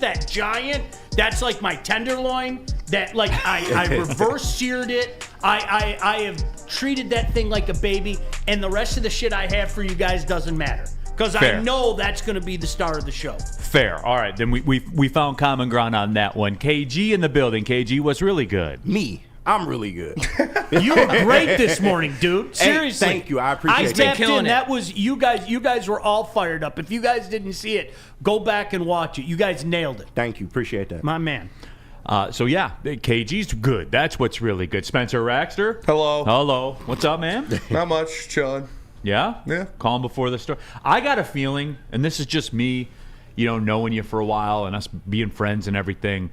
that giant, that's like my tenderloin. That like I reverse seared it. I have treated that thing like a baby, and the rest of the shit I have for you guys doesn't matter because I know that's going to be the star of the show. Fair. All right, then we found common ground on that one. KG in the building. KG was really good. I'm really good. You were great this morning, dude. Seriously. Hey, thank you. I appreciate it. I tapped in. That was you guys. You guys were all fired up. If you guys didn't see it, go back and watch it. You guys nailed it. Thank you. Appreciate that. My man. So yeah, KG's good. That's what's really good. Spencer Raxter. Hello. Hello. What's up, man? Not much. Chilling. Yeah? Yeah. Calm before the storm. I got a feeling, and this is just me, knowing you for a while and us being friends and everything.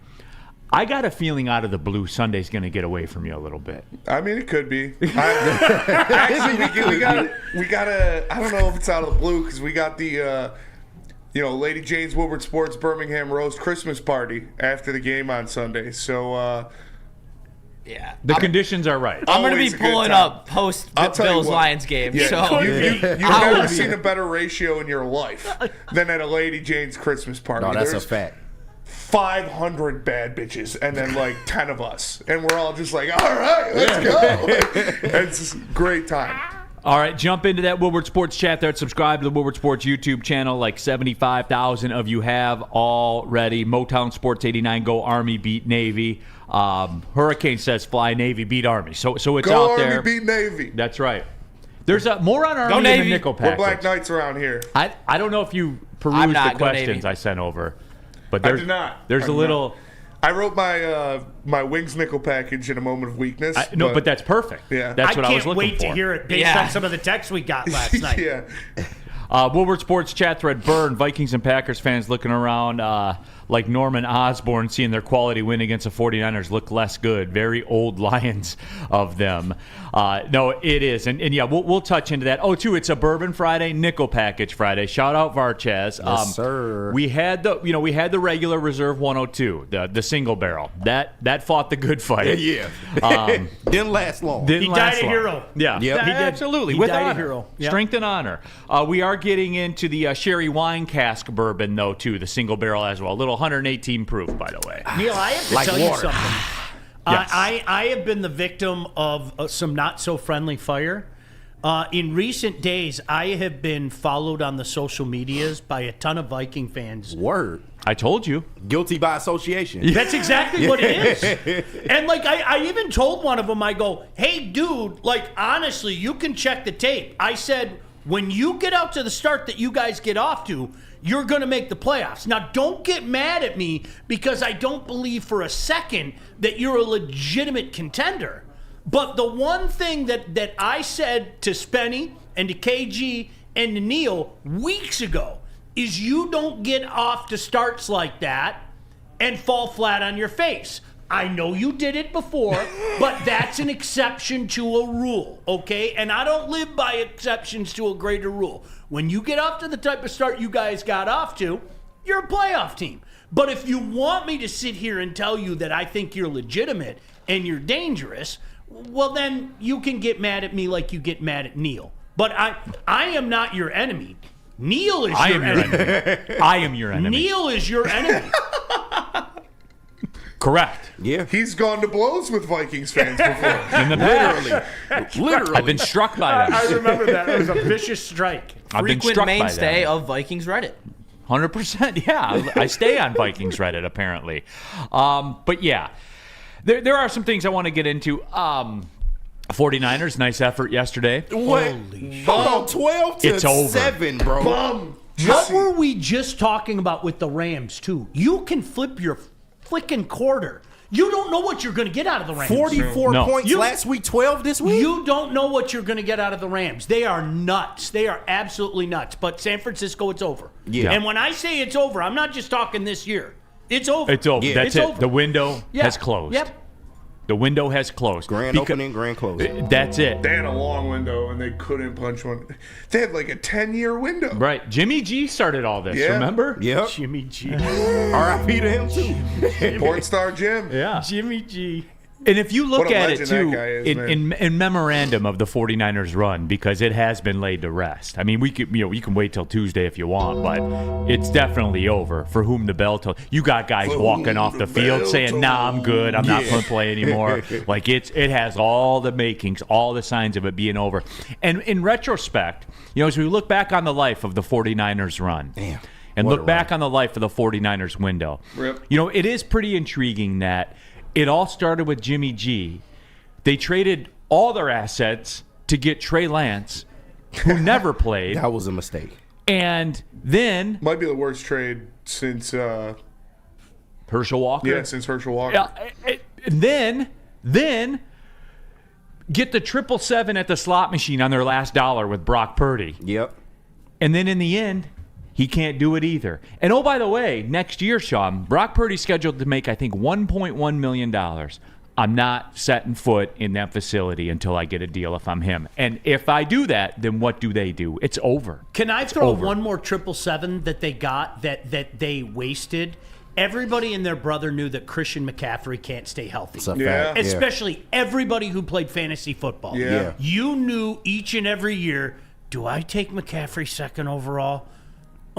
I got a feeling out of the blue Sunday's going to get away from you a little bit. I mean, it could be. Actually, we got a. I don't know if it's out of the blue because we got the, Lady Jane's Woodward Sports Birmingham Roast Christmas party after the game on Sunday. So, yeah, the conditions are right. I'm going to be pulling up post Bills Lions game. Yeah, so you've never seen a better ratio in your life than at a Lady Jane's Christmas party. No, that's a fact. 500 bad bitches and then like 10 of us, and we're all just like, all right, let's go. It's just a great time. All right, jump into that Woodward Sports chat there. Subscribe to the Woodward Sports YouTube channel. Like 75,000 of you have already. Motown Sports 89, go Army, beat Navy. Hurricane says fly Navy, beat Army. So it's go out Army, there. beat Navy. That's right. There's more on Army than the nickel package. We're Black Knights around here. I don't know if you perused the questions I sent over. But I did not. There's a little. I wrote my Wings nickel package in a moment of weakness. But that's perfect. Yeah, that's what I was looking for. I can't wait to hear it based on some of the texts we got last night. Yeah. Woodward Sports chat thread burn. Vikings and Packers fans looking around like Norman Osborn, seeing their quality win against the 49ers look less good. Very old Lions of them. No, it is. And yeah, we'll touch into that. Oh, too, it's a Bourbon Friday, Nickel Package Friday. Shout out Varchaz. Yes, sir. We had the regular Reserve 102, the single barrel. That fought the good fight. Yeah. Didn't last long. He died a hero. Yeah, yep. he did. Absolutely. He with died honor. a hero. Yep. Strength and honor. We are getting into the sherry wine cask bourbon, though, too, the single barrel as well. A little 118 proof, by the way. Neil, I have to tell you something. Yes. I have been the victim of some not-so-friendly fire. In recent days, I have been followed on the social medias by a ton of Viking fans. Word. I told you. Guilty by association. That's exactly what it is. And, like, I even told one of them, I go, hey, dude, like, honestly, you can check the tape. I said, when you get out to the start that you guys get off to, you're going to make the playoffs. Now, don't get mad at me because I don't believe for a second that you're a legitimate contender. But the one thing that I said to Spenny and to KG and to Neil weeks ago is you don't get off to starts like that and fall flat on your face. I know you did it before, but that's an exception to a rule, okay? And I don't live by exceptions to a greater rule. When you get off to the type of start you guys got off to, you're a playoff team. But if you want me to sit here and tell you that I think you're legitimate and you're dangerous, well, then you can get mad at me like you get mad at Neil. But I am not your enemy. Neil is your enemy. I am your enemy. Neil is your enemy. Correct. Yeah. He's gone to blows with Vikings fans before. In the past. Literally. I've been struck by them. I remember that. It was a vicious strike. I've been Frequent struck by mainstay them. of Vikings Reddit. 100%. Yeah. I stay on Vikings Reddit, apparently. But yeah, there are some things I want to get into. 49ers, nice effort yesterday. What? Hold on, 12 to It's over. 7, bro. What were we just talking about with the Rams, too? You can flip your flicking quarter. You don't know what you're going to get out of the Rams. 44 No. points last week, 12 this week? You don't know what you're going to get out of the Rams. They are nuts. They are absolutely nuts. But San Francisco, it's over. Yeah. And when I say it's over, I'm not just talking this year. It's over. It's over. Yeah. That's It's it. over. The window Yeah. has closed. Yep. The window has closed. Grand opening, grand closing. That's it. They had a long window and they couldn't punch one. They had like a 10-year window. Right. Jimmy G started all this, Yeah. remember? Yep. Jimmy G. R.I.P. to him, too. Porn star Jim. Yeah. Jimmy G. And if you look What a at it, legend that too, guy is, in memorandum of the 49ers run, because it has been laid to rest. I mean, you can wait till Tuesday if you want, but it's definitely over. For whom the bell told. You got guys walking off the field saying, nah, I'm good. I'm not going to play anymore. Like, it has all the makings, all the signs of it being over. And in retrospect, as we look back on the life of the 49ers run, and look back on the life of the 49ers window, it is pretty intriguing that it all started with Jimmy G. They traded all their assets to get Trey Lance, who never played. That was a mistake. And then Might be the worst trade since Herschel Walker. Yeah, since Herschel Walker. And then get the 777 at the slot machine on their last dollar with Brock Purdy. Yep. And then in the end, he can't do it either. And oh, by the way, next year, Sean, Brock Purdy's scheduled to make, I think, $1.1 million. I'm not setting foot in that facility until I get a deal if I'm him. And if I do that, then what do they do? It's over. Can I throw one more 777 that they got that they wasted? Everybody and their brother knew that Christian McCaffrey can't stay healthy. It's a fact. Especially everybody who played fantasy football. Yeah. You knew each and every year, do I take McCaffrey second overall?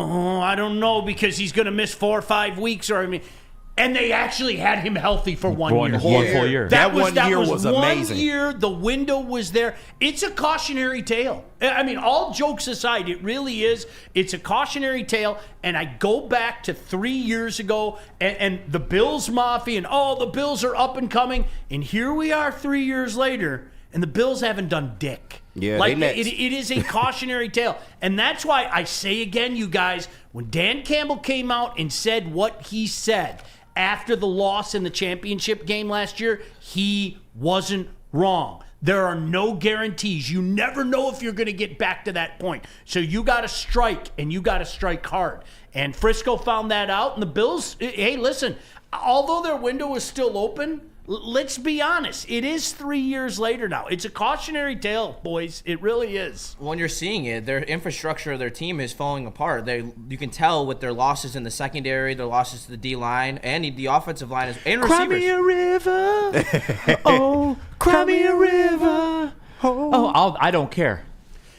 Oh, I don't know, because he's going to miss 4 or 5 weeks. And they actually had him healthy for 1 year. One full year. That 1 year was 1 amazing. year. The window was there. It's a cautionary tale. I mean, all jokes aside, it really is. It's a cautionary tale. And I go back to 3 years ago, and the Bills Mafia, and the Bills are up and coming. And here we are 3 years later, and the Bills haven't done dick. Yeah, like they next. it is a cautionary tale. And that's why I say again, you guys, when Dan Campbell came out and said what he said after the loss in the championship game last year, he wasn't wrong. There are no guarantees. You never know if you're going to get back to that point. So you got to strike, and you got to strike hard. And Frisco found that out, and the Bills, hey, listen, although their window is still open, let's be honest. It is 3 years later now. It's a cautionary tale, boys. It really is. When you're seeing it, their infrastructure of their team is falling apart. You can tell with their losses in the secondary, their losses to the D-line, and the offensive line, and receivers. Cry me a river. Oh, cry me a river. I don't care.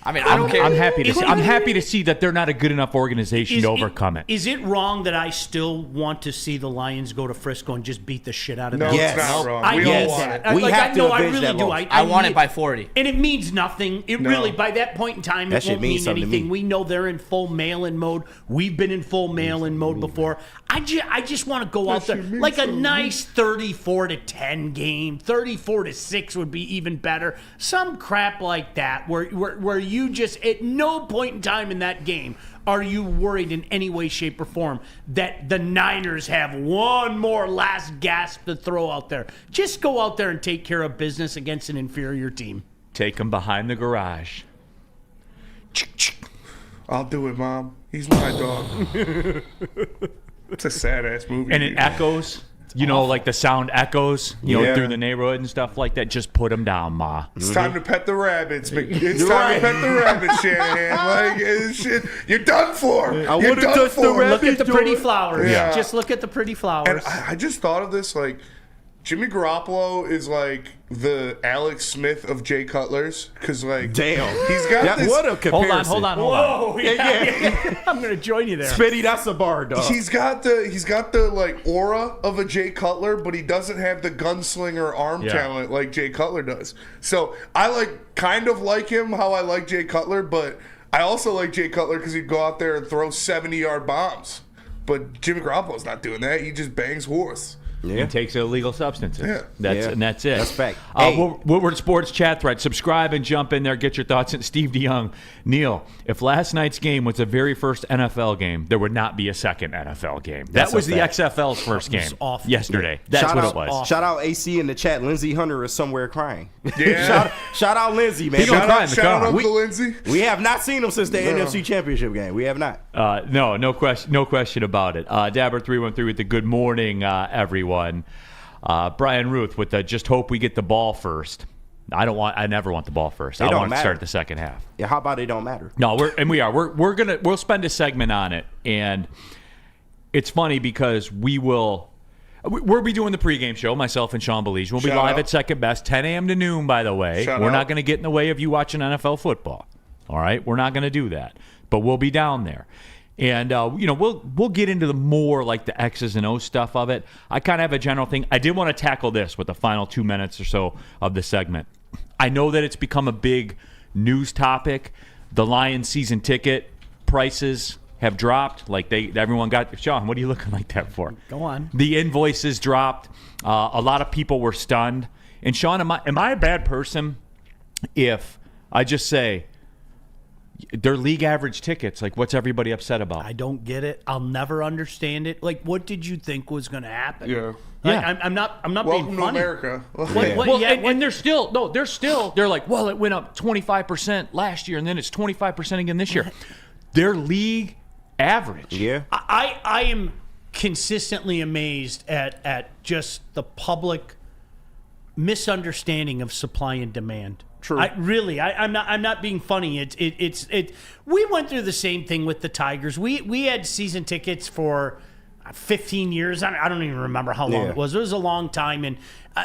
I mean, I don't care. I'm happy to see that they're not a good enough organization to overcome it. Is it wrong that I still want to see the Lions go to Frisco and just beat the shit out of them? No, Yes. it's not wrong. I We get all want that. it. We have to I avenge really that do. loss. I want it by 40. And it means nothing. It really, by that point in time, That it shit won't means mean something to anything. me. We know they're in full mail-in mode. We've been in full mail-in mode before. I just want to go out there like a nice 34-10 game. 34-6 would be even better. Some crap like that where you just at no point in time in that game are you worried in any way, shape, or form that the Niners have one more last gasp to throw out there. Just go out there and take care of business against an inferior team. Take them behind the garage. I'll do it, Mom. He's my dog. It's a sad-ass movie. And it echoes. Like the sound echoes, Yeah. through the neighborhood and stuff like that. Just put them down, Ma. It's time to pet the rabbits. It's time to pet the rabbits, Shanahan. Like, shit, you're done for. I You're wanna done touch the for. rabbit. Look at the pretty flowers. Yeah. Just look at the pretty flowers. And I just thought of this, like, Jimmy Garoppolo is like the Alex Smith of Jay Cutler's, because like, Damn. he's got this. What a comparison. Hold on. Whoa, yeah. I'm going to join you there. Spitty, that's a bar, dog. He's got the like aura of a Jay Cutler, but he doesn't have the gunslinger arm talent like Jay Cutler does. So I kind of like him how I like Jay Cutler, but I also like Jay Cutler because he'd go out there and throw 70-yard bombs. But Jimmy Garoppolo's not doing that. He just bangs horse. Yeah. And takes illegal substances. Yeah. And that's it. That's fact. Hey. Woodward Sports chat thread. Subscribe and jump in there. Get your thoughts. And Steve DeYoung. Neil, if last night's game was the very first NFL game, there would not be a second NFL game. That's that was a the fact. XFL's first game awful. yesterday. That's what it was. Shout out AC in the chat. Lindsey Hunter is somewhere crying. Yeah. shout out Lindsey, man. He gonna cry in the Shout out car. Uncle Lindsey. We have not seen him since the NFC Championship game. We have not. No question about it. Dabber313 with the good morning, everyone. Brian Ruth with the just hope we get the ball first. I never want the ball first. I don't want to matter. start the second half. Yeah, how about it don't matter? No, we'll spend a segment on it, and it's funny because we will. We'll be doing the pregame show, myself and Sean Belize. We'll be Shout live out. at Second Best, 10 a.m. to noon, by the way. Shout We're out. not going to get in the way of you watching NFL football. All right? We're not going to do that. But we'll be down there. And, we'll get into the more like the X's and O's stuff of it. I kind of have a general thing. I did want to tackle this with the final 2 minutes or so of the segment. I know that it's become a big news topic. The Lions season ticket prices have dropped. Like everyone got. Sean, what are you looking like that for? Go on. The invoices dropped. A lot of people were stunned. And Sean, am I a bad person if I just say they're league average tickets? Like, what's everybody upset about? I don't get it. I'll never understand it. Like, what did you think was going to happen? Yeah. Like, Yeah. I'm not Welcome being to funny. America. And they're like, well, it went up 25% last year, and then it's 25% again this year. They're league average. Yeah. I am consistently amazed at just the public misunderstanding of supply and demand. True. I'm not being funny. We went through the same thing with the Tigers. We had season tickets for 15 years. I don't even remember how long Yeah. it was. It was a long time. And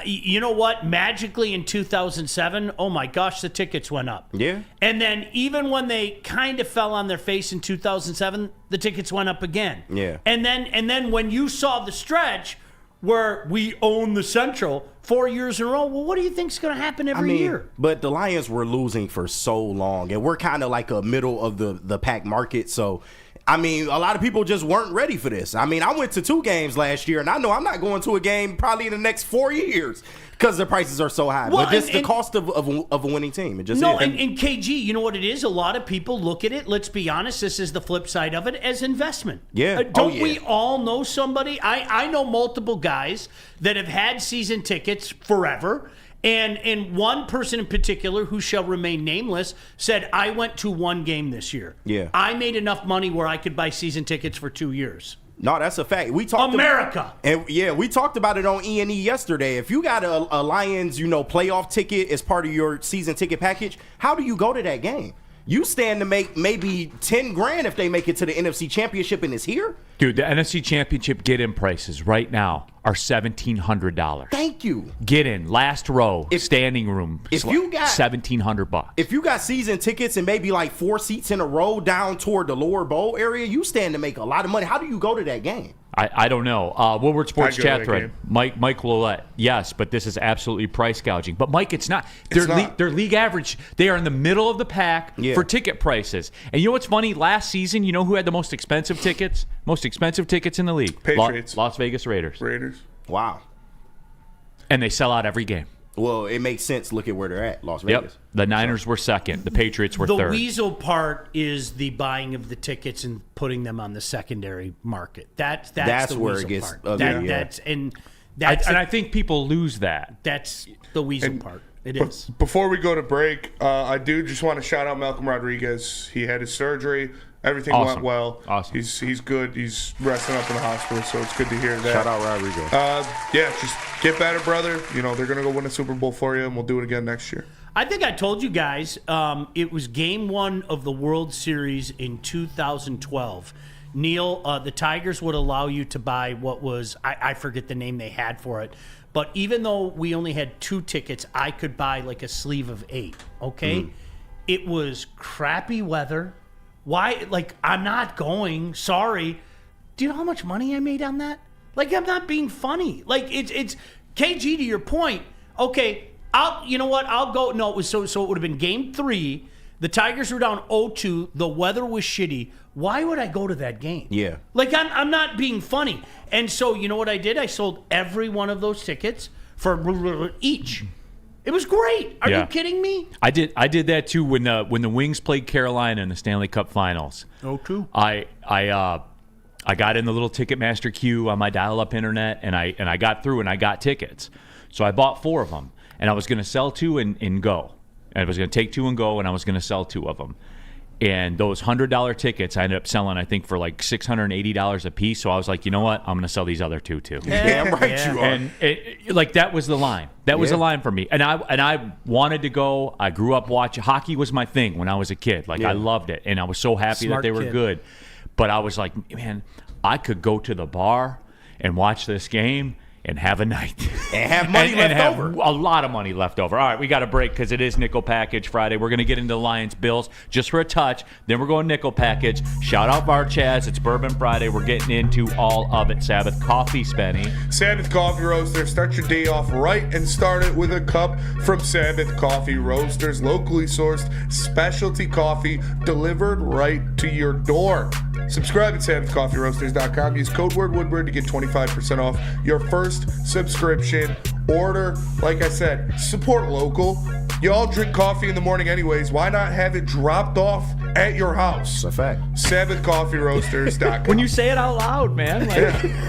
you know what? Magically in 2007, oh my gosh, the tickets went up. Yeah. And then even when they kind of fell on their face in 2007, the tickets went up again. Yeah. And then when you saw the stretch where we own the Central 4 years in a row, well, what do you think's going to happen every year? But the Lions were losing for so long, and we're kind of like a middle of the pack market. So, I mean, a lot of people just weren't ready for this. I mean, I went to 2 games last year, and I know I'm not going to a game probably in the next 4 years because the prices are so high. Well, but just the and- cost of a winning team. It just No, is. and KG, you know what it is? A lot of people look at it, let's be honest, this is the flip side of it, as investment. Yeah. Don't Oh, yeah. we all know somebody? I know multiple guys that have had season tickets forever. And one person in particular, who shall remain nameless, said, I went to 1 game this year. Yeah. I made enough money where I could buy season tickets for 2 years. No, that's a fact. We talked America. And yeah, we talked about it on E&E yesterday. If you got a Lions, playoff ticket as part of your season ticket package, how do you go to that game? You stand to make maybe $10,000 if they make it to the NFC Championship and it's here. Dude, the NFC Championship get-in prices right now are $1,700. Thank you. Get in, last row, standing room. if you got- $1,700. If you got season tickets and maybe like 4 seats in a row down toward the lower bowl area, you stand to make a lot of money. How do you go to that game? I don't know. Woodward Sports I'd go to chat that thread. game. Mike Willette. Yes, but this is absolutely price gouging. But Mike, it's not. It's not. They're league average. They are in the middle of the pack Yeah. for ticket prices. And you know what's funny? Last season, you know who had the most expensive tickets? Most expensive tickets in the league. Patriots. Las Vegas Raiders. Raiders. Wow. And they sell out every game. Well, it makes sense. Look at where they're at, Las Yep. Vegas. The Niners were second. The Patriots were The third. weasel part is the buying of the tickets and putting them on the secondary market. That's the where it weasel gets part. ugly, yeah. I think people lose that. That's the weasel part. It is. Before we go to break, I do just want to shout out Malcolm Rodriguez. He had his surgery. Everything Awesome. went well. Awesome. He's good. He's resting up in the hospital, so it's good to hear that. Shout out Rodrigo. Yeah, just get better, brother. They're going to go win a Super Bowl for you, and we'll do it again next year. I think I told you guys it was game 1 of the World Series in 2012. Neil, the Tigers would allow you to buy what was, I forget the name they had for it, but even though we only had 2 tickets, I could buy like a sleeve of 8, okay? It was crappy weather. Why? Like, I'm not going. Sorry. Do you know how much money I made on that? Like, I'm not being funny. Like, it's KG, to your point. Okay, you know what? I'll go. No, it was so it would have been game 3. The Tigers were down 0-2. The weather was shitty. Why would I go to that game? Yeah. Like, I'm not being funny. And so, you know what I did? I sold every one of those tickets for each. It was great. Are Yeah. you kidding me? I did that too when the Wings played Carolina in the Stanley Cup Finals. 0-2. I got in the little Ticketmaster queue on my dial-up internet, and I got through and I got tickets. So I bought 4 of them, and I was going to sell 2 and go. And I was going to take 2 and go, and I was going to sell 2 of them. And those $100 tickets I ended up selling, I think, for like $680 a piece. So I was like, you know what? I'm going to sell these other 2 too. Damn right Yeah. you are. And that was the line. That was the line for me. And I wanted to go. I grew up watching hockey. Was my thing when I was a kid. Like, Yeah. I loved it, and I was so happy Smart that they were kid. good. But I was like, man, I could go to the bar and watch this game and have a night. And have money left have over. A lot of money left over. All right, we got a break because it is Nickel Package Friday. We're going to get into Lions Bills just for a touch. Then we're going Nickel Package. Shout out Bar Chaz. It's Bourbon Friday. We're getting into all of it. Sabbath Coffee, Spenny. Sabbath Coffee Roasters. Start your day off right and start it with a cup from Sabbath Coffee Roasters. Locally sourced specialty coffee delivered right to your door. Subscribe at SabbathCoffeeRoasters.com. Use code word Woodward to get 25% off your first subscription. Order, like I said, support local. You all drink coffee in the morning anyways. Why not have it dropped off at your house? That's a fact. SabbathCoffeeRoasters.com. When you say it out loud, man.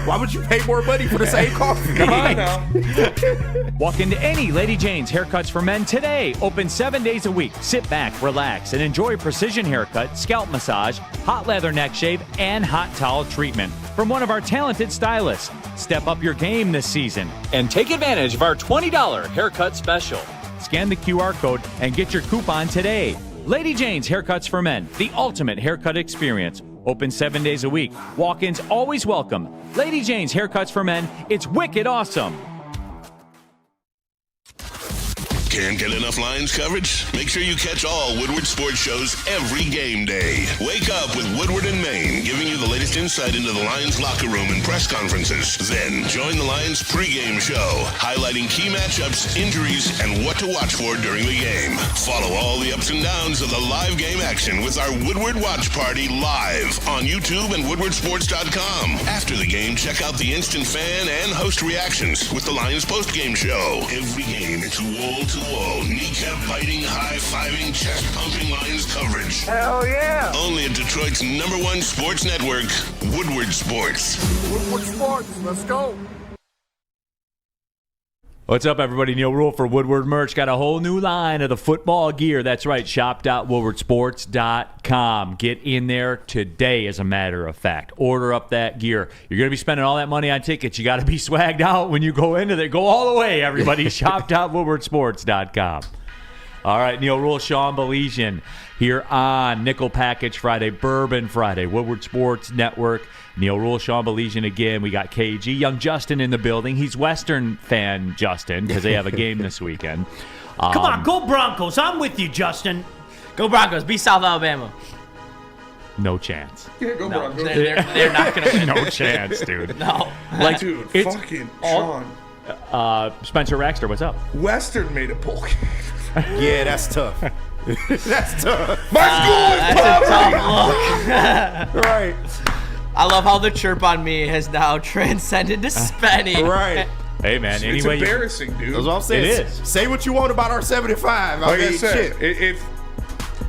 Why would you pay more money for the same coffee? Come on now. Walk into any Lady Jane's Haircuts for Men today. Open 7 days a week. Sit back, relax, and enjoy precision haircut, scalp massage, hot leather neck shave, and hot towel treatment from one of our talented stylists. Step up your game this season and take advantage of our $20 haircut special. Scan the QR code and get your coupon today. Lady Jane's Haircuts for Men, the ultimate haircut experience. Open 7 days a week. Walk-ins always welcome. Lady Jane's Haircuts for Men. It's wicked awesome. Can't get enough Lions coverage? Make sure you catch all Woodward sports shows every game day. Wake up with Woodward and Maine, giving you the latest insight into the Lions locker room and press conferences. Then join the Lions pregame show, highlighting key matchups, injuries, and what to watch for during the game. Follow all the ups and downs of the live game action with our Woodward Watch Party live on YouTube and WoodwardSports.com. After the game, check out the instant fan and host reactions with the Lions postgame show. Every game, it's wall-to-wall, kneecap-biting, high-fiving, chest-pumping Lions coverage. Hell yeah! Only at Detroit's #1 sports network, Woodward Sports. Woodward Sports, let's go! What's up, everybody? Neil Rule for Woodward Merch. Got a whole new line of the football gear. That's right, shop.woodwardsports.com. Get in there today, as a matter of fact. Order up that gear. You're going to be spending all that money on tickets. You got to be swagged out when you go into there. Go all the way, everybody. shop.woodwardsports.com. All right, Neil Rule, Sean Belizean here on Nickel Package Friday, Bourbon Friday, Woodward Sports Network. Neil Rule, Sean Belizean again. We got KG, young Justin in the building. He's Western fan Justin because they have a game this weekend. Come on, go Broncos. I'm with you, Justin. Go Broncos. Beat South Alabama. No chance. Yeah, go No, Broncos. they're not going to win. No chance, dude. No. Like, Dude, it's fucking all- Sean. Spencer Raxter, what's up? Western made a bowl game. Yeah, that's tough. That's tough. My school is That's a poverty! tough look. Right. I love how the chirp on me has now transcended to Spenny. Right. Hey, man. It's Anyway, embarrassing, dude. That's what I'm saying. It is. Say what you want about our 75. Like I mean, said, shit.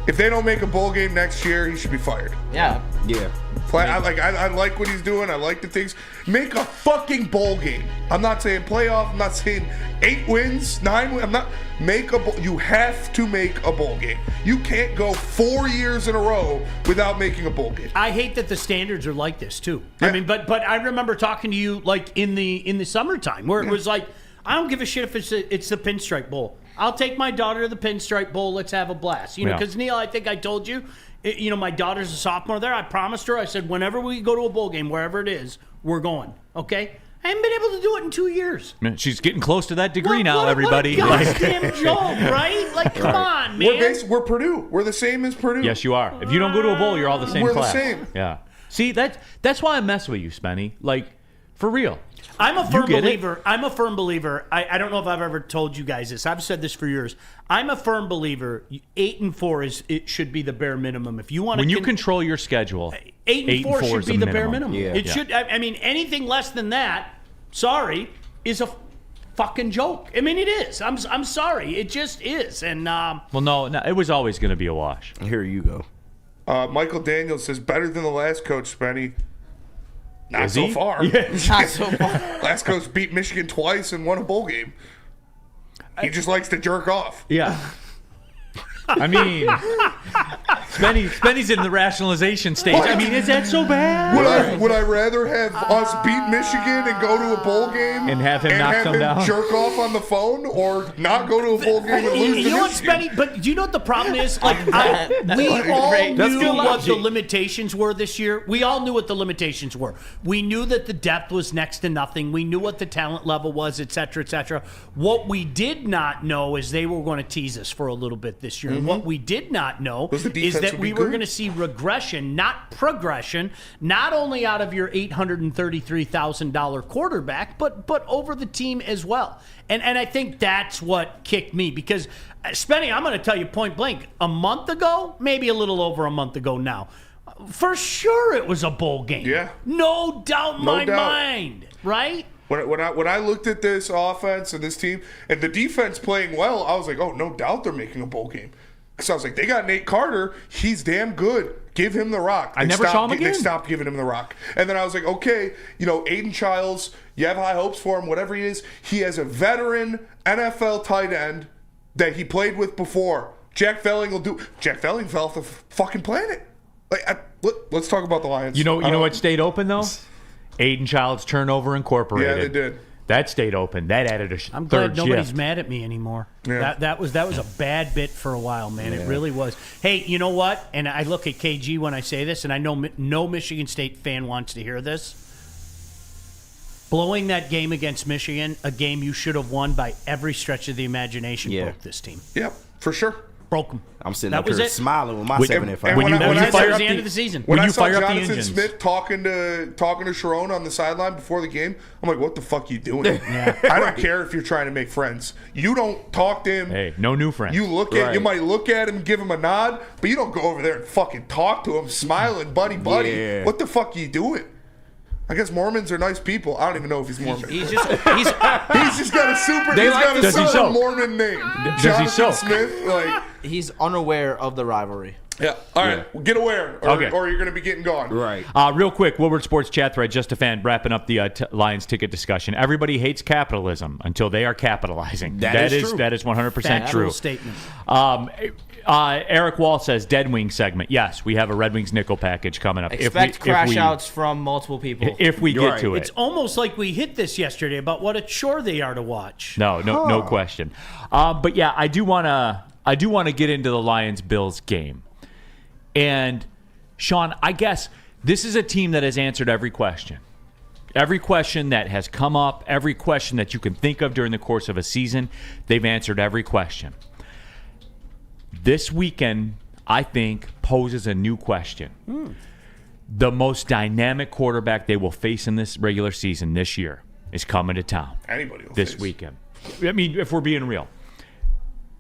if they don't make a bowl game next year, he should be fired. Yeah. Yeah. I like what he's doing. I like the things. Make a fucking bowl game. I'm not saying playoff. I'm not saying 8 wins, 9 wins. I'm not. Make a bowl. You have to make a bowl game. You can't go 4 years in a row without making a bowl game. I hate that the standards are like this too. Yeah. I mean, but I remember talking to you like in the summertime where it was like, I don't give a shit if it's the Pinstripe Bowl. I'll take my daughter to the Pinstripe Bowl. Let's have a blast. You know, Yeah. because Neil, I think I told you, my daughter's a sophomore there. I promised her. I said, whenever we go to a bowl game, wherever it is, we're going. Okay. I haven't been able to do it in 2 years. Man, she's getting close to that degree now, What everybody. a goddamn joke, right? Like, come on, man. We're Purdue. We're the same as Purdue. Yes, you are. If you don't go to a bowl, you're all the same We're the class. same. Yeah. See, that's why I mess with you, Spenny. Like, for real. I'm a firm get it? believer. I'm a firm believer. I don't know if I've ever told you guys this. I've said this for years. I'm a firm believer. 8-4 it should be the bare minimum. If you want When to you control your schedule, 8-4 should is be the bare minimum. Yeah. It should. I mean, anything less than that, sorry, is a fucking joke. I mean, it is. I'm sorry. It just is. And well, no, it was always going to be a wash. Here you go. Michael Daniels says better than the last coach, Spenny. Not Is so he? far. Not so far. Last coach beat Michigan twice and won a bowl game. He just likes to jerk off. Yeah. I mean, Spenny's in the rationalization stage. I mean, is that so bad? Would I rather have us beat Michigan and go to a bowl game And have him knock them down? jerk off on the phone, or not go to a bowl game and lose You to know what, Michigan? Spenny? But do you know what the problem is? Like, we all knew what the limitations were this year. We all knew what the limitations were. We knew that the depth was next to nothing. We knew what the talent level was, et cetera, et cetera. What we did not know is they were going to tease us for a little bit this year. And what we did not know Was the defense is that would we be were good. going to see regression, not progression, not only out of your $833,000 quarterback, but over the team as well. And I think that's what kicked me because, Spenny, I'm going to tell you point blank, a month ago, maybe a little over a month ago now, for sure it was a bowl game. Yeah. No doubt in No my doubt. mind, right? When I looked at this offense and this team and the defense playing well, I was like, oh, no doubt they're making a bowl game. Because I was like, they got Nate Carter. He's damn good. Give him the rock. I never saw him again. They stopped giving him the rock. And then I was like, okay, Aiden Childs, you have high hopes for him, whatever he is. He has a veteran NFL tight end that he played with before. Jack Felling will do. Jack Felling fell off the fucking planet. Let's talk about the Lions. You know what stayed open though? Aiden Childs Turnover Incorporated. Yeah, they did. That stayed open. That added a I'm third glad nobody's shift. mad at me anymore. Yeah. That was a bad bit for a while, man. It really was. Hey, you know what? And I look at KG when I say this, and I know no Michigan State fan wants to hear this. Blowing that game against Michigan, a game you should have won by every stretch of the imagination, broke this team. Yep, for sure. Broke them. I'm sitting That up was here it. smiling with my When- 7 and 5. and when I- That when was I the saw- end of the season. When When I you saw fire up the Jonathan engines. Smith talking to Sharon on the sideline before the game, I'm like, what the fuck you doing? I don't care if you're trying to make friends. You don't talk to him. Hey, no new friends. You might look at him, give him a nod, but you don't go over there and fucking talk to him, smiling, buddy. Yeah. What the fuck are you doing? I guess Mormons are nice people. I don't even know if he's Mormon. He's He's just got a super. They He's like- got a Does he super soak? Mormon name. he Jonathan soak? Smith. he's unaware of the rivalry. Yeah. All right. Get aware, Okay. or you're gonna be getting gone. Right. Real quick, Woodward Sports Chat Thread, just a fan, wrapping up the Lions ticket discussion. Everybody hates capitalism until they are capitalizing. That is true. That is 100% Factual true. statement. Eric Wall says Dead Wing segment. Yes, we have a Red Wings nickel package coming up. Expect crash outs from multiple people. If we get Right. to it. It's almost like we hit this yesterday about what a chore they are to watch. No question. But yeah, I do want to get into the Lions-Bills game. And Sean, I guess this is a team that has answered every question. Every question that has come up, every question that you can think of during the course of a season, they've answered every question. This weekend, I think, poses a new question. The most dynamic quarterback they will face in this regular season this year is coming to town Anybody will this face. weekend. I mean, if we're being real.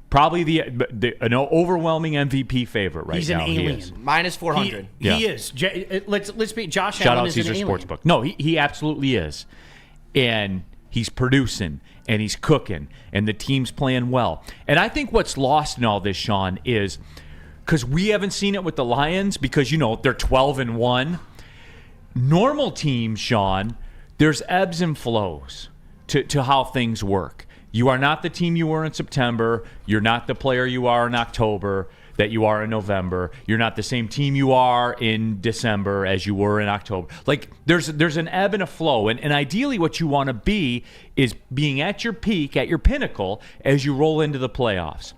Probably an overwhelming MVP favorite right He's an now. He alien. is. Minus 400. He is. Let's be. Josh Shout Allen out is Caesar an alien. Sportsbook. No, he absolutely is. And he's producing and he's cooking and the team's playing well. And I think what's lost in all this, Sean, is because we haven't seen it with the Lions because, they're 12-1. Normal teams, Sean, there's ebbs and flows to how things work. You are not the team you were in September. You're not the player you are in October that you are in November. You're not the same team you are in December as you were in October. Like, there's an ebb and a flow. And ideally what you want to be is being at your peak, at your pinnacle, as you roll into the playoffs.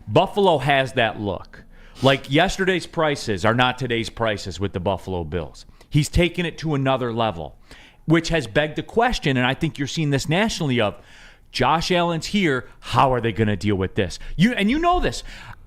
Buffalo has that look. Like, yesterday's prices are not today's prices with the Buffalo Bills. He's taken it to another level, which has begged the question, and I think you're seeing this nationally, of Josh Allen's here. How are they going to deal with this? You know this.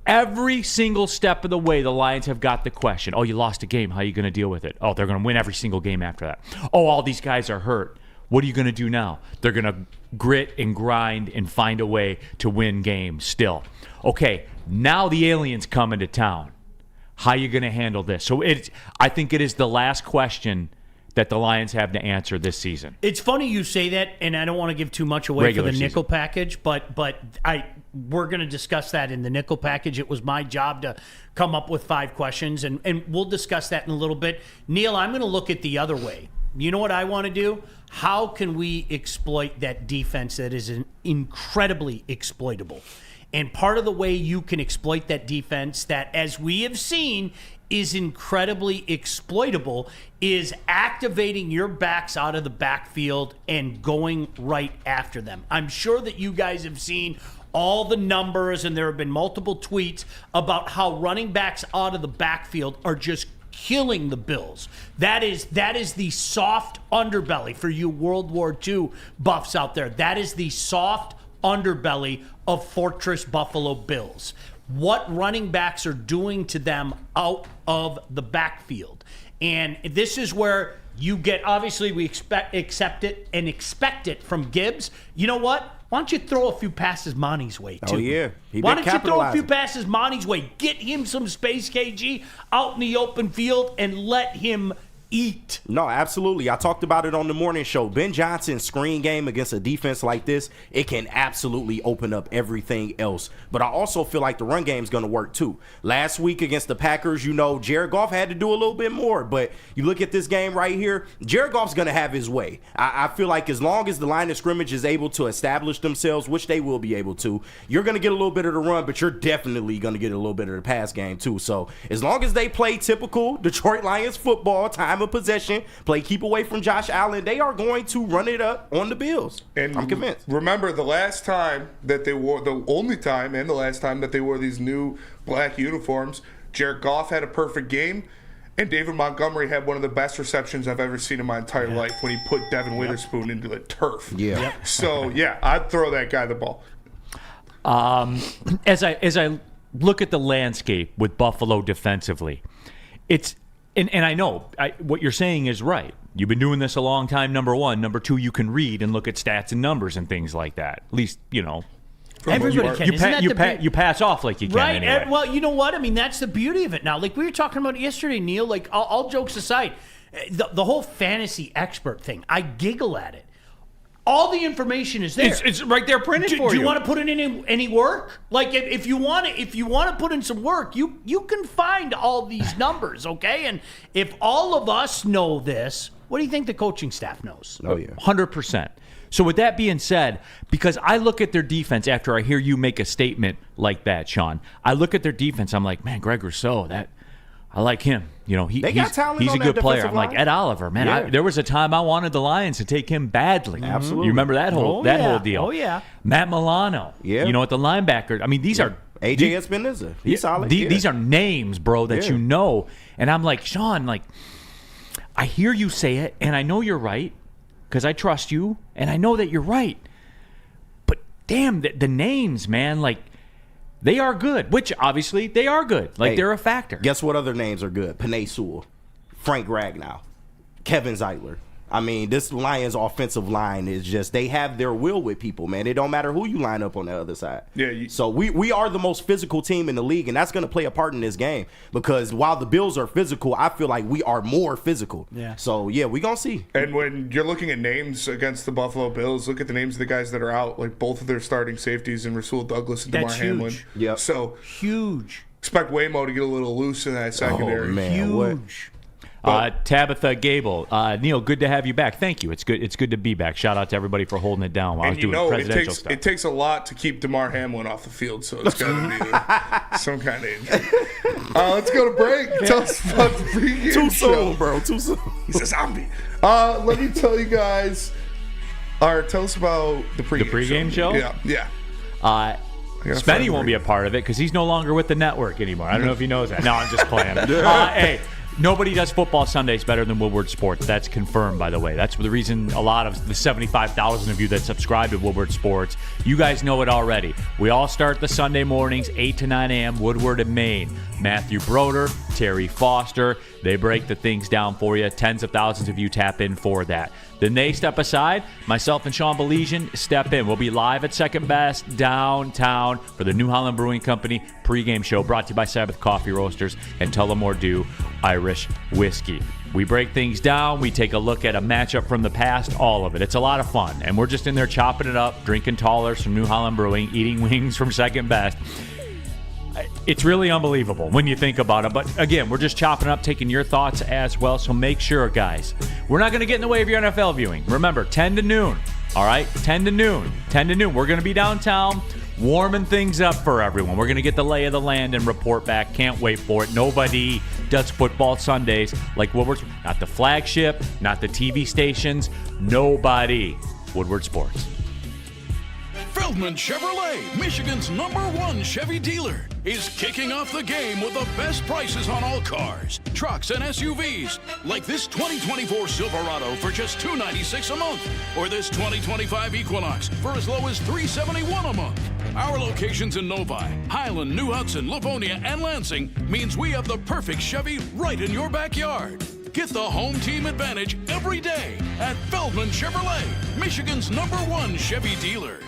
Every single step of the way, the Lions have got the question. Oh, you lost a game. How are you going to deal with it? Oh, they're going to win every single game after that. Oh, all these guys are hurt. What are you going to do now? They're going to grit and grind and find a way to win games still. Okay, now the alien's coming to town. How are you going to handle this? So I think it is the last question that the Lions have to answer this season. It's funny you say that, and I don't want to give too much away Regular for the season. nickel package, but we're going to discuss that in the nickel package. It was my job to come up with 5 questions, and we'll discuss that in a little bit. Neil, I'm going to look at the other way. You know what I want to do? How can we exploit that defense that is incredibly exploitable? And part of the way you can exploit that defense that, as we have seen, is incredibly exploitable is activating your backs out of the backfield and going right after them. I'm sure that you guys have seen all the numbers, and there have been multiple tweets about how running backs out of the backfield are just killing the Bills. That is the soft underbelly for you World War II buffs out there. That is the soft underbelly of Fortress Buffalo Bills. What running backs are doing to them out of the backfield. And this is where you get, obviously we expect it from Gibbs. You know what? Why don't you throw a few passes Monty's way, too? Oh, yeah. Why don't you throw a few passes Monty's way? Get him some space, KG, out in the open field and let him eat. No, absolutely. I talked about it on the morning show. Ben Johnson's screen game against a defense like this, it can absolutely open up everything else. But I also feel like the run game is going to work too. Last week against the Packers, Jared Goff had to do a little bit more. But you look at this game right here, Jared Goff's going to have his way. I feel like as long as the line of scrimmage is able to establish themselves, which they will be able to, you're going to get a little bit of the run, but you're definitely going to get a little bit of the pass game too. So as long as they play typical Detroit Lions football, time of possession, play keep away from Josh Allen, they are going to run it up on the Bills. And I'm convinced. Remember the last time that they wore, the only time and the last time that they wore these new black uniforms, Jared Goff had a perfect game, and David Montgomery had one of the best receptions I've ever seen in my entire life when he put Devin Witherspoon into the turf. So I'd throw that guy the ball. As I look at the landscape with Buffalo defensively, it's and I know what you're saying is right. You've been doing this a long time, number one. Number two, you can read and look at stats and numbers and things like that. At least, everybody can. You pass off like you can right. anyway. Well, you know what? I mean, that's the beauty of it now. Like we were talking about yesterday, Neil, like all jokes aside, the whole fantasy expert thing, I giggle at it. All the information is there. It's right there printed for you. Do you want to put in any work? Like if you want to put in some work, you can find all these numbers, okay? And if all of us know this, what do you think the coaching staff knows? Oh yeah, 100%. So with that being said, because I look at their defense after I hear you make a statement like that, Sean, I look at their defense. I'm like, man, Greg Rousseau, I like him. He's a good player. I'm like, Ed Oliver, man. There was a time I wanted the Lions to take him badly. Absolutely. You remember that whole deal? Oh yeah. Matt Milano. Yeah. At the linebacker. I mean, these are AJ Espinoza. He's solid. These are names, bro, that you know. And I'm like, Sean, I hear you say it, and I know you're right because I trust you, and I know that you're right. But damn, the names, man, they are good, which obviously they are good. They're a factor. Guess what other names are good? Panay Sewell, Frank Ragnow, Kevin Zeitler. I mean, this Lions offensive line is just, they have their will with people, man. It don't matter who you line up on the other side. So we are the most physical team in the league, and that's going to play a part in this game because while the Bills are physical, I feel like we are more physical. Yeah. So, we're going to see. And when you're looking at names against the Buffalo Bills, look at the names of the guys that are out, like both of their starting safeties and Rasul Douglas and DeMar Hamlin. Yeah. So huge. Expect Waymo to get a little loose in that secondary. Oh, man. Huge. Tabitha Gable, Neil, good to have you back. Thank you. It's good to be back. Shout out to everybody for holding it down while I was doing presidential stuff. It takes a lot to keep DeMar Hamlin off the field, so it's got to be some kind of injury. Let's go to break. Tell us about the pregame Too show. soon, bro. Too soon. He's a zombie. Let me tell you guys. Tell us about the pregame show. Yeah. Spenny won't be a part of it because he's no longer with the network anymore. I don't know if he knows that. No, I'm just playing. Hey. Nobody does football Sundays better than Woodward Sports. That's confirmed, by the way. That's the reason a lot of the 75,000 of you that subscribe to Woodward Sports, you guys know it already. We all start the Sunday mornings, 8 to 9 a.m., Woodward and Maine. Matthew Broder, Terry Foster, they break the things down for you. Tens of thousands of you tap in for that. Then they step aside. Myself and Sean Belizean step in. We'll be live at Second Best downtown for the New Holland Brewing Company pregame show brought to you by Sabbath Coffee Roasters and Tullamore Dew Irish Whiskey. We break things down. We take a look at a matchup from the past, all of it. It's a lot of fun. And we're just in there chopping it up, drinking Tallers from New Holland Brewing, eating wings from Second Best. It's really unbelievable when you think about it. But again, we're just chopping up, taking your thoughts as well. So make sure, guys, we're not going to get in the way of your NFL viewing. Remember, 10 to noon. All right? 10 to noon. 10 to noon. We're going to be downtown. warming things up for everyone. We're going to get the lay of the land and report back. Can't wait for it. Nobody does football Sundays like Woodward. Not the flagship, not the TV stations. Nobody. Woodward Sports. Feldman Chevrolet, Michigan's #1 Chevy dealer, is kicking off the game with the best prices on all cars, trucks, and SUVs, like this 2024 Silverado for just $296 a month, or this 2025 Equinox for as low as $371 a month. Our locations in Novi, Highland, New Hudson, Livonia, and Lansing means we have the perfect Chevy right in your backyard. Get the home team advantage every day at Feldman Chevrolet, Michigan's #1 Chevy dealer.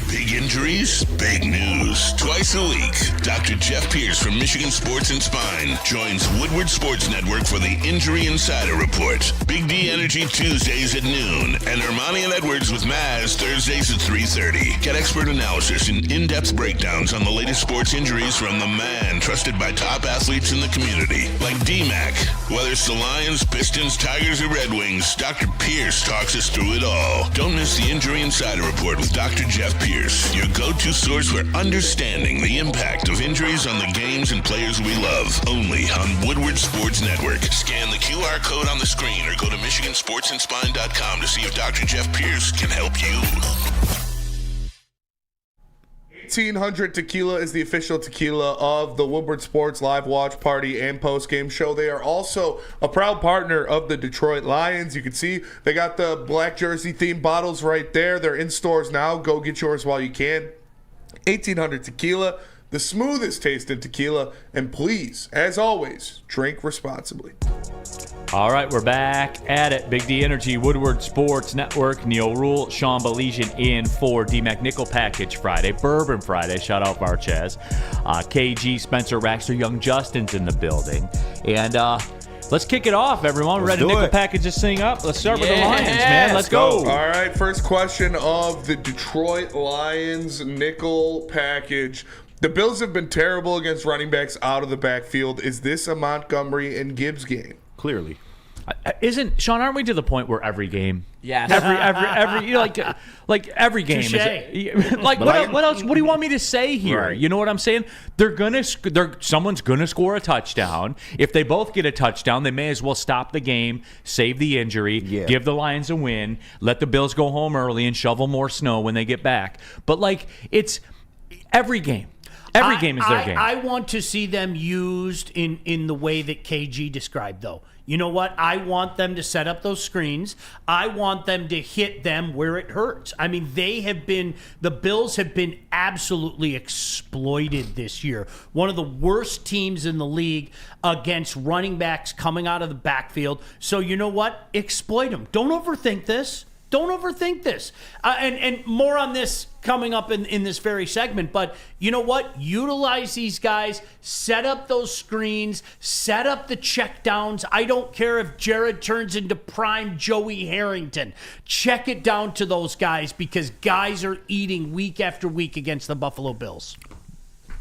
Big injuries, big news. Twice a week, Dr. Jeff Pierce from Michigan Sports and Spine joins Woodward Sports Network for the Injury Insider Report. Big D Energy Tuesdays at noon, and Ermanni and Edwards with Maz Thursdays at 3:30. Get expert analysis and in-depth breakdowns on the latest sports injuries from the man trusted by top athletes in the community, like D-Mac. Whether it's the Lions, Pistons, Tigers, or Red Wings, Dr. Pierce talks us through it all. Don't miss the Injury Insider Report with Dr. Jeff Pierce, your go-to source for understanding the impact of injuries on the games and players we love. Only on Woodward Sports Network. Scan the QR code on the screen or go to MichiganSportsandSpine.com to see if Dr. Jeff Pierce can help you. 1800 Tequila is the official tequila of the Woodward Sports live watch party and post-game show. They are also a proud partner of the Detroit Lions. You can see they got the black jersey themed bottles right there. They're in stores now. Go get yours while you can. 1800 Tequila, the smoothest taste in tequila. And please, as always, drink responsibly. All right, we're back at it. Big D Energy, Woodward Sports Network, Neil Rule, Sean Belizian in for D-Mac Nickel Package Friday, Bourbon Friday. Shout out Barchez. KG, Spencer Raxter, Young Justin's in the building. And let's kick it off, everyone. We're ready to nickel package this thing up. Let's start with the Lions, man. Let's go. All right, first question of the Detroit Lions nickel package. The Bills have been terrible against running backs out of the backfield. Is this a Montgomery and Gibbs game? Clearly. Isn't Sean? Aren't we to the point where every game, Yes. every you know, like every game Touche. is like what else? What do you want me to say here? Right. You know what I'm saying? Someone's gonna score a touchdown. If they both get a touchdown, they may as well stop the game, save the injury, give the Lions a win, let the Bills go home early and shovel more snow when they get back. But like it's every game. Every game is their game. I want to see them used in the way that KG described, though. You know what? I want them to set up those screens. I want them to hit them where it hurts. I mean, the Bills have been absolutely exploited this year. One of the worst teams in the league against running backs coming out of the backfield. So you know what? Exploit them. Don't overthink this. Don't overthink this. And more on this coming up in this very segment. But you know what? Utilize these guys. Set up those screens. Set up the checkdowns. I don't care if Jared turns into prime Joey Harrington. Check it down to those guys because guys are eating week after week against the Buffalo Bills.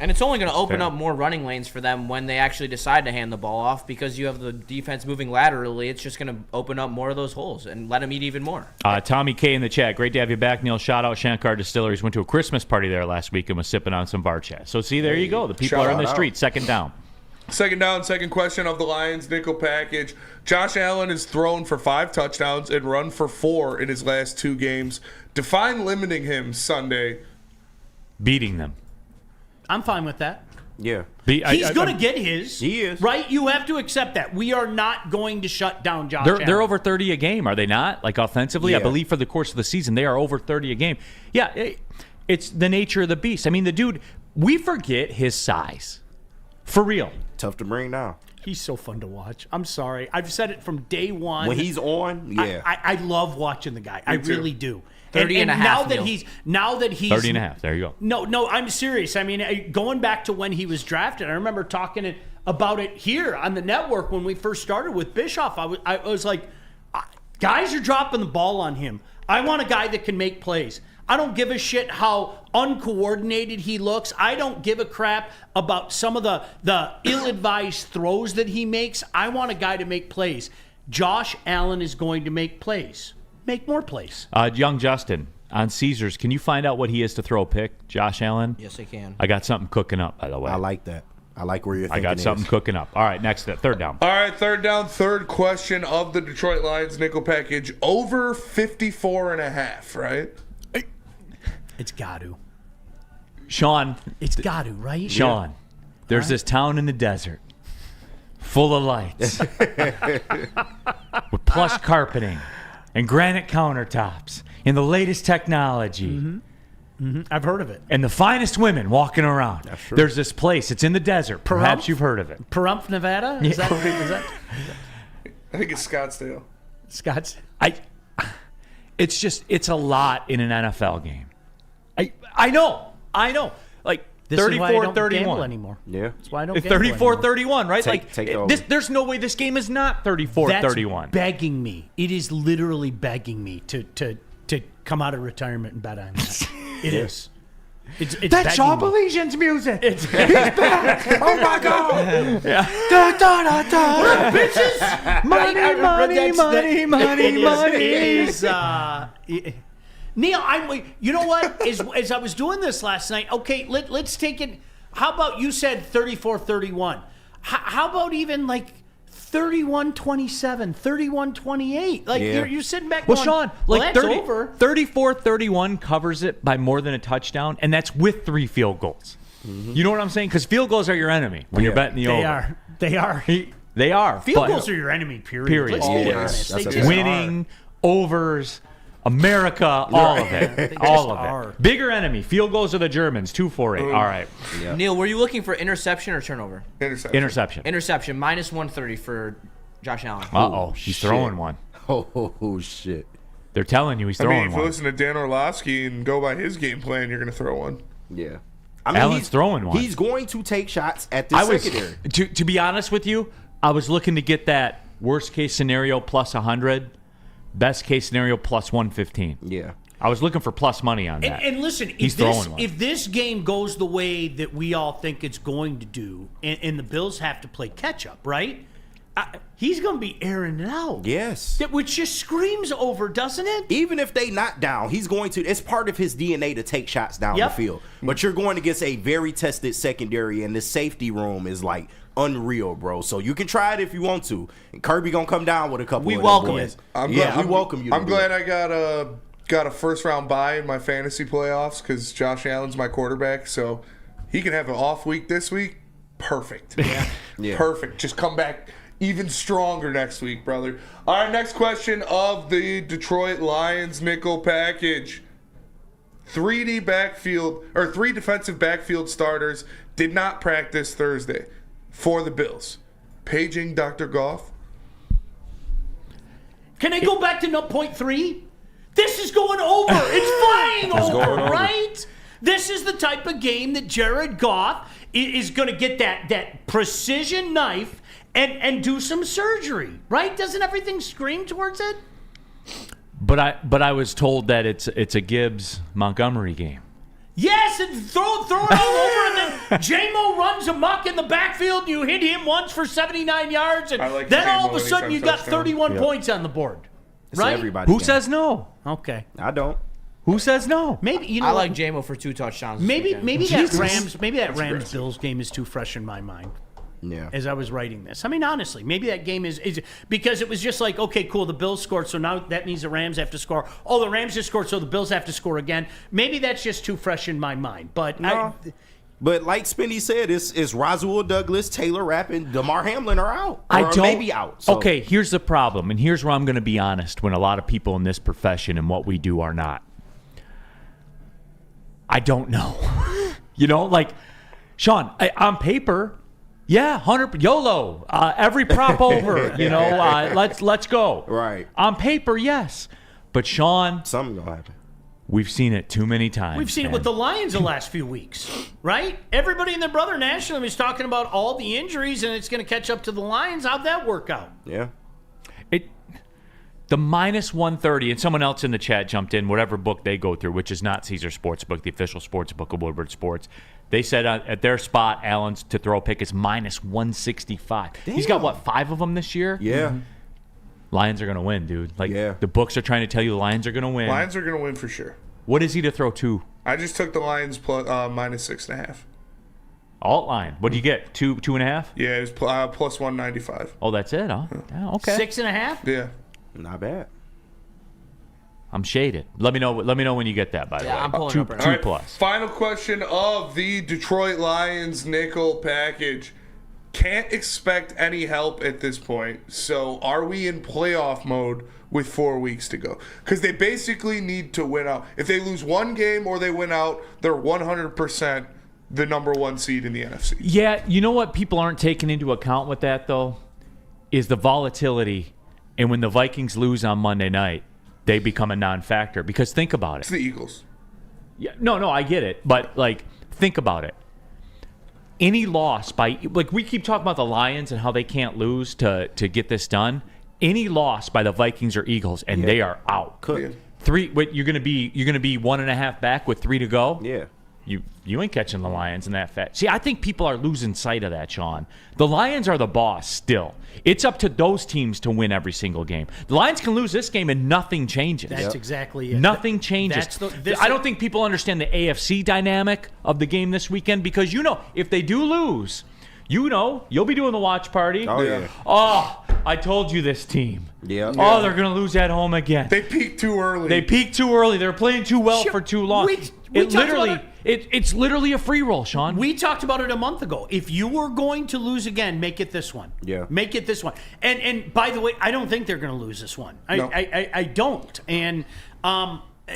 And it's only going to open up more running lanes for them when they actually decide to hand the ball off because you have the defense moving laterally. It's just going to open up more of those holes and let them eat even more. Tommy K in the chat. Great to have you back, Neil. Shout out Shankar Distilleries. Went to a Christmas party there last week and was sipping on some bar chat. So see, there you go. The people are in the street. Second down. Second down, second question of the Lions nickel package. Josh Allen has thrown for 5 touchdowns and run for 4 in his last 2 games. Define limiting him Sunday. Beating them. I'm fine with that. Yeah. He's going to get his. He is. Right? You have to accept that. We are not going to shut down Josh Allen. They're over 30 a game, are they not? Like offensively, I Yeah. believe for the course of the season, they are over 30 a game. Yeah, it's the nature of the beast. I mean, the dude, we forget his size. For real. Tough to bring down. He's so fun to watch. I'm sorry. I've said it from day one. When he's on, yeah. I love watching the guy. I too. really do. 30 and a half, now that he's 30 and a half. There you go. No, I'm serious. I mean, going back to when he was drafted, I remember talking about it here on the network when we first started with Bischoff. I was like, guys are dropping the ball on him. I want a guy that can make plays. I don't give a shit how uncoordinated he looks. I don't give a crap about some of the ill-advised throws that he makes. I want a guy to make plays. Josh Allen is going to make plays. Make more plays. Young Justin, on Caesars. Can you find out what he is to throw a pick, Josh Allen? Yes, I can. I got something cooking up, by the way. I like that. I like where you're thinking. I got something cooking up. All right, next, third down. All right, third down, third question of the Detroit Lions nickel package. Over 54.5, right? It's got to. Sean. It's got to, right? Sean, there's this town in the desert full of lights with plush carpeting and granite countertops and the latest technology. I've heard of it. And the finest women walking around. That's true. There's this place. It's in the desert. Perhaps you've heard of it. Pahrump, Nevada? Is that I think it's Scottsdale. Scott's? It's a lot in an NFL game. I know. Like This is why I don't 34-31 gamble anymore. Yeah. That's why I don't gamble anymore. 34-31, right? Take the over. There's no way this game is not That's 34-31. begging me. It is literally begging me to come out of retirement and bet on that. It is. It's That's Sean begging me. Belichian's music. He's back. Oh my God. Yeah. Da, da, da, da. Bitches! Money. It is, Neil, you know what? As I was doing this last night, okay, let's take it. How about you said 34-31? How about even like 31-27, 31-28? Like you're sitting back. Well, going, Sean, well, like that's over. 34-31 covers it by more than a touchdown, and that's with 3 field goals. You know what I'm saying? Because field goals are your enemy when you're betting the over. They are. They are. Field goals are your enemy. Period. Let's be honest. That's They a just winning, overs, America, all of it. All of it. Bigger enemy. Field goals are the Germans. 2-4-8. All right. Yeah. Neil, were you looking for interception or turnover? Interception. Interception, minus 130 for Josh Allen. Uh-oh. He's throwing one. Oh, shit. They're telling you he's I mean, throwing if you one. listen to Dan Orlovsky and go by his game plan, you're going to throw one. Yeah. I mean, Allen's throwing one. He's going to take shots at the secondary. To be honest with you, I was looking to get that worst case scenario plus 100, best case scenario plus 115. Yeah. I was looking for plus money on that. And listen, if this game goes the way that we all think it's going to do, and the Bills have to play catch up, right? He's going to be airing it out. Yes. Which just screams over, doesn't it? Even if they knock down, he's going to. It's part of his DNA to take shots down the field. But you're going against a very tested secondary, and the safety room is like unreal, bro. So you can try it if you want to. And Kirby gonna come down with a couple. We of welcome boys. it. We welcome you. I'm glad I got a first round bye in my fantasy playoffs because Josh Allen's my quarterback, so he can have an off week this week. Perfect. Yeah. Perfect. Just come back even stronger next week, brother. All right, next question of the Detroit Lions nickel package. 3 defensive backfield starters did not practice Thursday for the Bills. Paging Dr. Goff. Can I go back to point 3? This is going over. It's flying over, right? This is the type of game that Jared Goff is going to get that precision knife and do some surgery, right? Doesn't everything scream towards it? But I was told that it's a Gibbs Montgomery game. Yes, and throw it all over, and then J-Mo runs amok in the backfield, and you hit him once for 79 yards, and then all of a sudden you got 31 points on the board. It's right? everybody. Who says no? Okay. I don't. Who says no? Maybe I like J-Mo for 2 touchdowns. Maybe this that Rams Bills game is too fresh in my mind. Yeah. As I was writing this, I mean, honestly, maybe that game is because it was just like, okay, cool, the Bills scored, so now that means the Rams have to score. Oh, the Rams just scored, so the Bills have to score again. Maybe that's just too fresh in my mind. But No. But like Spinny said, it's Rasul Douglas, Taylor Rapp, and DeMar Hamlin are out. Or maybe out. So. Okay, here's the problem, and here's where I'm going to be honest when a lot of people in this profession and what we do are not. I don't know. Like, Sean, on paper, yeah, 100 YOLO, every prop over, let's go. Right. On paper, yes. But Sean, something gonna happen. We've seen it too many times. We've seen it with the Lions the last few weeks, right? Everybody and their brother nationally is talking about all the injuries, and it's going to catch up to the Lions. How'd that work out? Yeah. The minus 130, and someone else in the chat jumped in, whatever book they go through, which is not Caesar Sportsbook, the official sports book of Woodward Sports. They said at their spot, Allen's to throw a pick is minus 165. Damn. He's got, 5 of them this year? Yeah. Mm-hmm. Lions are going to win, dude. The books are trying to tell you the Lions are going to win. Lions are going to win for sure. What is he to throw 2? I just took the Lions plus, -6.5. Alt line. What do you get? 2.5? Yeah, it was plus 195. Oh, that's it, huh? Yeah, okay. 6.5. Yeah. Not bad. I'm shaded. Let me know when you get that, by the way. I'm pulling up right now. 2 All right, plus. Final question of the Detroit Lions nickel package. Can't expect any help at this point. So are we in playoff mode with 4 weeks to go? Because they basically need to win out. If they lose one game or they win out, they're 100% the number 1 seed in the NFC. Yeah, you know what people aren't taking into account with that, though, is the volatility. And when the Vikings lose on Monday night, they become a non-factor. Because think about It's it. the Eagles. Yeah, no, I get it. But, think about it. Any loss by, we keep talking about the Lions and how they can't lose to get this done. Any loss by the Vikings or Eagles, and they are out. Could. 3. Wait, you're gonna be 1.5 back with 3 to go. Yeah. You ain't catching the Lions in that fat. See, I think people are losing sight of that, Sean. The Lions are the boss still. It's up to those teams to win every single game. The Lions can lose this game and nothing changes. That's exactly it. Nothing changes. I don't think people understand the AFC dynamic of the game this weekend because, if they do lose, you'll be doing the watch party. Oh, yeah. Oh, I told you this team. Yeah. Oh, they're going to lose at home again. They peaked too early. They peaked too early. They're playing too well for too long. It's literally a free roll, Sean. We talked about it a month ago. If you were going to lose again, make it this one. Yeah. Make it this one. And by the way, I don't think they're going to lose this one. I don't. And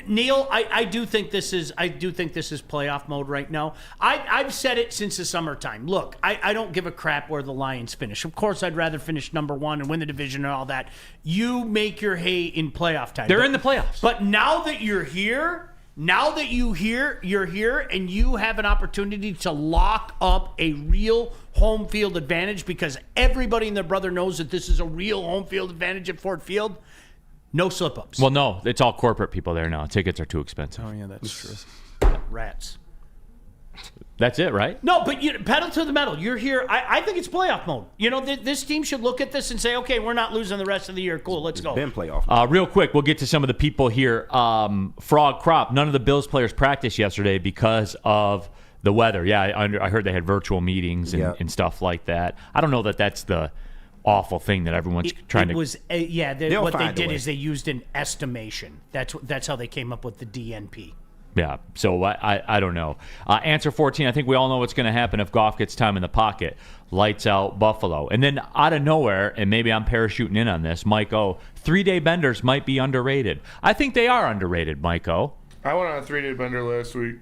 Neil, I do think this is playoff mode right now. I've said it since the summertime. Look, I don't give a crap where the Lions finish. Of course, I'd rather finish number 1 and win the division and all that. You make your hay in playoff time. They're in the playoffs. But now that you're here, you're here and you have an opportunity to lock up a real home field advantage because everybody and their brother knows that this is a real home field advantage at Ford Field. No slip-ups. Well, no, it's all corporate people there now. Tickets are too expensive. Oh, yeah, that's true. Rats. That's it, right? No, but pedal to the metal. You're here. I think it's playoff mode. This team should look at this and say, okay, we're not losing the rest of the year. Cool, let's go. Been playoff. Real quick, we'll get to some of the people here. Frog Crop, none of the Bills players practiced yesterday because of the weather. Yeah, I heard they had virtual meetings and stuff like that. I don't know that that's the awful thing that everyone's trying to. What they did is they used an estimation. That's how they came up with the DNP. Yeah, so I don't know. Answer 14, I think we all know what's going to happen if Goff gets time in the pocket. Lights out Buffalo. And then out of nowhere, and maybe I'm parachuting in on this, Mike O, 3-day benders might be underrated. I think they are underrated, Mike O. I went on a 3-day bender last week.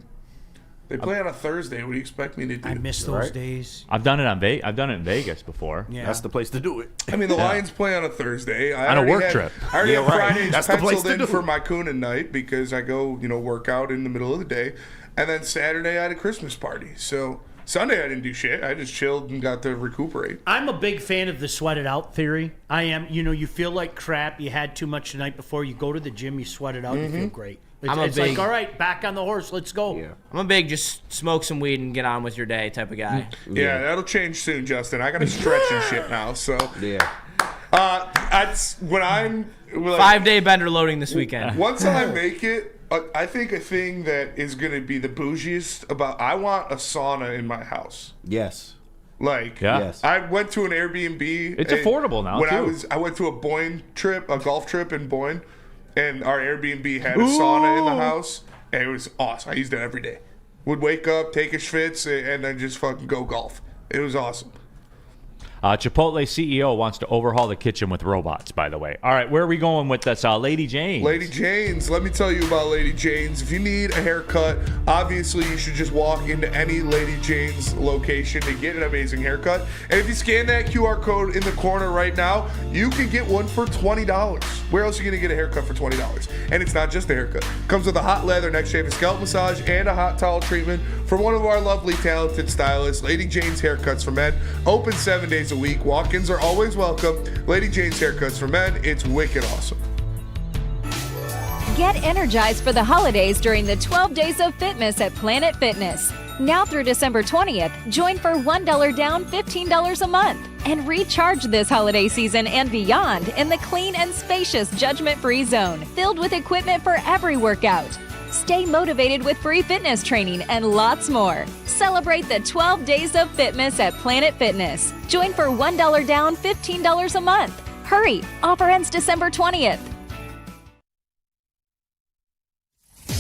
They play on a Thursday. What do you expect me to do? I miss those days. I've done it I've done it in Vegas before. Yeah. That's the place to do it. I mean, the Lions play on a Thursday. On a work trip. I already have Fridays That's the place penciled to in do for it. my Coonan night because I go, work out in the middle of the day. And then Saturday I had a Christmas party. So Sunday I didn't do shit. I just chilled and got to recuperate. I'm a big fan of the sweat it out theory. I am. You feel like crap. You had too much the night before. You go to the gym, you sweat it out, you feel great. It's like, all right, back on the horse, let's go. Yeah. I'm a big just smoke some weed and get on with your day type of guy. Yeah, that'll change soon, Justin. I got to stretch and shit now. So Yeah. that's when I'm like, 5-day bender loading this weekend. Once I make it, I think a thing that is going to be the bougiest I want a sauna in my house. Yes. Like, Yes. I went to an Airbnb. It's affordable now, when too. I went to a golf trip in Boyne, and our Airbnb had a sauna in the house, and it was awesome. I used it every day. Would wake up, take a schwitz, and then just fucking go golf. It was awesome. Chipotle CEO wants to overhaul the kitchen with robots, by the way. All right, where are we going with this? Lady Jane's. Lady Jane's. Let me tell you about Lady Jane's. If you need a haircut, obviously you should just walk into any Lady Jane's location to get an amazing haircut. And if you scan that QR code in the corner right now, you can get one for $20. Where else are you going to get a haircut for $20? And it's not just a haircut. It comes with a hot leather neck shave, a scalp massage, and a hot towel treatment from one of our lovely, talented stylists. Lady Jane's Haircuts for Men. Open 7 days a week. Walk-ins are always welcome. Lady Jane's Haircuts for Men. It's wicked awesome. Get energized for the holidays during the 12 Days of Fitness at Planet Fitness. Now through December 20th, join for $1 down, $15 a month. And recharge this holiday season and beyond in the clean and spacious judgment-free zone, filled with equipment for every workout. Stay motivated with free fitness training and lots more. Celebrate the 12 days of fitness at Planet Fitness. Join for $1 down, $15 a month. Hurry! Offer ends December 20th.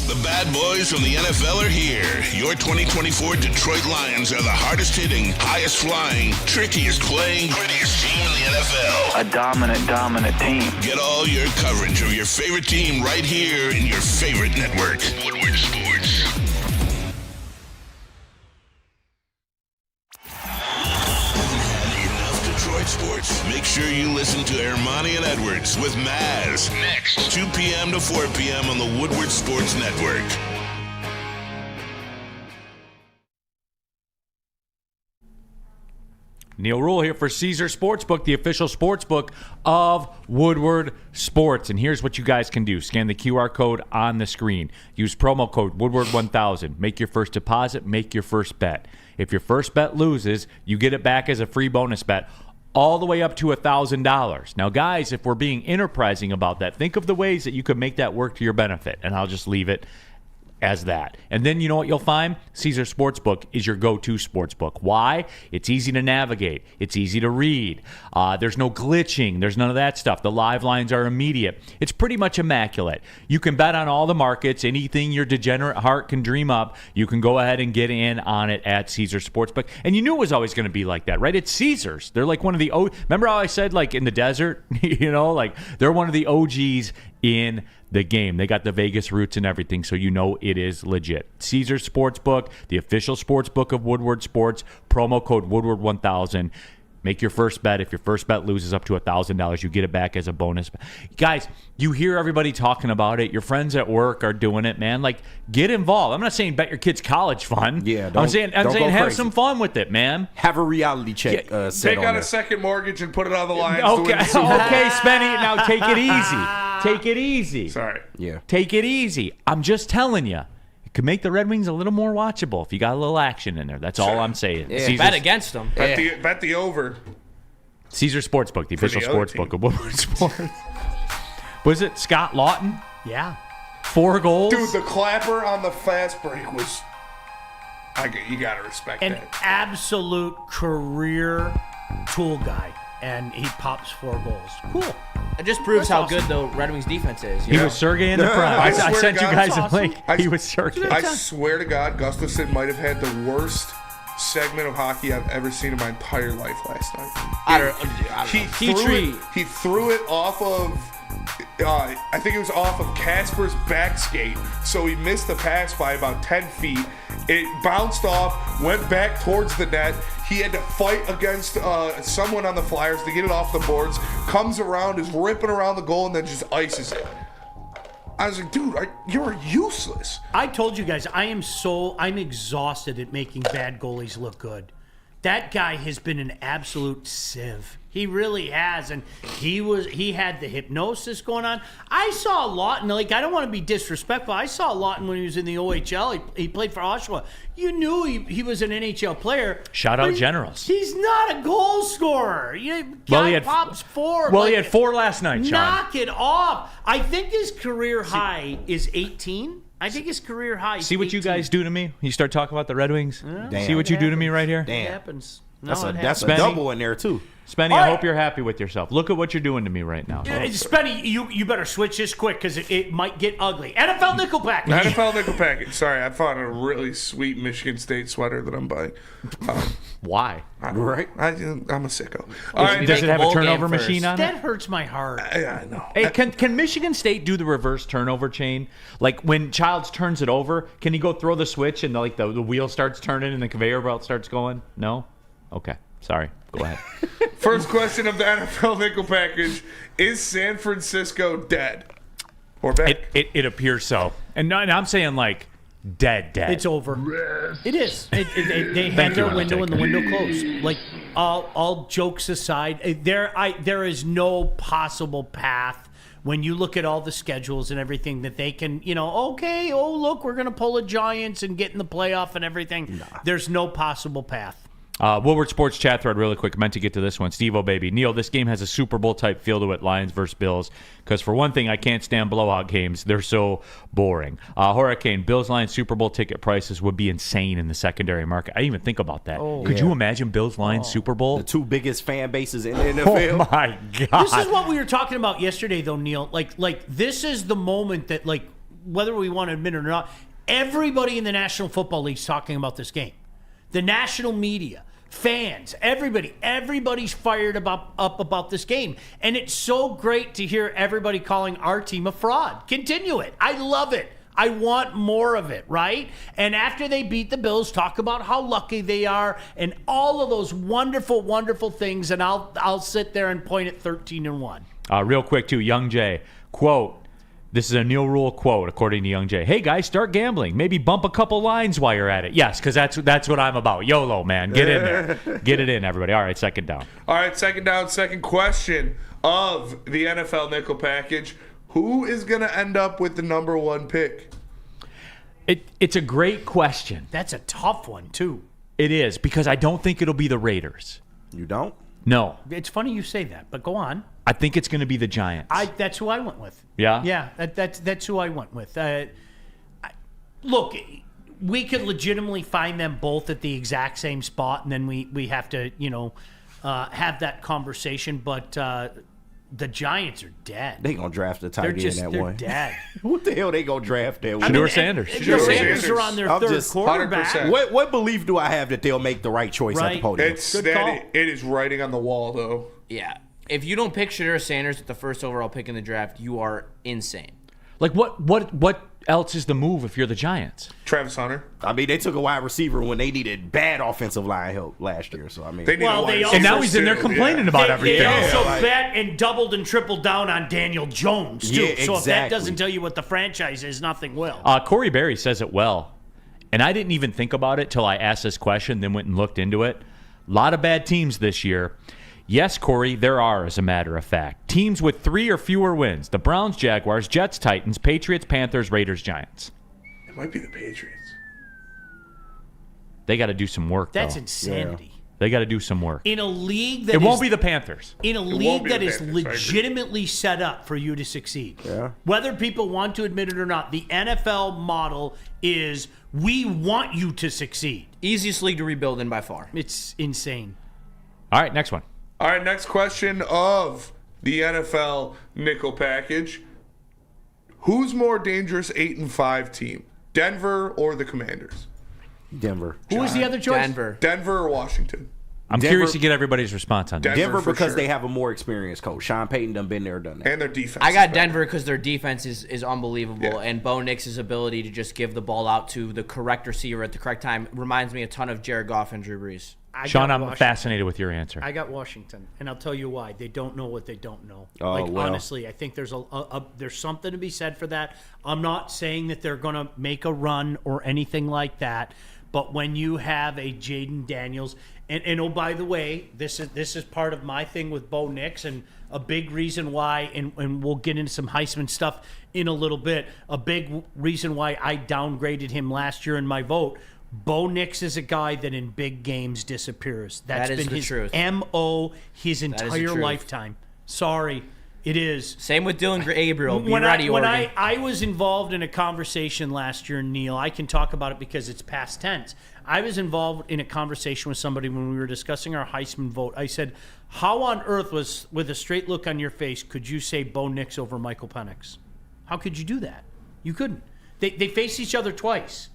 The bad boys from the NFL are here. Your 2024 Detroit Lions are the hardest hitting, highest flying, trickiest playing, grittiest team in the NFL. A dominant team. Get all your coverage of your favorite team right here in your favorite network. Woodward Sports. Enough Detroit sports. Make sure you listen to Ermanni and Edwards with Maz next, 2 p.m. to 4 p.m. on the Woodward Sports Network. Neil Rule here for Caesar Sportsbook, the official sportsbook of Woodward Sports. And here's what you guys can do. Scan the QR code on the screen. Use promo code Woodward1000. Make your first deposit. Make your first bet. If your first bet loses, you get it back as a free bonus bet all the way up to $1,000. Now, guys, if we're being enterprising about that, think of the ways that you could make that work to your benefit. And I'll just leave it as that. And then you know what you'll find? Caesar Sportsbook is your go-to sportsbook. Why? It's easy to navigate. It's easy to read. There's no glitching. There's none of that stuff. The live lines are immediate. It's pretty much immaculate. You can bet on all the markets. Anything your degenerate heart can dream up, you can go ahead and get in on it at Caesar Sportsbook. And you knew it was always going to be like that, right? It's Caesars. They're like one of the remember how I said, like, in the desert? You know, like, they're one of the OGs in the game. They got the Vegas roots and everything, so you know it is legit. Caesar Sportsbook, the official sportsbook of Woodward Sports, promo code Woodward1000. Make your first bet. If your first bet loses up to $1,000, you get it back as a bonus. Guys, you hear everybody talking about it. Your friends at work are doing it, man. Like, get involved. I'm not saying bet your kids college fun. Yeah, I'm saying have crazy. some fun with it, man. Have a reality check. Take out a second mortgage and put it on the Lions. Okay, okay, Spenny. Now take it easy. Take it easy. Sorry. Yeah. Take it easy. I'm just telling you. It could make the Red Wings a little more watchable if you got a little action in there. That's all I'm saying. Yeah. Bet against them. Bet the over. Caesar Sportsbook, the official sportsbook of Woodward Sports. Was it Scott Lawton? Yeah. 4 goals? Dude, the clapper on the fast break was... you got to respect An that. absolute career tool guy. And he pops 4 goals. Cool. It just proves That's how awesome. good the Red Wings defense is. He was Sergey in the front. I I swear sent to you God, guys that's a link. awesome. He was Sergey. I swear to God, Gustafsson might have had the worst segment of hockey I've ever seen in my entire life last night. I don't know. He threw it off of... I think it was off of Casper's back skate, so he missed the pass by about 10 feet. It bounced off, went back towards the net. He had to fight against someone on the Flyers to get it off the boards. Comes around, is ripping around the goal, and then just ices it. I was like, dude, you're useless. I told you guys, I'm exhausted at making bad goalies look good. That guy has been an absolute sieve. He really has, and he had the hypnosis going on. I saw Lawton, like, I don't want to be disrespectful. I saw Lawton when he was in the OHL. He played for Oshawa. You knew he was an NHL player. Shout out Generals. He's not a goal scorer. He pops 4. Well, he had 4 last night, Sean. Knock it off. I think his career high is 18. I think his career high is See what 18. you guys do to me? You start talking about the Red Wings? Damn. See what you do to me right here? It happens. No, That's a Spenny? double in there, too. Spenny, I hope you're happy with yourself. Look at what you're doing to me right now. Spenny, you better switch this quick because it might get ugly. NFL nickel package. NFL nickel package. Sorry, I found a really sweet Michigan State sweater that I'm buying. Why? Right? I'm a sicko. All right, Does it have a bowl game turnover first. machine on That it? hurts my heart. I know. Hey, can Michigan State do the reverse turnover chain? Like when Childs turns it over, can he go throw the switch and the wheel starts turning and the conveyor belt starts going? No? Okay. Sorry. Go ahead. First question of the NFL nickel package: is San Francisco dead or back? It appears so. And I'm saying like dead. It's over. It is. They had their window and the window closed. Like all jokes aside, there is no possible path when you look at all the schedules and everything that they can, okay, look, we're going to pull a Giants and get in the playoff and everything. Nah. There's no possible path. Woodward Sports chat thread really quick. Meant to get to this one. Steve-O baby. Neil, this game has a Super Bowl type feel to it, Lions versus Bills. Because for one thing, I can't stand blowout games. They're so boring. Hurricane, Bills-Lions Super Bowl ticket prices would be insane in the secondary market. I didn't even think about that. Could you imagine Bills-Lions Super Bowl? The two biggest fan bases in the NFL. Oh, my God. This is what we were talking about yesterday, though, Neil. Like this is the moment that, like, whether we want to admit it or not, everybody in the National Football League is talking about this game. The national media, fans, everybody's fired up about this game. And it's so great to hear everybody calling our team a fraud. Continue it. I love it. I want more of it, right? And after they beat the Bills, talk about how lucky they are and all of those wonderful, wonderful things. And I'll sit there and point at 13-1. Real quick, too, Young Jay, quote, this is a Neil Rule quote, according to Young Jay. Hey, guys, start gambling. Maybe bump a couple lines while you're at it. Yes, because that's what I'm about. YOLO, man. Get in there. Get it in, everybody. All right, second down. All right, second down, second question of the NFL Nickel Package. Who is going to end up with the number 1 pick? It's a great question. That's a tough one, too. It is, because I don't think it'll be the Raiders. You don't? No. It's funny you say that, but go on. I think it's going to be the Giants. That's who I went with. Yeah? Yeah, that's who I went with. Look, we could legitimately find them both at the exact same spot, and then we have to, have that conversation. But the Giants are dead. They gonna draft the tight end that they're one. dead. What the hell they gonna draft that one? Shedeur Sanders. Shedeur Sanders are on their third quarterback. 100%. What belief do I have that they'll make the right choice at the podium? It is writing on the wall, though. Yeah. If you don't pick Shedeur Sanders at the first overall pick in the draft, you are insane. Like, what else is the move if you're the Giants? Travis Hunter. I mean, they took a wide receiver when they needed bad offensive line help last year. So, I mean. And now he's in there complaining about everything. They also bet and doubled and tripled down on Daniel Jones, too. Yeah, so if that doesn't tell you what the franchise is, nothing will. Corey Berry says it well. And I didn't even think about it till I asked this question, then went and looked into it. A lot of bad teams this year. Yes, Corey, there are, as a matter of fact. Teams with 3 or fewer wins. The Browns, Jaguars, Jets, Titans, Patriots, Panthers, Raiders, Giants. It might be the Patriots. They got to do some work, That's though. insanity. Yeah. They got to do some work. In a league that It won't be the Panthers. In a league that is legitimately set up for you to succeed. Yeah. Whether people want to admit it or not, the NFL model is we want you to succeed. Easiest league to rebuild in by far. It's insane. All right, next one. All right, next question of the NFL Nickel Package. Who's more dangerous 8-5 team, Denver or the Commanders? Denver. Who was the other choice? Denver or Washington? I'm curious to get everybody's response on that. Denver for because sure. they have a more experienced coach. Sean Payton done been there, done that. And their defense. I got Denver because their defense is unbelievable, Yeah. and Bo Nix's ability to just give the ball out to the correct receiver at the correct time reminds me a ton of Jared Goff and Drew Brees. Sean, I'm fascinated with your answer. I got Washington, and I'll tell you why. They don't know what they don't know. Oh, well. Honestly, I think there's there's something to be said for that. I'm not saying that they're going to make a run or anything like that, but when you have a Jaden Daniels, and oh, by the way, this is part of my thing with Bo Nix, and a big reason why, and we'll get into some Heisman stuff in a little bit, a big reason why I downgraded him last year in my vote. Bo Nix is a guy that in big games disappears. That's That is been the his truth. MO his is the entire truth. lifetime. Sorry, it is. Same with Dylan Gabriel. Be When ready, Oregon. I was involved in a conversation last year, Neil, I can talk about it because it's past tense. I was involved in a conversation with somebody when we were discussing our Heisman vote. I said, how on earth was, with a straight look on your face, could you say Bo Nix over Michael Penix? How could you do that? You couldn't. They faced each other twice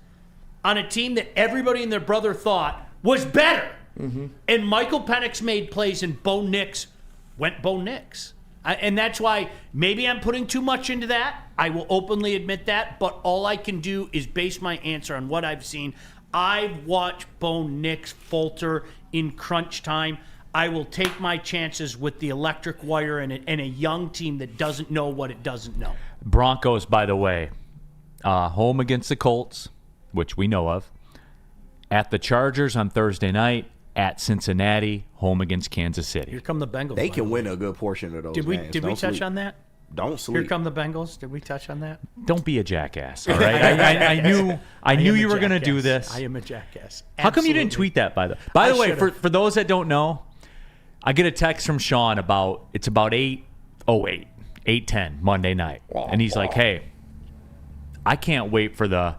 on a team that everybody and their brother thought was better. Mm-hmm. And Michael Penix made plays and Bo Nix went Bo Nix. And that's why maybe I'm putting too much into that. I will openly admit that. But all I can do is base my answer on what I've seen. I've watched Bo Nix falter in crunch time. I will take my chances with the electric wire and a young team that doesn't know what it doesn't know. Broncos, by the way, home against the Colts, which we know of, at the Chargers on Thursday night, at Cincinnati, home against Kansas City. Here come the Bengals. They can win a good portion of those Did we games. touch Don't sleep. on that? Don't sleep. Here come the Bengals. Did we touch on that? Don't be a jackass, all right? I knew you were going to do this. I am a jackass. How come you didn't Absolutely. tweet that, by the way, should've. for those that don't know, I get a text from Sean about 8:10 Monday night. And he's like, hey, I can't wait for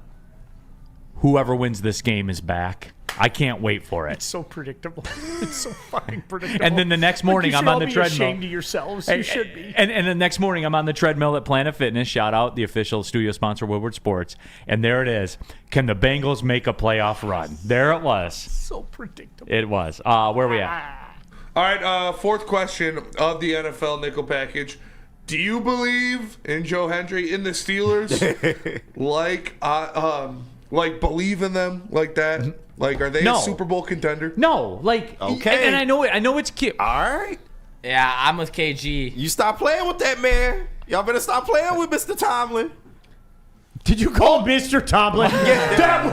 whoever wins this game is back. I can't wait for it. It's so predictable. It's so fucking predictable. And then the next morning, like I'm on the you should treadmill. all be ashamed of yourselves. You should be. And the next morning, I'm on the treadmill at Planet Fitness. Shout out the official studio sponsor, Woodward Sports. And there it is. Can the Bengals make a playoff run? There it was. So predictable. It was. Where we at? All right, fourth question of the NFL nickel package. Do you believe in Joe Hendry, in the Steelers? like believe in them like that? Like, are they No. a Super Bowl contender? No, Okay. And I know it's cute. All right. Yeah, I'm with KG. You stop playing with that man. Y'all better stop playing with Mr. Tomlin. Did you call Mr. Tomlin? Yeah.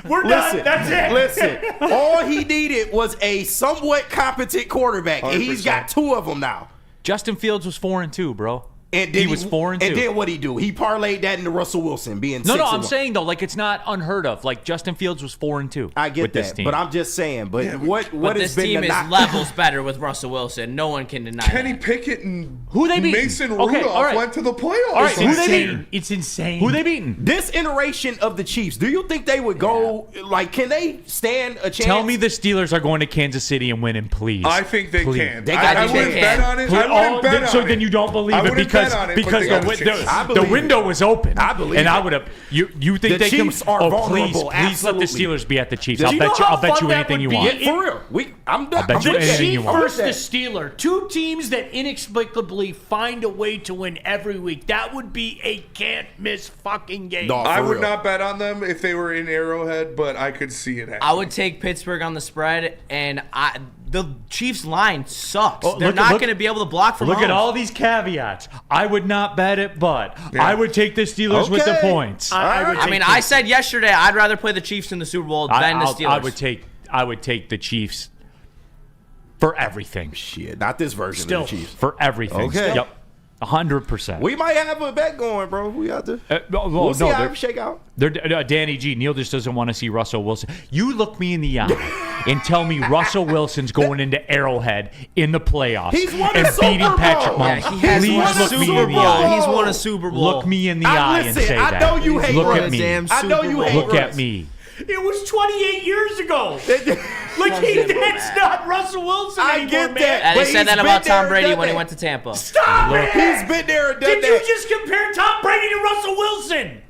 We're done. That's it. Listen, all he needed was a somewhat competent quarterback, and he's got 2 of them now. Justin Fields was 4-2, bro. And then he was 4-2. And then what'd he do? He parlayed that into Russell Wilson being 6-1. No, I'm saying though, like it's not unheard of. Like Justin Fields was 4-2. I get with that, this team. but I'm just saying. But what But has this been team the is knock? levels better with Russell Wilson. No one can deny Kenny that. Pickett and Who they beat? Mason Okay, Rudolph all right. went to the playoffs. All right, who they Insane. beaten? It's insane. Who they beaten? This iteration of the Chiefs, do you think they would go like? Can they stand a chance? Tell me the Steelers are going to Kansas City and winning, please. I think they Please. can. They got I a wouldn't chance. bet on it. Please. I wouldn't bet on So it. then you don't believe I it wouldn't because bet on it, but they got a chance. I the believe window was open. I believe and I it. would have. You think The they Chiefs can? are Please, vulnerable, please let the absolutely. Steelers be at the Chiefs. Do I'll you bet know you. how I'll bet fun you that anything you would want. be? For real, I'm done. I bet you I'm with that. anything you Chief want. I'm with versus that. the Steeler. 2 teams that inexplicably find a way to win every week. That would be a can't miss fucking game. Dog. I For would real. not bet on them if they were in Arrowhead, but I could see it happen. I would take Pittsburgh on the spread, and the Chiefs line sucks. Oh, They're look- not look- going to be able to block from Look at Mahomes. all these caveats. I would not bet it, but Yeah. I would take the Steelers with the Okay. points. I mean, I said yesterday I'd rather play the Chiefs in the Super Bowl than the Steelers. I would take the Chiefs for everything. Shit, not this version Still. of the Chiefs. For everything. Okay. Yep. 100%. We might have a bet going, bro. We got to. We'll see how it shake out. Danny G. Neil just doesn't want to see Russell Wilson. You look me in the eye and tell me Russell Wilson's going into Arrowhead in the playoffs He's won and a Super beating Bowl. Patrick Yeah, Mahomes. he has Please won a look me Super in the Bowl. eye. He's won a Super Bowl. Look me in the eye and Listen, say I that. know you hate Look Russ. at me. I know you hate Look Russ. at me. It was 28 years ago. Like, that's not Russell Wilson I anymore, get man. that. And they But said he's that been about there Tom and Brady done when he that. went to Tampa. Stop it! He's been there and done Did that. you just compare Tom Brady to Russell Wilson?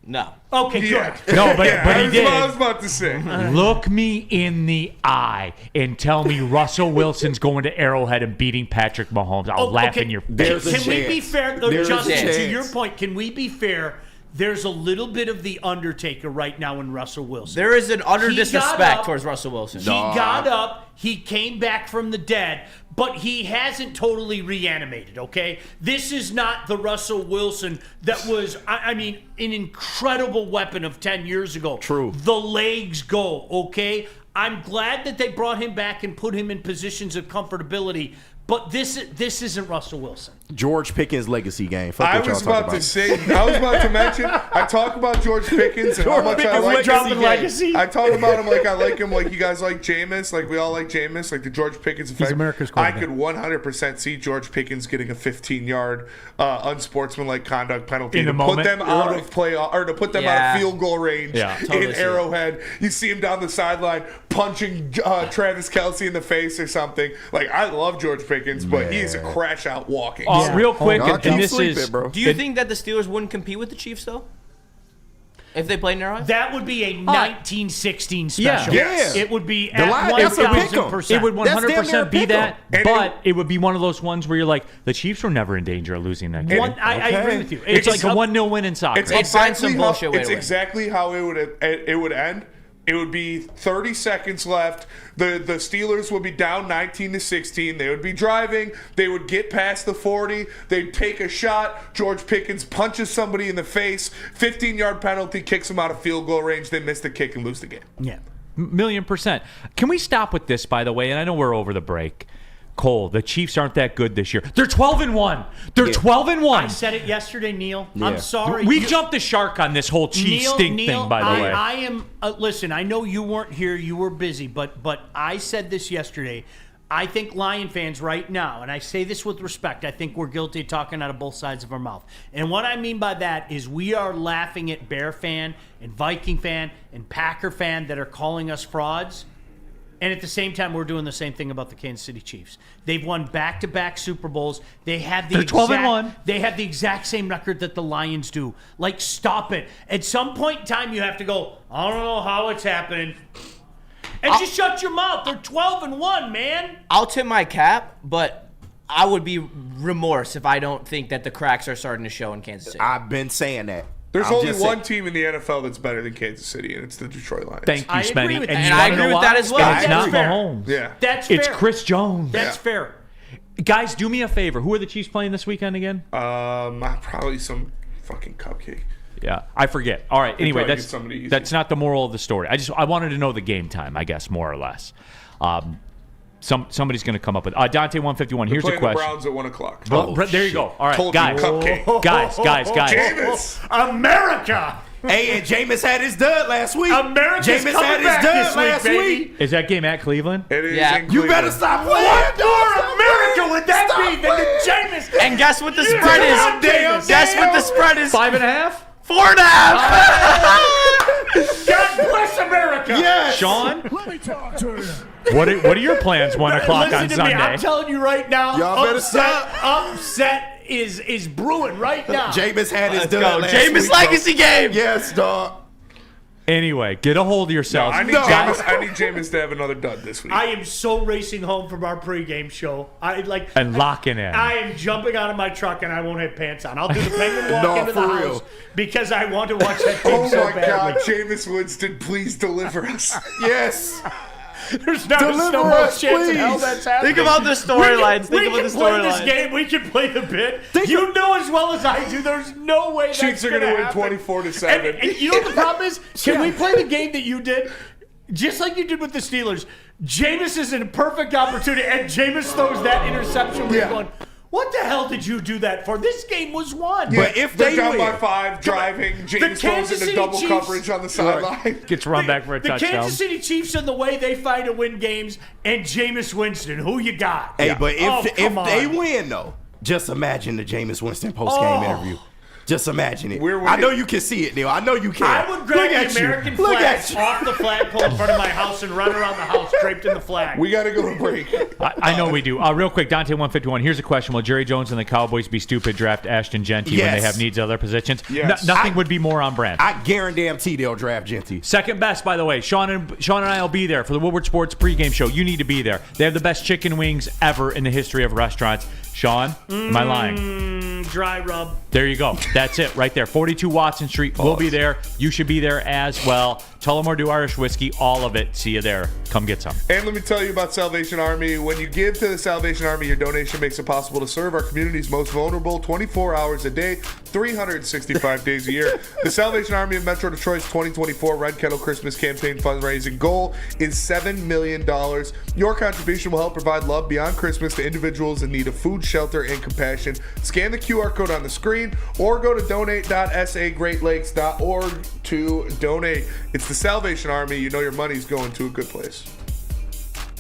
No. Okay, Yeah. good. No, but Yeah, he that's what I was did. about to say. Look me in the eye and tell me Russell Wilson's going to Arrowhead and beating Patrick Mahomes. I'll laugh in your face. There's a Can we be chance. fair, though, There's a Justin, to chance. your point, can we be fair? There's a little bit of the Undertaker right now in Russell Wilson. There is an utter He got disrespect up- towards Russell Wilson. He got up, he came back from the dead, but he hasn't totally reanimated, okay? This is not the Russell Wilson that was, I mean, an incredible weapon of 10 years ago. True. The legs go, okay? I'm glad that they brought him back and put him in positions of comfortability, but this isn't Russell Wilson. George Pickens' legacy game. Fuck I what y'all was talking about to say, I was about to mention, I talk about George Pickens and how George much I Pickens' like legacy him. game. legacy. I talk about him like I like him, like you guys like Jameis, like we all like Jameis, like the George Pickens effect. America's I quarterback. could 100% see George Pickens getting a 15-yard unsportsmanlike conduct penalty In the to put moment. them out of play or to put them out Yeah. of field goal range Yeah. in Totally see it. Arrowhead. You see him down the sideline punching Travis Kelce in the face or something. Like I love George Pickens, but he's a crash out walking. Real quick, Y'all and keep this sleeping, is bro. Do you think that the Steelers wouldn't compete with the Chiefs, though? If they played in Arrowhead? That would be a 1916 Yeah. special. Yes. It would be The at line- that's a pick 'em. 1,000%. It would That's damn near 100% be pick 'em. that, And but it would be one of those ones where you're like, the Chiefs were never in danger of losing that game. I agree with you. It's like a 1-0 win in soccer. It's They'd find some exactly bullshit how, way it's to win. exactly how it would end. It would be 30 seconds left. The Steelers would be down 19-16. They would be driving. They would get past the 40. They'd take a shot. George Pickens punches somebody in the face. 15-yard penalty, kicks them out of field goal range. They miss the kick and lose the game. Yeah. 1,000,000%. Can we stop with this, by the way? And I know we're over the break, Cole, the Chiefs aren't that good this year. They're 12-1. They're 12-1. I said it yesterday, Neil. Yeah. I'm sorry. We jumped the shark on this whole Chiefs stink thing, by the way. I am. Listen, I know you weren't here. You were busy, but I said this yesterday. I think Lion fans right now, and I say this with respect, I think we're guilty of talking out of both sides of our mouth. And what I mean by that is we are laughing at Bear fan and Viking fan and Packer fan that are calling us frauds. And at the same time, we're doing the same thing about the Kansas City Chiefs. They've won back-to-back Super Bowls. They're 12-1. They have the exact same record that the Lions do. Like, stop it. At some point in time, you have to go, I don't know how it's happening. And just shut your mouth. They're 12-1, man. I'll tip my cap, but I would be remorse if I don't think that the cracks are starting to show in Kansas City. I've been saying that. There's I'm only just one saying- team in the NFL that's better than Kansas City, and it's the Detroit Lions. Thank you, I agree Spenny. with that. you And I wanna agree know with why? that as well. It's That's not fair. Mahomes. Yeah. That's fair. It's Chris Jones. That's fair. Guys, do me a favor. Who are the Chiefs playing this weekend again? Probably some fucking cupcake. Yeah, I forget. All right. Anyway, probably get somebody easy. that's not the moral of the story. I wanted to know the game time, I guess, more or less. Somebody's going to come up with Dante 151. Here's the Playing the question. Browns at 1 o'clock. Well, there you go. All right, Told you, guys, cupcake. guys. Jameis! America. Hey, and Jameis had his dud last week. America's Jameis coming had his back dud this week, last baby. week. Is that game at Cleveland? It is Yeah. in You better Cleveland. stop playing. What dog. more Stop America playing. would that Stop be than the playing. Jameis? And guess what the spread is? Damn, Guess what the spread is? 5.5. 4.5. God bless America. Yes. Sean, Let me talk to you. what are your plans 1 o'clock Listen on to Sunday? me. I'm telling you right now. Y'all better stop. Upset is brewing right now. Jameis had his Let's dud go. last Jameis week, bro. legacy game. Yes, dog. Anyway, get a hold of yourselves. I need No. Jameis to have another dud this week. I am so racing home from our pregame show. And locking in. I am jumping out of my truck and I won't have pants on. I'll do the penguin walk No, into the for house real. because I want to watch that game Oh so my badly. God, Jameis Winston, please deliver us. Yes. There's not a Deliver snowball us, chance in hell please. that's happening. Think about the storylines. We Think about can the play this storylines. game. We can play the bit. You know as well as I do. There's no way that's Chiefs are going gonna to win happen. 24-7. And you know what the problem is? Can we play the game that you did? Just like you did with the Steelers. Jameis is in a perfect opportunity, and Jameis throws that interception where you're going, what the hell did you do that for? This game was won. But if They're they down win, by 5, driving. Jameis throws Kansas into City double Chiefs- coverage on the sideline. Gets run back for a the touchdown. Kansas City Chiefs and the way they fight to win games, and Jameis Winston, who you got? hey, but if come they on. win though, just imagine the Jameis Winston post game interview. Just imagine it. We're I know winning. you can see it, Neil. I know you can. I would grab Look the at you. American Look flag at you. off the flagpole in front of my house and run around the house draped in the flag. We got to go to break. I know we do. Real quick, Dante 151. Here's a question: will Jerry Jones and the Cowboys be stupid draft Ashton Genty when they Yes. have needs at other positions? Yes. Nothing would be more on brand. I guarantee they'll draft Genty. Second best, by the way. Sean and I will be there for the Woodward Sports pregame show. You need to be there. They have the best chicken wings ever in the history of restaurants. Sean, am I lying? Dry rub. There you go. That's it right there. 42 Watson Street. We'll be there. You should be there as well. Tullamore Dew Irish Whiskey, all of it. See you there. Come get some. And let me tell you about Salvation Army. When you give to the Salvation Army, your donation makes it possible to serve our community's most vulnerable 24 hours a day, 365 days a year. The Salvation Army of Metro Detroit's 2024 Red Kettle Christmas campaign fundraising goal is $7 million. Your contribution will help provide love beyond Christmas to individuals in need of food, shelter, and compassion. Scan the QR code on the screen or go to donate.sagreatlakes.org to donate. It's the Salvation Army. You know your money's going to a good place.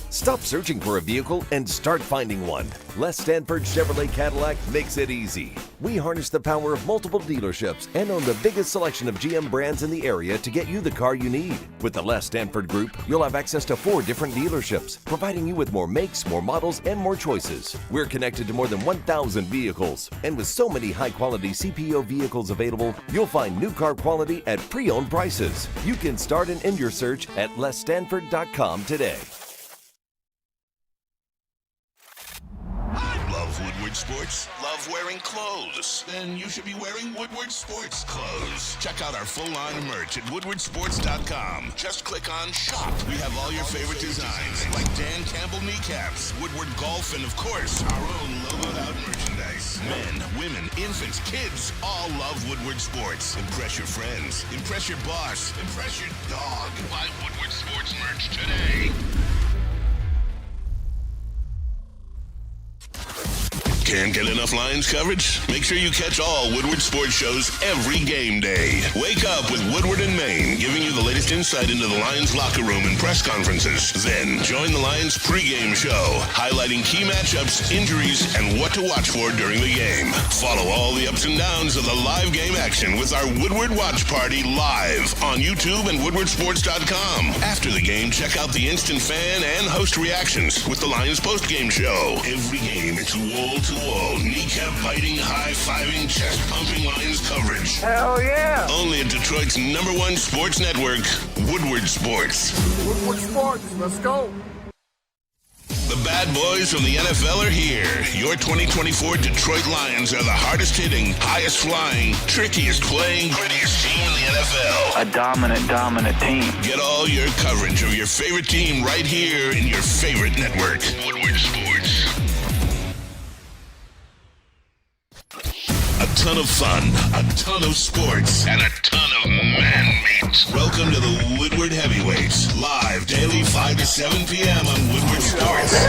Stop searching for a vehicle and start finding one. Les Stanford Chevrolet Cadillac makes it easy. We harness the power of multiple dealerships and own the biggest selection of GM brands in the area to get you the car you need. With the Les Stanford Group, you'll have access to 4 different dealerships, providing you with more makes, more models, and more choices. We're connected to more than 1,000 vehicles, and with so many high-quality CPO vehicles available, you'll find new car quality at pre-owned prices. You can start and end your search at lesstanford.com today. Love Woodward Sports? Love wearing clothes? Then you should be wearing Woodward Sports clothes. Check out our full line of merch at woodwardsports.com. Just click on shop. We have all your favorite designs, like Dan Campbell kneecaps, Woodward golf, and of course, our own logoed out merchandise. Men, women, infants, kids all love Woodward Sports. Impress your friends. Impress your boss. Impress your dog. Buy Woodward Sports merch today. Can't get enough Lions coverage? Make sure you catch all Woodward sports shows every game day. Wake up with Woodward and Main, giving you the latest insight into the Lions locker room and press conferences. Then join the Lions pregame show, highlighting key matchups, injuries, and what to watch for during the game. Follow all the ups and downs of the live game action with our Woodward Watch Party live on YouTube and WoodwardSports.com. After the game, check out the instant fan and host reactions with the Lions postgame show. Every game, it's wall-to-wall, kneecap-biting, high-fiving, chest-pumping Lions coverage. Hell yeah. Only at Detroit's #1 sports network, Woodward Sports. Woodward Sports, let's go. The bad boys from the NFL are here. Your 2024 Detroit Lions are the hardest hitting, highest flying, trickiest playing, grittiest team in the NFL. A dominant team. Get all your coverage of your favorite team right here in your favorite network, Woodward Sports. A ton of fun, a ton of sports, and a ton of man-meat. Welcome to the Woodward Heavyweights, live daily 5 to 7 p.m. on Woodward Sports.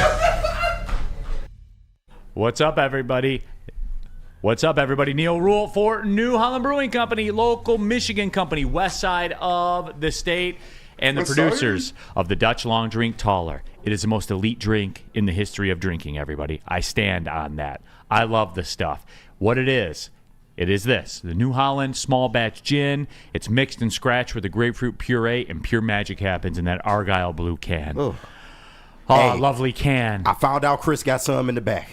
What's up, everybody? Neil Rule for New Holland Brewing Company, local Michigan company, west side of the state, and the producers of the Dutch Long Drink Taller. It is the most elite drink in the history of drinking, everybody. I stand on that. I love this stuff. What it is this. The New Holland small batch gin. It's mixed and scratched with a grapefruit puree, and pure magic happens in that Argyle blue can. Oh, hey, lovely can. I found out Chris got some in the back.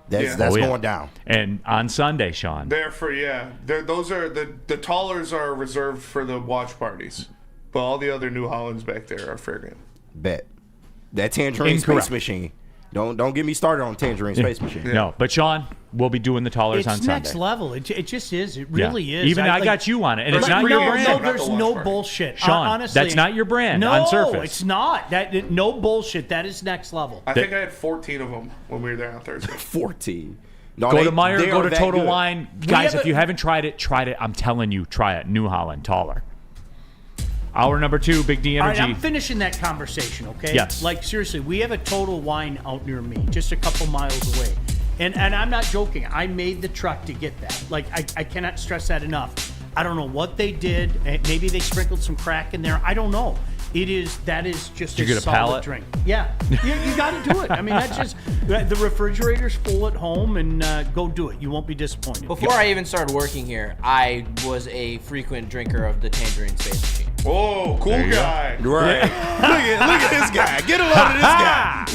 That's going down. And on Sunday, Sean. Those are the tallers are reserved for the watch parties, but all the other New Hollands back there are fair game. Bet that Tangerine Space Machine. Don't get me started on Tangerine Space Machine. No, but Sean, we'll be doing the tallers on Sunday. It's next level. It just is. It really is. Even I got you on it, and it's not your brand. No, there's no bullshit. Sean, honestly, that's not your brand on surface. No, it's not. No bullshit. That is next level. I think I had 14 of them when we were there on Thursday. 14. No, go to Meyer, go to Total good. Wine. Guys, if you haven't tried it, try it. I'm telling you, try it. New Holland, taller. Hour number 2, Big D Energy. All right, I'm finishing that conversation, okay? Yes. Like, seriously, we have a Total Wine out near me, just a couple miles away. And I'm not joking. I made the truck to get that. Like, I cannot stress that enough. I don't know what they did. Maybe they sprinkled some crack in there. I don't know. That is just a solid drink. Yeah. You got to do it. I mean, that's just, the refrigerator's full at home, and go do it. You won't be disappointed. Before I even started working here, I was a frequent drinker of the Tangerine Space Machine. Whoa, cool guy. Right. look at this guy. Get a load of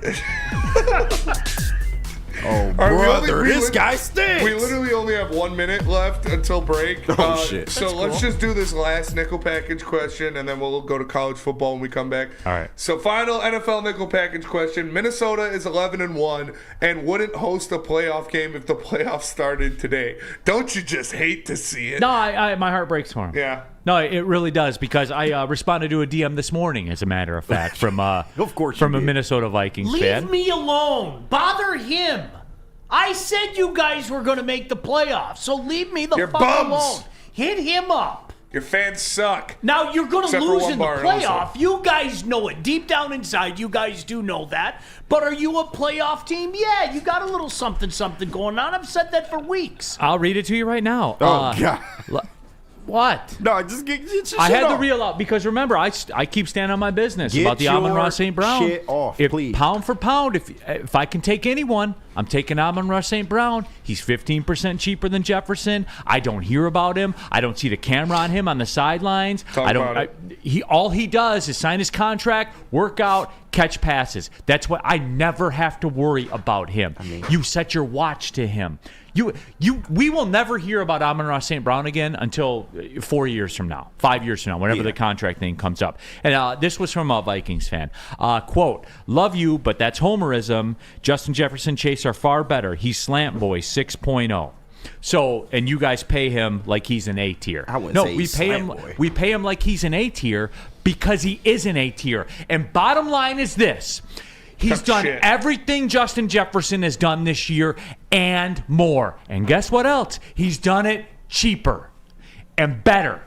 this guy. Oh, brother, this guy stinks. We literally only have 1 minute left until break. Oh, shit. So let's just do this last nickel package question, and then we'll go to college football when we come back. All right. So final NFL nickel package question. Minnesota is 11-1 and wouldn't host a playoff game if the playoffs started today. Don't you just hate to see it? No, my heart breaks for him. Yeah. No, it really does, because I responded to a DM this morning, as a matter of fact, from of course from a did. Minnesota Vikings fan. Leave me alone. Bother him. I said you guys were going to make the playoffs, so leave me the fuck alone. Hit him up. Your fans suck. Now, you're going to Except for lose one in the bar playoff. also. You guys know it. Deep down inside, you guys do know that. But are you a playoff team? Yeah, you got a little something going on. I've said that for weeks. I'll read it to you right now. Oh, God. What? No, just get your shit I had off. to reel out, because remember, I keep standing on my business Get about the Amon-Ra St. Brown. shit off, please. Pound for pound, if I can take anyone, I'm taking Amon-Ra St. Brown. He's 15% cheaper than Jefferson. I don't hear about him. I don't see the camera on him on the sidelines. All he does is sign his contract, work out, catch passes. That's what I never have to worry about him. You set your watch to him. We will never hear about Amon-Ra St. Brown again until 4 years from now, 5 years from now, whenever the contract thing comes up. And this was from a Vikings fan. Quote, love you, but that's homerism. Justin Jefferson, Chase are far better. He's slant boy 6.0. So, and you guys pay him like he's an A tier. I wouldn't say he's slant boy. We pay him like he's an A tier because he is an A tier. And bottom line is this. He's done everything Justin Jefferson has done this year and more. And guess what else? He's done it cheaper and better.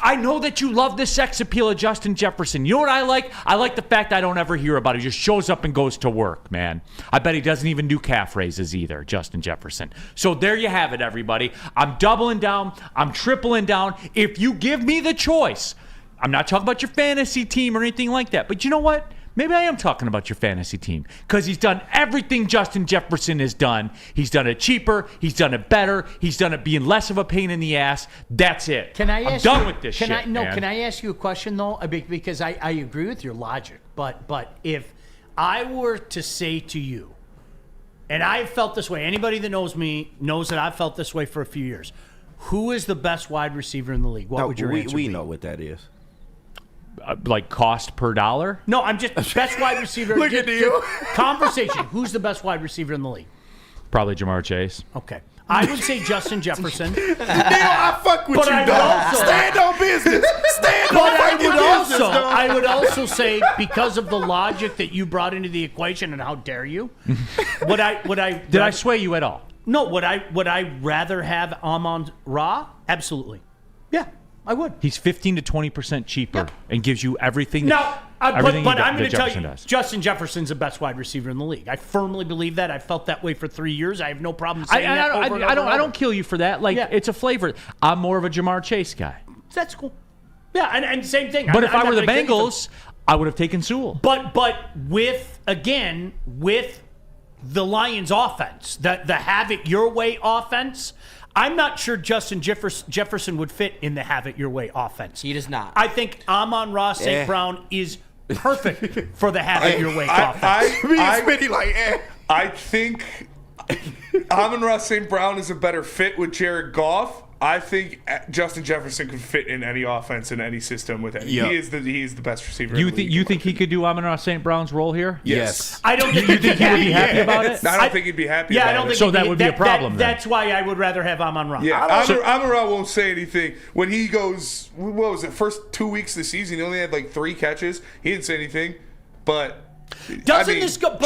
I know that you love the sex appeal of Justin Jefferson. You know what I like? I like the fact I don't ever hear about it. He just shows up and goes to work, man. I bet he doesn't even do calf raises either, Justin Jefferson. So there you have it, everybody. I'm doubling down. I'm tripling down. If you give me the choice, I'm not talking about your fantasy team or anything like that. But you know what? Maybe I am talking about your fantasy team because he's done everything Justin Jefferson has done. He's done it cheaper. He's done it better. He's done it being less of a pain in the ass. That's it. I'm done with this shit, man. Can I I ask you a question, though? Because I agree with your logic. But if I were to say to you, and I've felt this way, anybody that knows me knows that I've felt this way for a few years, who is the best wide receiver in the league? What would your answer be? We know what that is. like cost per dollar? No, I'm just best wide receiver. Look at you. Conversation. Who's the best wide receiver in the league? Probably Jamar Chase. Okay. I would say Justin Jefferson. Neil, I fuck with But you, I would dog. also- Stand on business. Stand But on fucking business, dog. I would also say, because of the logic that you brought into the equation, and how dare you, did I sway you at all? No, would I rather have Amon-Ra? Absolutely. Yeah, I would. He's 15 to 20% cheaper and gives you everything. Now, but everything I'm going to tell Jefferson you, does. Justin Jefferson's the best wide receiver in the league. I firmly believe that. I felt that way for 3 years. I have no problem saying that. I don't kill you for that. Like, it's a flavor. I'm more of a Jamar Chase guy. That's cool. Yeah, and same thing. But if I were the Bengals, I would have taken Sewell. But with the Lions' offense, the have it your way offense, I'm not sure Justin Jefferson would fit in the have it your way offense. He does not. I think Amon-Ra St. Brown is perfect for the have it your way offense. I think Amon-Ra St. Brown is a better fit with Jared Goff. I think Justin Jefferson could fit in any offense in any system with it. Yep. He is the best receiver. You think he could do Amon-Ra St. Brown's role here? Yes. I don't think You think he would be happy about it? I don't think he'd be happy Yeah, about I don't it. think So he'd that would be a problem then. That's why I would rather have Amon-Ra. Yeah, Amon-Ra won't say anything. When he goes, what was it, first 2 weeks of the season, he only had like 3 catches. He didn't say anything, but... Doesn't this go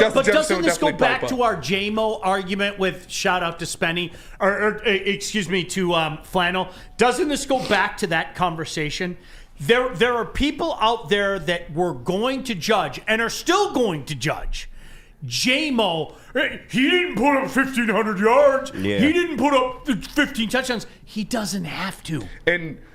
back to our our JMO argument with shout out to Spenny or excuse me to Flannel? Doesn't this go back to that conversation? There are people out there that were going to judge and are still going to judge JMO. He didn't put up 1,500 yards. Yeah. He didn't put up 15 touchdowns. He doesn't have to.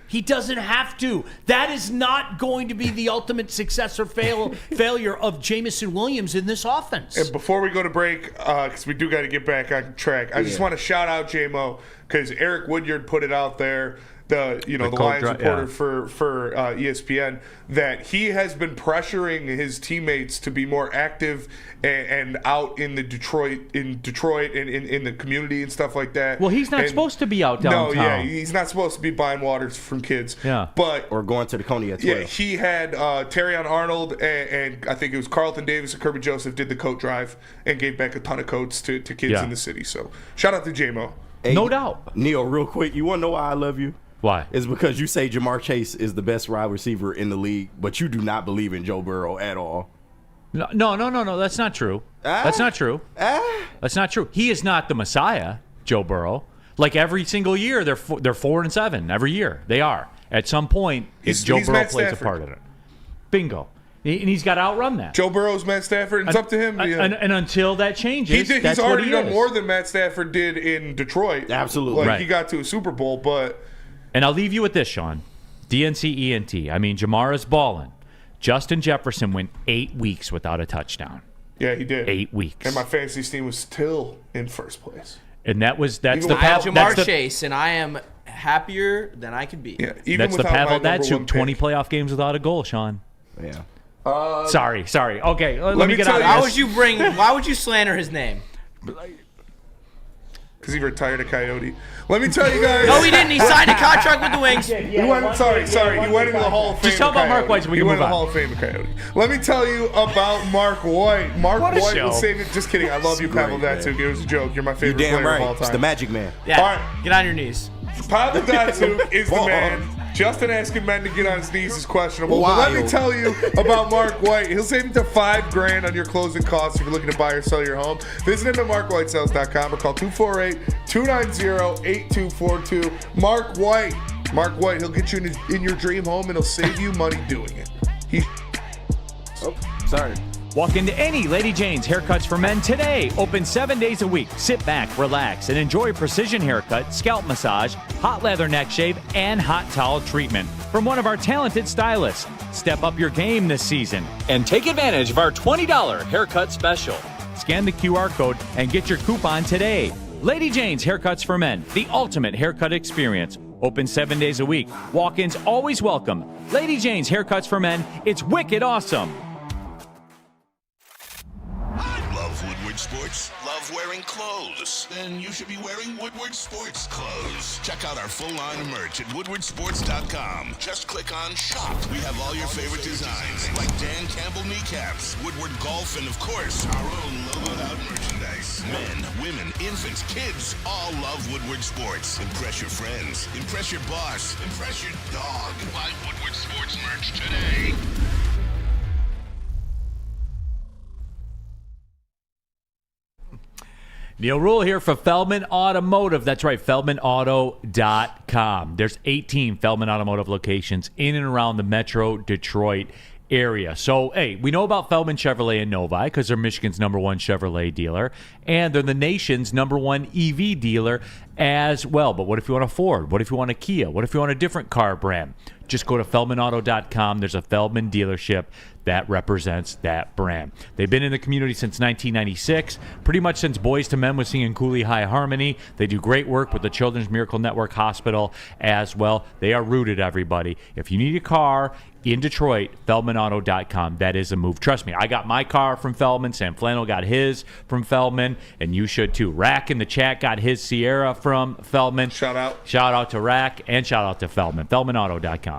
He doesn't have to. That is not going to be the ultimate success or failure of Jameson Williams in this offense. And before we go to break, because we do got to get back on track, I just want to shout out JMO because Eric Woodward put it out there, the Lions reporter for ESPN, that he has been pressuring his teammates to be more active and out in Detroit and in the community and stuff like that. Well, he's not supposed to be out downtown. No, yeah, he's not supposed to be buying waters from kids. Yeah, or going to the Coney at 12. Yeah, he had Terrion Arnold and I think it was Carlton Davis and Kirby Joseph did the coat drive and gave back a ton of coats to kids in the city. So shout out to JMO. Hey, no doubt. Neil, real quick, you want to know why I love you? Why? It's because you say Jamar Chase is the best wide receiver in the league, but you do not believe in Joe Burrow at all. No. That's not true. That's not true. That's not true. He is not the Messiah, Joe Burrow. Like every single year, they're 4-7 every year. They are. At some point, Joe Burrow plays a part in it. Bingo. And he's got to outrun that. Joe Burrow's Matt Stafford, and it's up to him. And until that changes, he's already done more than Matt Stafford did in Detroit. Absolutely. He got to a Super Bowl, but... And I'll leave you with this, Sean. DNC-ENT. I mean, Jamara's balling. Justin Jefferson went 8 weeks without a touchdown. Yeah, he did. 8 weeks. And my fantasy team was still in first place. And that's the I have Jamar Chase, and I am happier than I could be. Yeah, even that's the Pavel Datsuk 20 playoff games without a goal, Sean. Yeah. Sorry. Okay, let me get out of this. Why would you slander his name? Because he retired a Coyote. Let me tell you guys. No, he didn't. He signed a contract with the Wings. He went. Sorry. He went into the Hall of Fame. Just tell about Mark White so we can move on. He went into the Hall of Fame of Coyote. Let me tell you about Mark White. Mark White will save it. Just kidding. I love you, Pavel Datsuk. It was a joke. You're my favorite player of all time. It's the Magic Man. Yeah. All right. Get on your knees. Pavel Datsuk is the man. Justin asking men to get on his knees is questionable. But let me tell you about Mark White. He'll save you to $5,000 on your closing costs if you're looking to buy or sell your home. Visit him at markwhitesales.com or call 248-290-8242. Mark White, Mark White, he'll get you in your dream home and he'll save you money doing it. Sorry. Walk into any Lady Jane's Haircuts for Men today. Open 7 days a week. Sit back, relax, and enjoy precision haircut, scalp massage, hot leather neck shave, and hot towel treatment from one of our talented stylists. Step up your game this season and take advantage of our $20 haircut special. Scan the QR code and get your coupon today. Lady Jane's Haircuts for Men, the ultimate haircut experience. Open 7 days a week. Walk-ins always welcome. Lady Jane's Haircuts for Men. It's wicked awesome. Love Woodward Sports? Love wearing clothes? Then you should be wearing Woodward Sports clothes. Check out our full line of merch at woodwardsports.com. Just click on Shop. We have all your favorite designs, like Dan Campbell kneecaps, Woodward Golf, and of course, our own logoed out merchandise. Men, women, infants, kids all love Woodward Sports. Impress your friends. Impress your boss. Impress your dog. Buy Woodward Sports merch today. Neil Rule here for Feldman Automotive. That's right, feldmanauto.com. There's 18 Feldman Automotive locations in and around the Metro Detroit area. So, hey, we know about Feldman Chevrolet in Novi because they're Michigan's #1 Chevrolet dealer, and they're the nation's #1 EV dealer as well. But what if you want a Ford? What if you want a Kia? What if you want a different car brand? Just go to feldmanauto.com. There's a Feldman dealership that represents that brand. They've been in the community since 1996, pretty much since Boys to Men was singing Cooley High Harmony. They do great work with the Children's Miracle Network Hospital as well. They are rooted, everybody. If you need a car in Detroit, feldmanauto.com. That is a move. Trust me, I got my car from Feldman. Sam Flannel got his from Feldman, and you should too. Rack in the chat got his Sierra from Feldman. Shout out. Shout out to Rack and shout out to Feldman. feldmanauto.com.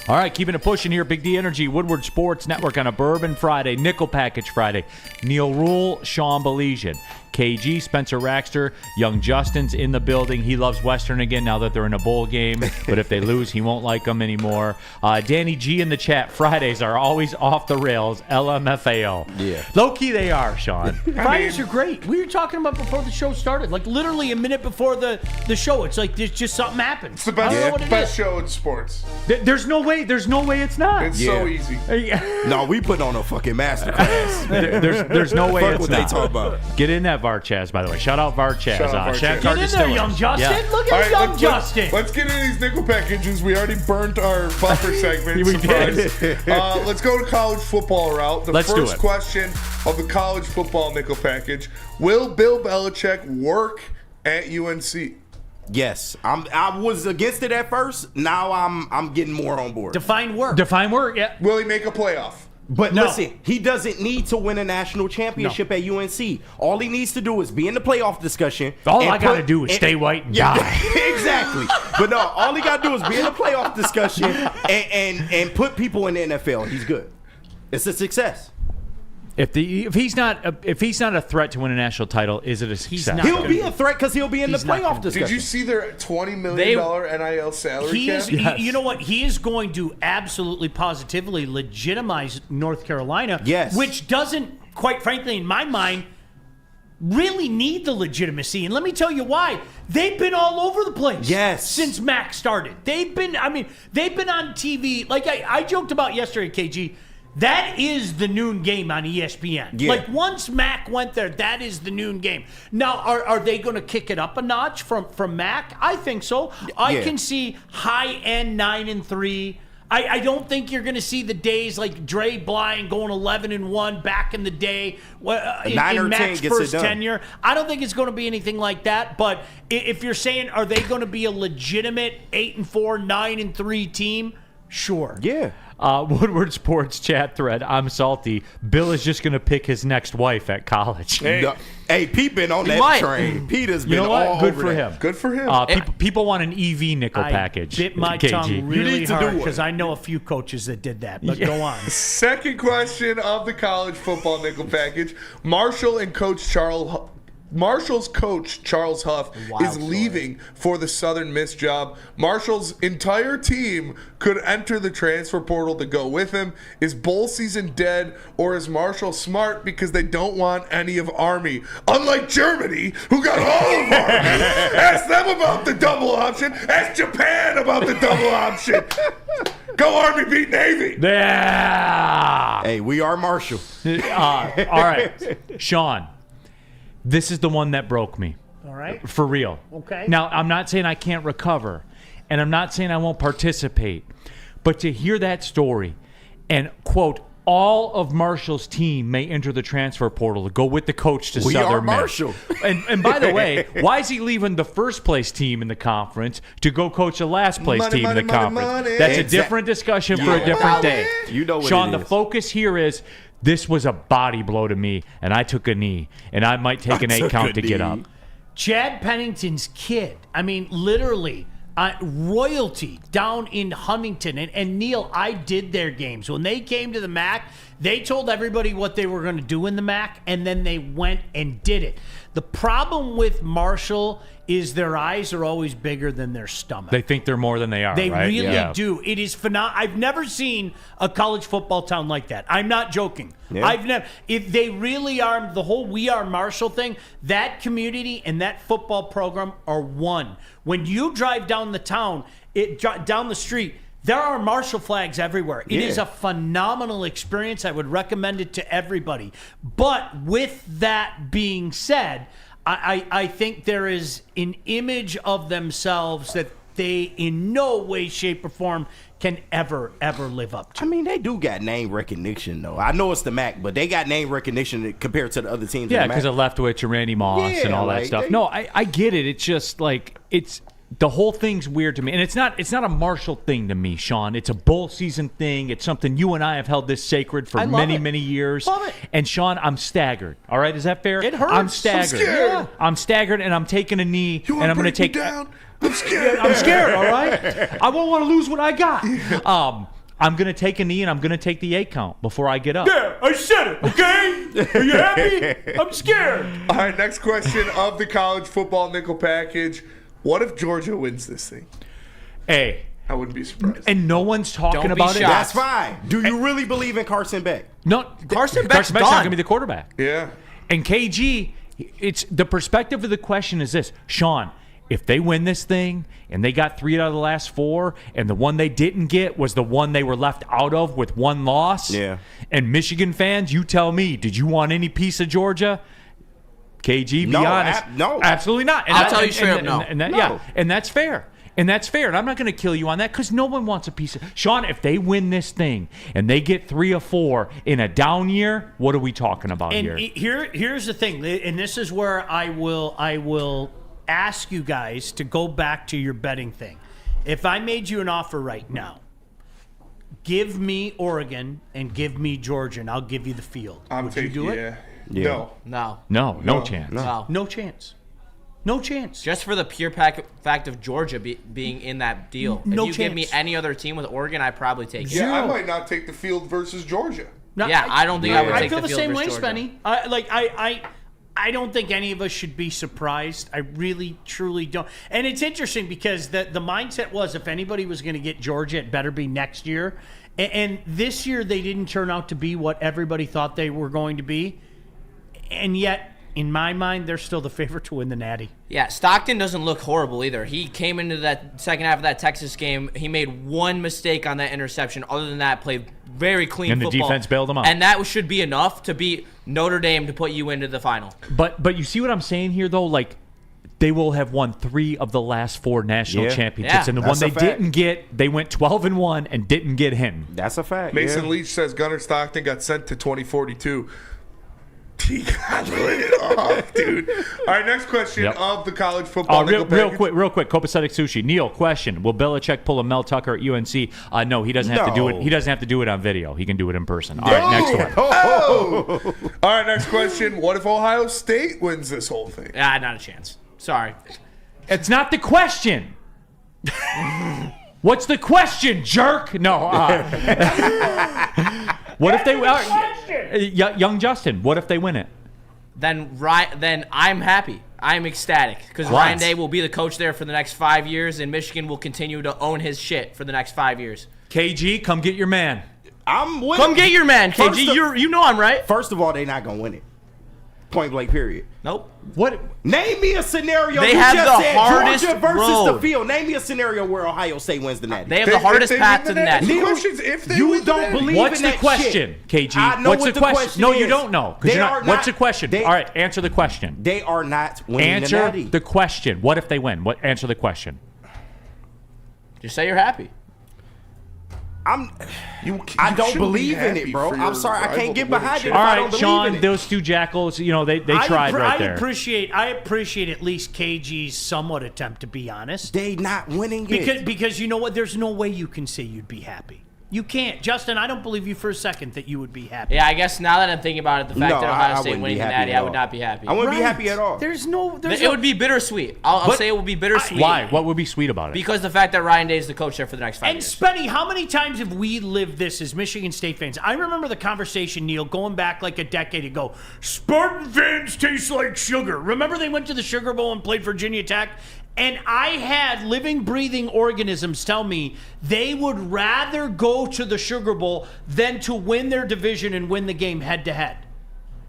All right, keeping it pushing here. Big D Energy, Woodward Sports Network on a Bourbon Friday, Nickel Package Friday. Neil Rule, Sean Belizean, KG, Spencer Raxter, Young Justin's in the building. He loves Western again now that they're in a bowl game, but if they lose, he won't like them anymore. Danny G in the chat. Fridays are always off the rails. LMFAO. Yeah. Low key they are, Sean. Fridays are great. We were talking about before the show started. Like literally a minute before the show. It's like there's just something happened. It's the best show in sports. There's no way it's not. It's so easy. No, we put on a fucking masterclass. There's no way it's what not. they talk about. Get in that Varchaz, by the way. Shout out Varchaz. Shout out Varchaz. Get in there, Young Justin. Yeah. Look at Young Justin. Let's get into these nickel packages. We already burnt our buffer segment. We Surprise. Let's go to college football route. The Let's do first it. question of the college football nickel package: will Bill Belichick work at UNC? Yes, I was against it at first. Now I'm getting more on board. Define work. Yeah. Will he make a playoff? But No. listen, he doesn't need to win a national championship at UNC. All he needs to do is be in the playoff discussion. All and I got to do is stay white and die. Exactly. But no, all he got to do is be in the playoff discussion and put people in the NFL. He's good. It's a success. If he's not a threat to win a national title, is it a success? not. He'll be a threat because he'll be in the He's not playoff gonna- discussion. Did you see their $20 million NIL salary He cap? is. You know what? He is going to absolutely, positively legitimize North Carolina. Yes. Which doesn't, quite frankly, in my mind, really need the legitimacy. And let me tell you why. They've been all over the place. Yes. Since Mac started, they've been on TV. Like I joked about yesterday, KG. That is the noon game on ESPN. Yeah. Like once Mac went there, that is the noon game. Now, are they going to kick it up a notch from Mac? I think so. I can see high end 9-3. I don't think you're going to see the days like Dre Blind going 11-1 back in the day in 9 or 10 Mac's gets it first done. tenure. I don't think it's going to be anything like that. But if you're saying, are they going to be a legitimate 8-4, 9-3 team? Sure. Yeah. Woodward Sports chat thread. I'm salty. Bill is just going to pick his next wife at college. Hey, Pete been on that might. train. Pete has been You know what? all Good over for that. him. Good for him. People want an EV nickel I package. bit my KG. tongue really need to do hard it. because I know a few coaches that did that. But go on. Second question of the college football nickel package. Marshall and Coach Marshall's coach, Charles Huff, is leaving for the Southern Miss job. Marshall's entire team could enter the transfer portal to go with him. Is bowl season dead, or is Marshall smart because they don't want any of Army? Unlike Germany, who got all of Army. Ask them about the double option. Ask Japan about the double option. Go Army, beat Navy. Yeah. Hey, we are Marshall. All right, Sean. This is the one that broke me. All right. For real. Okay. Now, I'm not saying I can't recover, and I'm not saying I won't participate, but to hear that story and, quote, all of Marshall's team may enter the transfer portal to go with the coach to We Southern are Miss. Marshall. And by the way, why is he leaving the first place team in the conference to go coach the last place team in the conference? That's a different discussion for a different day. You know what Sean, it the is. focus here is this was a body blow to me, and I took a knee, and I might take an 8 count to get up. Chad Pennington's kid. I mean, literally, royalty down in Huntington. And Neil, I did their games. When they came to the MAC, they told everybody what they were going to do in the MAC, and then they went and did it. The problem with Marshall is their eyes are always bigger than their stomach. They think they're more than they are, They right? really do. It is phenomenal. I've never seen a college football town like that. I'm not joking. Yeah. I've never. If they really are, the whole We Are Marshall thing, that community and that football program are one. When you drive down the town, down the street, there are Marshall flags everywhere. It is a phenomenal experience. I would recommend it to everybody. But with that being said, I think there is an image of themselves that they in no way, shape, or form can ever live up to. I mean, they do got name recognition, though. I know it's the MAC, but they got name recognition compared to the other teams. Yeah, in the because MAC. of Leftwich and Randy Moss and all that stuff. No, I get it. It's just like the whole thing's weird to me, and it's not a Marshall thing to me, Sean. It's a bowl season thing. It's something you and I have held this sacred for many years. Love it. And Sean, I'm staggered. All right, is that fair? It hurts. I'm staggered. I'm scared. Yeah. I'm staggered, and I'm taking a knee, You and want I'm to going to break me take. down? I'm scared. I'm scared. All right, I won't want to lose what I got. I'm going to take a knee, and I'm going to take the 8 count before I get up. Yeah, I said it, okay? Are you happy? I'm scared. All right, next question of the college football nickel package. What if Georgia wins this thing? Hey. I wouldn't be surprised. And no one's talking Don't be about it. shocked. That's fine. Do you really believe in Carson Beck? No, Carson Beck's not done. going to be the quarterback. Yeah. And KG, it's the perspective of the question is this, Sean. If they win this thing and they got 3 out of the last 4, and the one they didn't get was the one they were left out of with 1 loss, and Michigan fans, you tell me, did you want any piece of Georgia? KG, be No, honest. no. Absolutely not. And I'll tell you straight up, no. Yeah, and that's fair. And that's fair. And I'm not going to kill you on that because no one wants a piece of... Sean, if they win this thing and they get 3 or 4 in a down year, what are we talking about And here? here's the thing, and this is where I will ask you guys to go back to your betting thing. If I made you an offer right now, give me Oregon and give me Georgia, and I'll give you the field. Would you do it? No. No chance. No chance. No chance. Just for the pure fact of Georgia being in that deal. No if you give me chance. any other team with Oregon, I'd probably take it. Yeah, I might not take the field versus Georgia. No, Yeah, I don't think I would take feel the the field same way, versus Georgia. Spenny. I don't think any of us should be surprised. I really, truly don't. And it's interesting because the mindset was if anybody was going to get Georgia, it better be next year. And this year they didn't turn out to be what everybody thought they were going to be. And yet, in my mind, they're still the favorite to win the Natty. Yeah, Stockton doesn't look horrible either. He came into that second half of that Texas game. He made 1 mistake on that interception. Other than that, played very clean And the football. defense bailed him out. And that should be enough to beat Notre Dame to put you into the final. But you see what I'm saying here, though? Like, they will have won 3 of the last 4 national championships. Yeah. And the That's one a they fact. didn't get, they went 12-1 and didn't get him. That's a fact. Mason Leach says Gunnar Stockton got sent to 2042. He got lit off, dude. All right, next question of the college football. Real quick. Copacetic Sushi. Neil, question: will Belichick pull a Mel Tucker at UNC? No, he doesn't have to do it. He doesn't have to do it on video. He can do it in person. All right, next one. Oh. All right, next question. What if Ohio State wins this whole thing? Not a chance. Sorry. It's not the question. What's the question, jerk? No. What if they young Justin? What if they win it? then I'm happy. I'm ecstatic because Ryan Day will be the coach there for the next 5 years, and Michigan will continue to own his shit for the next 5 years. KG, come get your man. I'm winning. Come get your man, KG. You know I'm right. First of all, they're not gonna win it. Point blank. Period. Nope. What? Name me a scenario. They you have just the said hardest Georgia versus road. the field. Name me a scenario where Ohio State wins the Natty. They have the hardest path to the Natty. The question's if they You win the don't Natty. believe What's in the that question, shit. KG? I know What's what the the question? No, is. you don't know. 'Cause They you're are not. What's the not- question? they- All right, answer the question. They are not winning Answer the Natty. the question. What if they win? Answer the question. Just say you're happy. I don't shouldn't be believe in happy it, bro. for I'm your sorry. I rival can't get to win behind shit. it if All I right, don't believe in Sean, it. those two jackals, they tried right there. I appreciate at least KG's somewhat attempt to be honest. They not winning it. Because you know what? There's no way you can say you'd be happy. You can't. Justin, I don't believe you for a second that you would be happy. Yeah, I guess now that I'm thinking about it, the fact No, that I Ohio State wouldn't winning be the happy Natty, at I would all. not be happy. I wouldn't be happy at all. It would be bittersweet. I'll say it would be bittersweet. Why? What would be sweet about it? Because the fact that Ryan Day is the coach there for the next 5 And years. Spenny, how many times have we lived this as Michigan State fans? I remember the conversation, Neil, going back like a decade ago. Spartan fans taste like sugar. Remember they went to the Sugar Bowl and played Virginia Tech? And I had living, breathing organisms tell me they would rather go to the Sugar Bowl than to win their division and win the game head-to-head.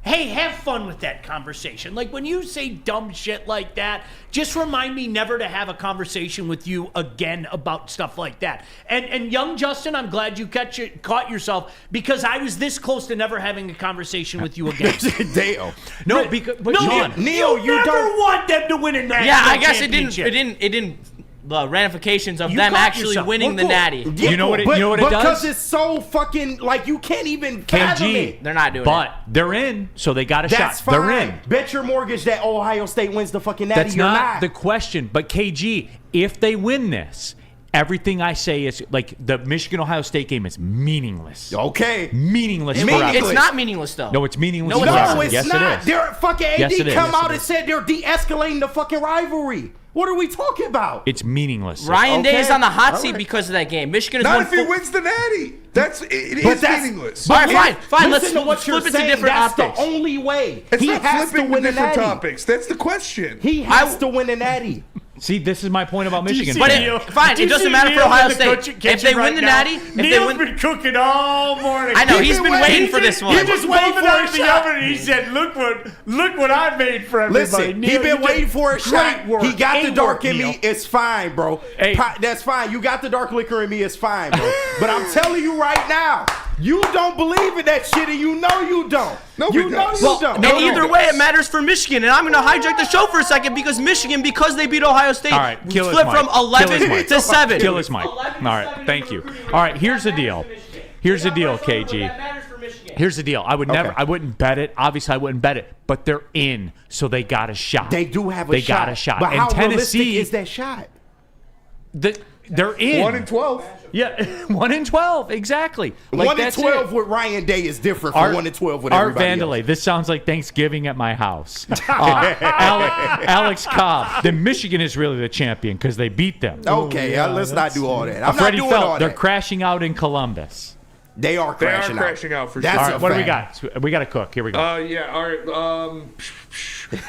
Hey, have fun with that conversation. Like, when you say dumb shit like that, just remind me never to have a conversation with you again about stuff like that. And young Justin, I'm glad you caught yourself because I was this close to never having a conversation with you again. Damn. No, because Sean, Neil, you never don't want them to win a national Yeah, I guess it championship. didn't. The ramifications of You them caught actually yourself. winning the Well, Natty. Yeah, You know what it because does? it's so fucking like you can't even fathom KG, it. They're not doing but they're in, so they got a That's shot. fine. They're in. Bet your mortgage that Ohio State wins the fucking Natty. That's You're not the question. But KG, if they win this, everything I say is like the Michigan-Ohio State game is meaningless. Okay. Meaningless Meaningless. forever. It's not meaningless though. No, it's meaningless No, it's forever. No, it's yes, not. it is. They're fucking AD Yes, it is. come Yes, out it and is. said they're de-escalating the fucking rivalry. What are we talking about? It's meaningless. Ryan Day Okay. is on the hot All seat right. because of that game. Michigan has Not won if he wins the Natty. It is meaningless. All right, fine. Let's Listen to what you're flip it to saying. different That's optics. the only way. It's He not has to flipping win the the different Natty. topics. That's the question. He has to win the Natty. See, this is my point about Michigan. see But fans. Neil? fine, Do it you doesn't see matter for Neil Ohio in the State. coaching If kitchen they win right the now? Natty, if they Neil's win, been cooking all morning. I know he's been been waiting. waiting for this one. He just pulled waiting it for out a of the shot. oven. He said, "Look what I made for everybody." Listen, Neil, he been you did waiting for a great shot. work. He got the A dark work, in Neil. me. It's fine, bro. Hey. That's fine. You got the dark liquor in me. It's fine, bro. But I'm telling you right now, you don't believe in that shit, and you know you don't. No, you we know don't. you Well, don't. And either way, it matters for Michigan. And I'm going to hijack the show for a second because Michigan, because they beat Ohio State, All right, kill his flipped mic. from Kill his 11 mic. to 7. Kill his mic. All right, thank you. All right, here's the deal. Here's the deal, KG. Here's the deal. I would never. I wouldn't bet it. Obviously, I wouldn't bet it. But they're in, so they got a shot. They do have a They shot. got a shot. But And how Tennessee realistic is that shot? They're in. 1 in 12. Yeah, 1 in 12. Exactly. Like, 1 in that's 12 it. with Ryan Day is different from 1 in 12 with Art everybody Vandelay, else. this sounds like Thanksgiving at my house. Alex Cobb. Then Michigan is really the champion because they beat them. Okay, let's not do all that. I'm not Freddie doing Felt, all they're that. crashing out in Columbus. They are crashing out for That's sure. All a right, what do we fact. got? We got to cook. Here we go. Yeah, all right.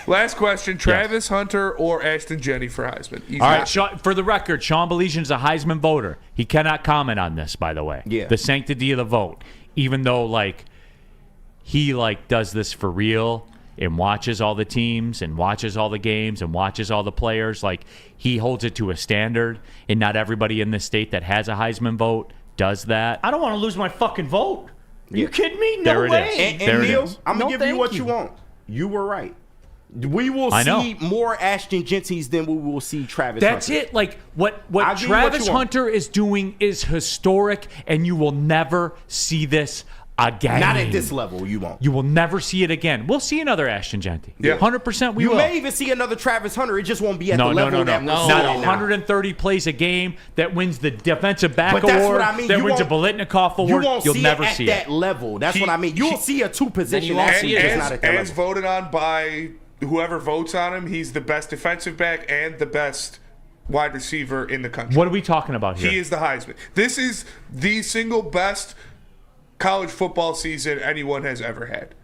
Last question. Travis Hunter or Ashton Jenney for Heisman? Easy. All right, for the record, Sean Belizean's a Heisman voter. He cannot comment on this, by the way. Yeah. The sanctity of the vote. Even though, like, he, like, does this for real and watches all the teams and watches all the games and watches all the players. Like, he holds it to a standard, and not everybody in this state that has a Heisman vote does that. I don't want to lose my fucking vote. Are you kidding me? No There it way. is. And There it Neil, is. I'm going to No, give you what thank you you. want. You were right. We will I know. see more Ashton Jenseys than we will see Travis That's Hunter. it. Like, what I'll give you what Travis you want. Hunter is doing is historic, and you will never see this again. Not at this level, you won't. You will never see it again. We'll see another Ashton Genty. Yeah. 100% we You will. may even see another Travis Hunter. It just won't be at no, the no, level no, that no. we're Not seeing now. 130 plays a game that wins the defensive back But that's award, what I mean. that You wins a won't- Bolitnikoff You award. won't You'll see never it at see that it. level. That's what I mean. You'll see a two-position won't athlete see it. just not at that As level. voted on by whoever votes on him, he's the best defensive back and the best wide receiver in the country. What are we talking about here? He is the Heisman. This is the single best college football season anyone has ever had.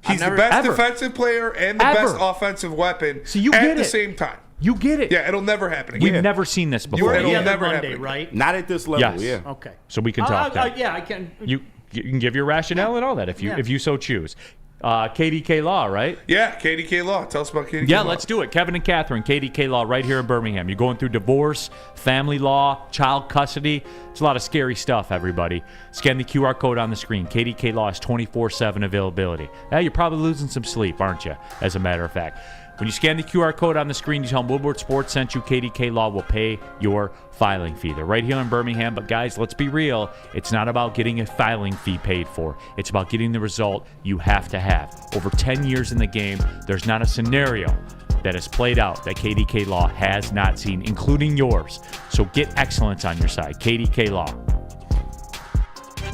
He's the best defensive player and the best offensive weapon at the same time. You get it. Yeah, it'll never happen again. We've never seen this before. It'll Yeah, never Monday, happen. right? Not at this level. Yes. Yeah. Okay. So we can talk. Yeah, I can. You can give your rationale and all that if you so choose. KDK Law, right? Yeah, KDK Law. Tell us about KDK Yeah, Law. let's do it. Kevin and Catherine, KDK Law, right here in Birmingham. You're going through divorce, family law, child custody. It's a lot of scary stuff, everybody. Scan the QR code on the screen. KDK Law is 24/7 availability. Now, you're probably losing some sleep, aren't you, as a matter of fact. When you scan the QR code on the screen, you tell them Woodward Sports sent you. KDK Law will pay your filing fee. They're right here in Birmingham. But, guys, let's be real. It's not about getting a filing fee paid for. It's about getting the result you have to have. Over 10 years in the game, there's not a scenario that has played out that KDK Law has not seen, including yours. So get excellence on your side. KDK Law.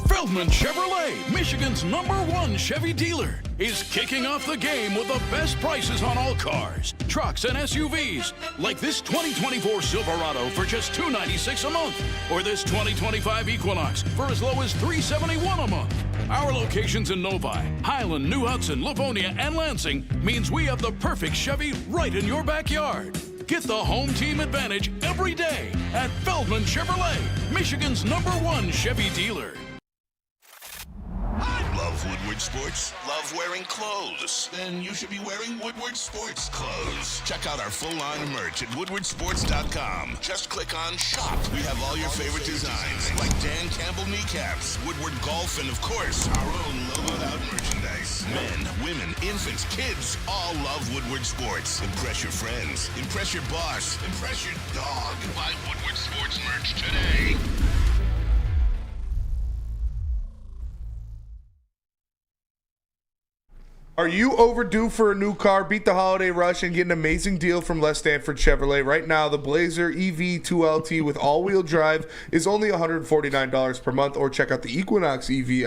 Feldman Chevrolet, Michigan's #1 Chevy dealer, is kicking off the game with the best prices on all cars, trucks, and SUVs, like this 2024 Silverado for just $296 a month, or this 2025 Equinox for as low as $371 a month. Our locations in Novi, Highland, New Hudson, Livonia, and Lansing means we have the perfect Chevy right in your backyard. Get the home team advantage every day at Feldman Chevrolet, Michigan's #1 Chevy dealer. Love Woodward Sports? Love wearing clothes? Then you should be wearing Woodward Sports clothes. Check out our full line of merch at woodwardsports.com. Just click on Shop. We have all your favorite designs, like Dan Campbell kneecaps, Woodward Golf, and of course, our own logoed out merchandise. Men, women, infants, kids all love Woodward Sports. Impress your friends. Impress your boss. Impress your dog. Buy Woodward Sports merch today. Are you overdue for a new car? Beat the holiday rush and get an amazing deal from Les Stanford Chevrolet. Right now, the Blazer EV 2LT with all-wheel drive is only $149 per month, or check out the Equinox EV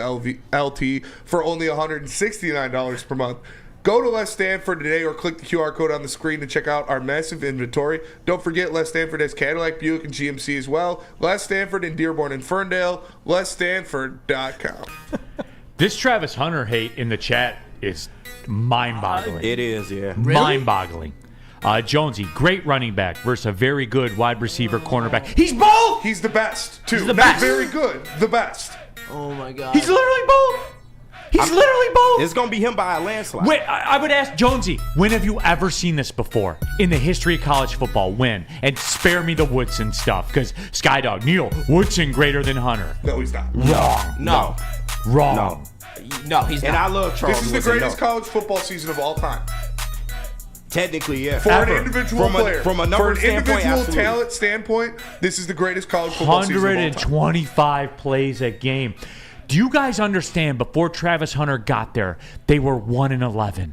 LT for only $169 per month. Go to Les Stanford today or click the QR code on the screen to check out our massive inventory. Don't forget, Les Stanford has Cadillac, Buick, and GMC as well. Les Stanford in Dearborn and Ferndale. LesStanford.com. This Travis Hunter hate in the chat is mind-boggling. It is, yeah. Really? Mind-boggling. Jonesy, great running back versus a very good wide receiver cornerback. He's both! He's the best, too. He's the Not best. very good. The best. Oh, my God. He's literally both! He's literally both! It's going to be him by a landslide. Wait, I would ask Jonesy, when have you ever seen this before in the history of college football? When? And spare me the Woodson stuff, because Skydog, Neil, Woodson greater than Hunter. No, he's not. Wrong. No. Wrong. No. No, he's And not. I love Charles This is the Woodson. greatest college football season of all time. Technically, yeah. For an individual player. From a number for an standpoint, individual absolutely. talent standpoint, this is the greatest college football season of all time. 125 plays a game. Do you guys understand, before Travis Hunter got there, they were 1-11.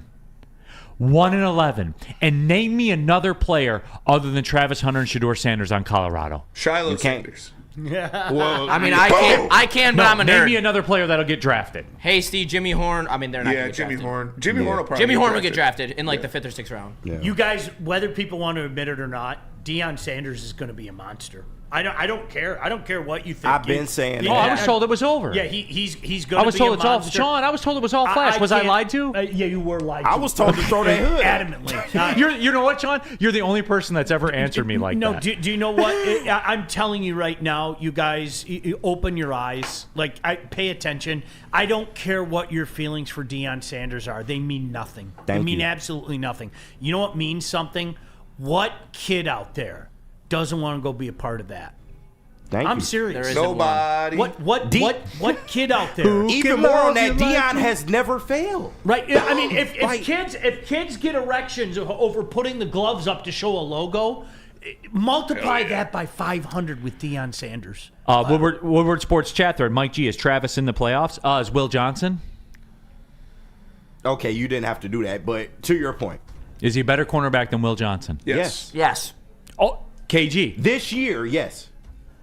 1-11. And name me another player other than Travis Hunter and Shedeur Sanders on Colorado. Shiloh Sanders. Well, I mean, I can, but I'm a name nerd. me another player that'll get drafted. Hasty, Jimmy Horn. I mean, they're not Yeah, gonna get Jimmy drafted. Horn. Jimmy Horn will probably Jimmy Horn will get drafted in like the 5th or 6th round. Yeah. You guys, whether people want to admit it or not, Deion Sanders is going to be a monster. I don't care. I don't care what you think. I've been saying Oh, I was told it was over. Yeah, he's going to be I was told a it's all. monster. Sean, I was told it was all flash. Was I can't- lied to? Yeah, you were lied to. I was told to throw that hood. Adamantly. You know what, Sean? You're the only person that's ever answered me like that. Do you know what? I'm telling you right now, you guys, you open your eyes. Like, pay attention. I don't care what your feelings for Deion Sanders are. They mean nothing. They mean absolutely nothing. You know what means something? What kid out there doesn't want to go be a part of that? I'm serious. There isn't Nobody. What kid out there? Even more on that, Deion has never failed. Right. I mean, if kids get erections over putting the gloves up to show a logo, multiply that by 500 with Deion Sanders. Woodward Sports chat thread. Mike G, is Travis in the playoffs? Is Will Johnson? Okay, you didn't have to do that, but to your point. Is he a better cornerback than Will Johnson? Yes. Yes. Oh, KG. This year, yes.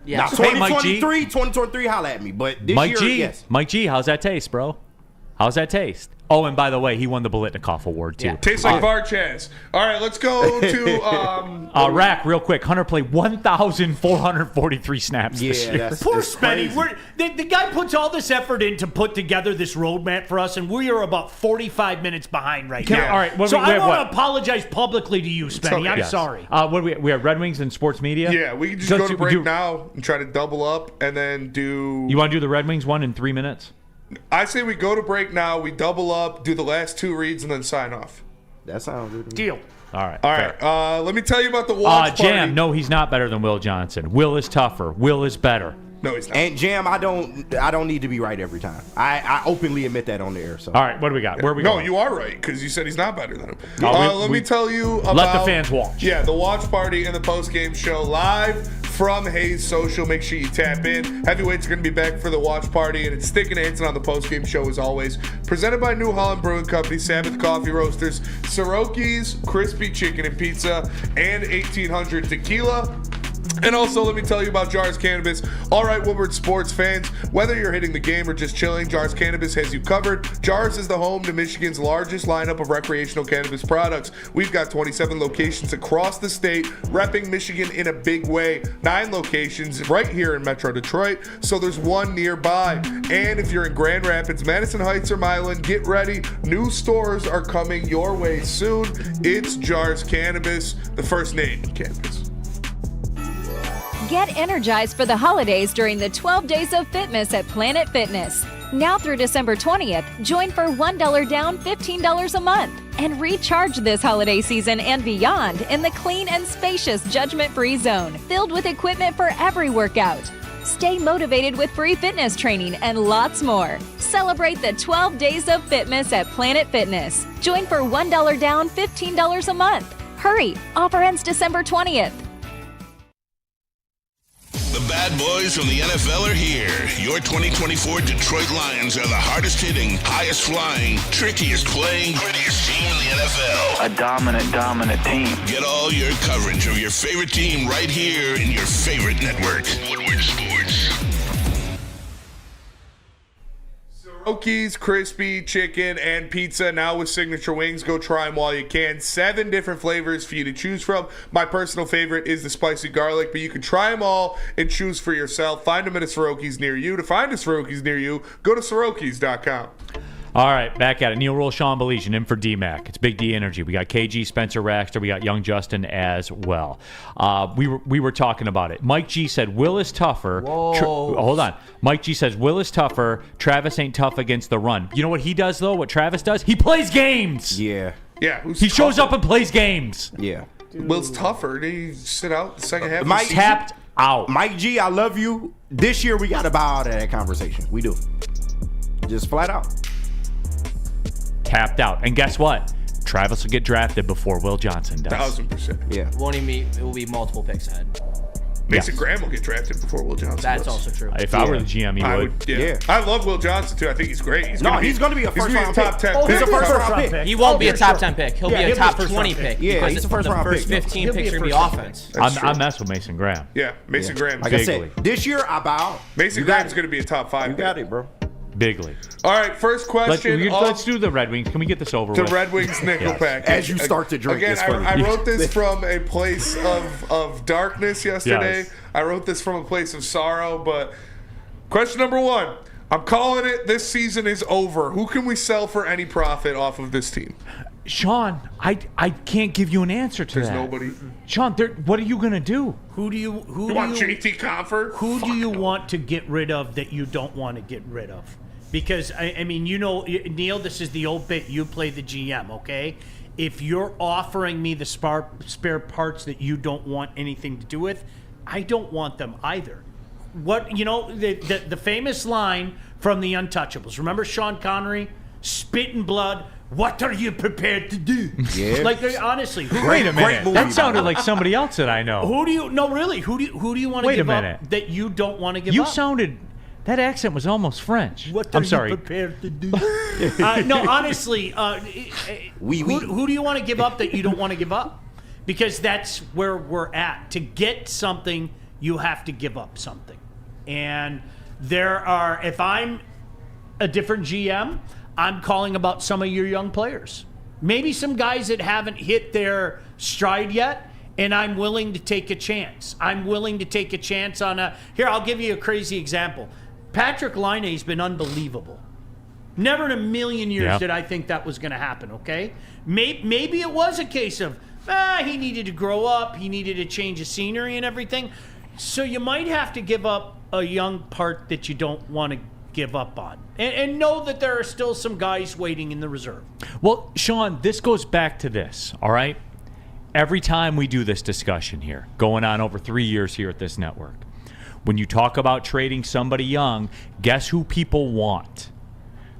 Yes. Now, Hey, Mike G. 2023, holla at me. But this Mike year, G. yes. Mike G, how's that taste, bro? How's that taste? Oh, and by the way, he won the Bolitnikoff Award, too. Yeah. Tastes like Varchaz. All right, let's go to Rack, real quick. Hunter played 1,443 snaps this year. Poor Spenny. The guy puts all this effort in to put together this roadmap for us, and we are about 45 minutes behind right now. All right, so I want to apologize publicly to you, Spenny. Okay. I'm sorry. What do we have Red Wings and sports media? Yeah, we can just go to break now and try to double up and then do... You want to do the Red Wings one in 3 minutes? I say we go to break now, we double up, do the last 2 reads, and then sign off. That sounds good. Deal. All right. All right. Let me tell you about the watch party. Jam, no, he's not better than Will Johnson. Will is tougher. Will is better. No, he's not. And Jam, I don't need to be right every time. I openly admit that on the air. So all right, what do we got? Where are we going? No, you are right because you said he's not better than him. No, let me tell you about. Let the fans watch. Yeah, the watch party and the post game show live from Hayes Social. Make sure you tap in. Heavyweights are going to be back for the watch party, and it's Stick and Hanson on the post game show as always. Presented by New Holland Brewing Company, Sabbath Coffee Roasters, Soroki's Crispy Chicken and Pizza, and 1800 Tequila. And also, let me tell you about Jars Cannabis. All right, Woodward sports fans, whether you're hitting the game or just chilling, Jars Cannabis has you covered. Jars is the home to Michigan's largest lineup of recreational cannabis products. We've got 27 locations across the state, repping Michigan in a big way. 9 locations right here in Metro Detroit, so there's one nearby. And if you're in Grand Rapids, Madison Heights, or Milan, get ready. New stores are coming your way soon. It's Jars Cannabis, the first name in cannabis. Get energized for the holidays during the 12 Days of Fitness at Planet Fitness. Now through December 20th, join for $1 down, $15 a month. And recharge this holiday season and beyond in the clean and spacious judgment-free zone, filled with equipment for every workout. Stay motivated with free fitness training and lots more. Celebrate the 12 Days of Fitness at Planet Fitness. Join for $1 down, $15 a month. Hurry! Offer ends December 20th. The bad boys from the NFL are here. Your 2024 Detroit Lions are the hardest hitting, highest flying, trickiest playing, grittiest team in the NFL. A dominant team. Get all your coverage of your favorite team right here in your favorite network. Woodward Sports. Soroki's Crispy Chicken and Pizza, now with signature wings. Go try them while you can. 7 different flavors for you to choose from. My personal favorite is the spicy garlic, but you can try them all and choose for yourself. Find them at a Soroki's near you. To find a Soroki's near you, go to Sorokis.com. All right, back at it. Neil Rule, Sean Belizean in for D-Mac. It's Big D Energy. We got KG, Spencer Raxter. We got Young Justin as well. We were talking about it. Mike G said Will is tougher. Whoa. Hold on. Mike G says Will is tougher. Travis ain't tough against the run. You know what he does, though? What Travis does? He plays games. Yeah. Yeah. He shows up and plays games. Yeah. Will's tougher. Did he sit out the second half? Mike of the season? Tapped out. Mike G, I love you. This year we got to bow out of that conversation. We do. Just flat out. Tapped out. And guess what? Travis will get drafted before Will Johnson does. 1000%. Yeah. Won't he meet? It will be multiple picks ahead. Mason Graham will get drafted before Will Johnson. That's does. also true. If I were the GM, he I would. would. Yeah. Yeah. I love Will Johnson too. I think he's great. He's gonna be a first round top 10 pick. pick. He's a first round pick. He won't be a top sure. 10 pick. He'll Yeah, be he'll a be top a first 20 round pick. pick. Yeah, because he's it's a first the round first pick. 15 He'll be picks a are going to be first round offense. That's true. I mess with Mason Graham. Yeah, Mason Graham. Like I Bigly. said, this year I bow. Mason Graham's going to be a top 5. You got it, bro. Bigly. All right, first question. Let's do the Red Wings. Can we get this over The with? Red Wings nickel pack. As you start to drink, again, it's funny. I wrote this from a place of darkness yesterday. Yes. I wrote this from a place of sorrow. But question number 1. I'm calling it. This season is over. Who can we sell for any profit off of this team? Sean, I can't give you an answer to There's that. nobody. Sean, what are you going to do? Who do you want JT Compher? Who do you want to get rid of that you don't want to get rid of? Because I mean, you know, Neil, this is the old bit. You play the GM, okay? If you're offering me the spare parts that you don't want anything to do with, I don't want them either. What, you know, the famous line from The Untouchables. Remember Sean Connery? Spit and blood. What are you prepared to do? Yeah. Like, honestly, Wait a minute. movie, That sounded like somebody else that I know. who do you? No, really. Who do you want to Wait a give minute. up that you don't want to give You up? sounded. That accent was almost French. What I'm are sorry. you prepared to do? No, honestly, who do you want to give up that you don't want to give up? Because that's where we're at. To get something, you have to give up something. And if I'm a different GM, I'm calling about some of your young players. Maybe some guys that haven't hit their stride yet, and I'm willing to take a chance. I'm willing to take a chance on a... Here, I'll give you a crazy example. Patrick Laine's been unbelievable. Never in a million years did I think that was going to happen, okay? Maybe it was a case of, he needed to grow up, he needed a change of scenery and everything. So you might have to give up a young part that you don't want to give up on. And know that there are still some guys waiting in the reserve. Well, Sean, this goes back to this, all right? Every time we do this discussion here, going on over 3 years here at this network, when you talk about trading somebody young, guess who people want?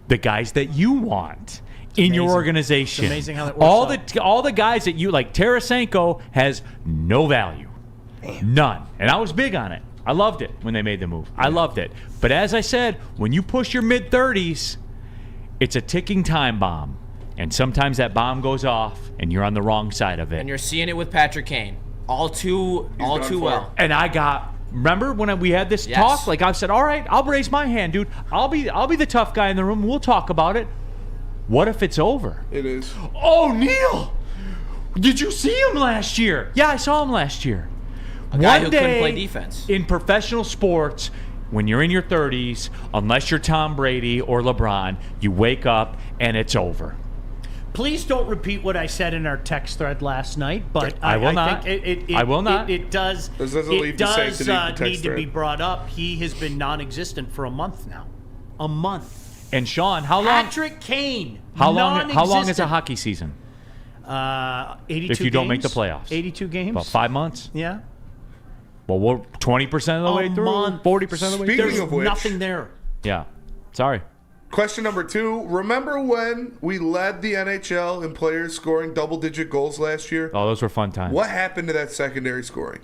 The guys that you want in your organization. It's amazing how that works out. All the guys that you like. Tarasenko has no value. None. And I was big on it. I loved it when they made the move. I loved it. But as I said, when you push your mid-30s, it's a ticking time bomb. And sometimes that bomb goes off, and you're on the wrong side of it. And you're seeing it with Patrick Kane. All too well. And I got... Remember when we had this talk? Like I said, all right, I'll raise my hand, dude. I'll be the tough guy in the room. We'll talk about it. What if it's over? It is. Oh, Neil! Did you see him last year? Yeah, I saw him last year. A guy who couldn't play defense. In professional sports, when you're in your 30s, unless you're Tom Brady or LeBron, you wake up and it's over. Please don't repeat what I said in our text thread last night, but I will not. Think I will not. It does. This doesn't leave the sanctity need to be brought up. He has been non-existent for a month now. A month. And Sean, how long? Patrick Kane. How long is a hockey season? 82. If you don't make the playoffs, 82 games. About 5 months. Yeah. Well, we're 20% of the way through. 40% of the way through. Speaking of which, nothing there. Yeah. Sorry. Question number 2. Remember when we led the NHL in players scoring double-digit goals last year? Oh, those were fun times. What happened to that secondary scoring?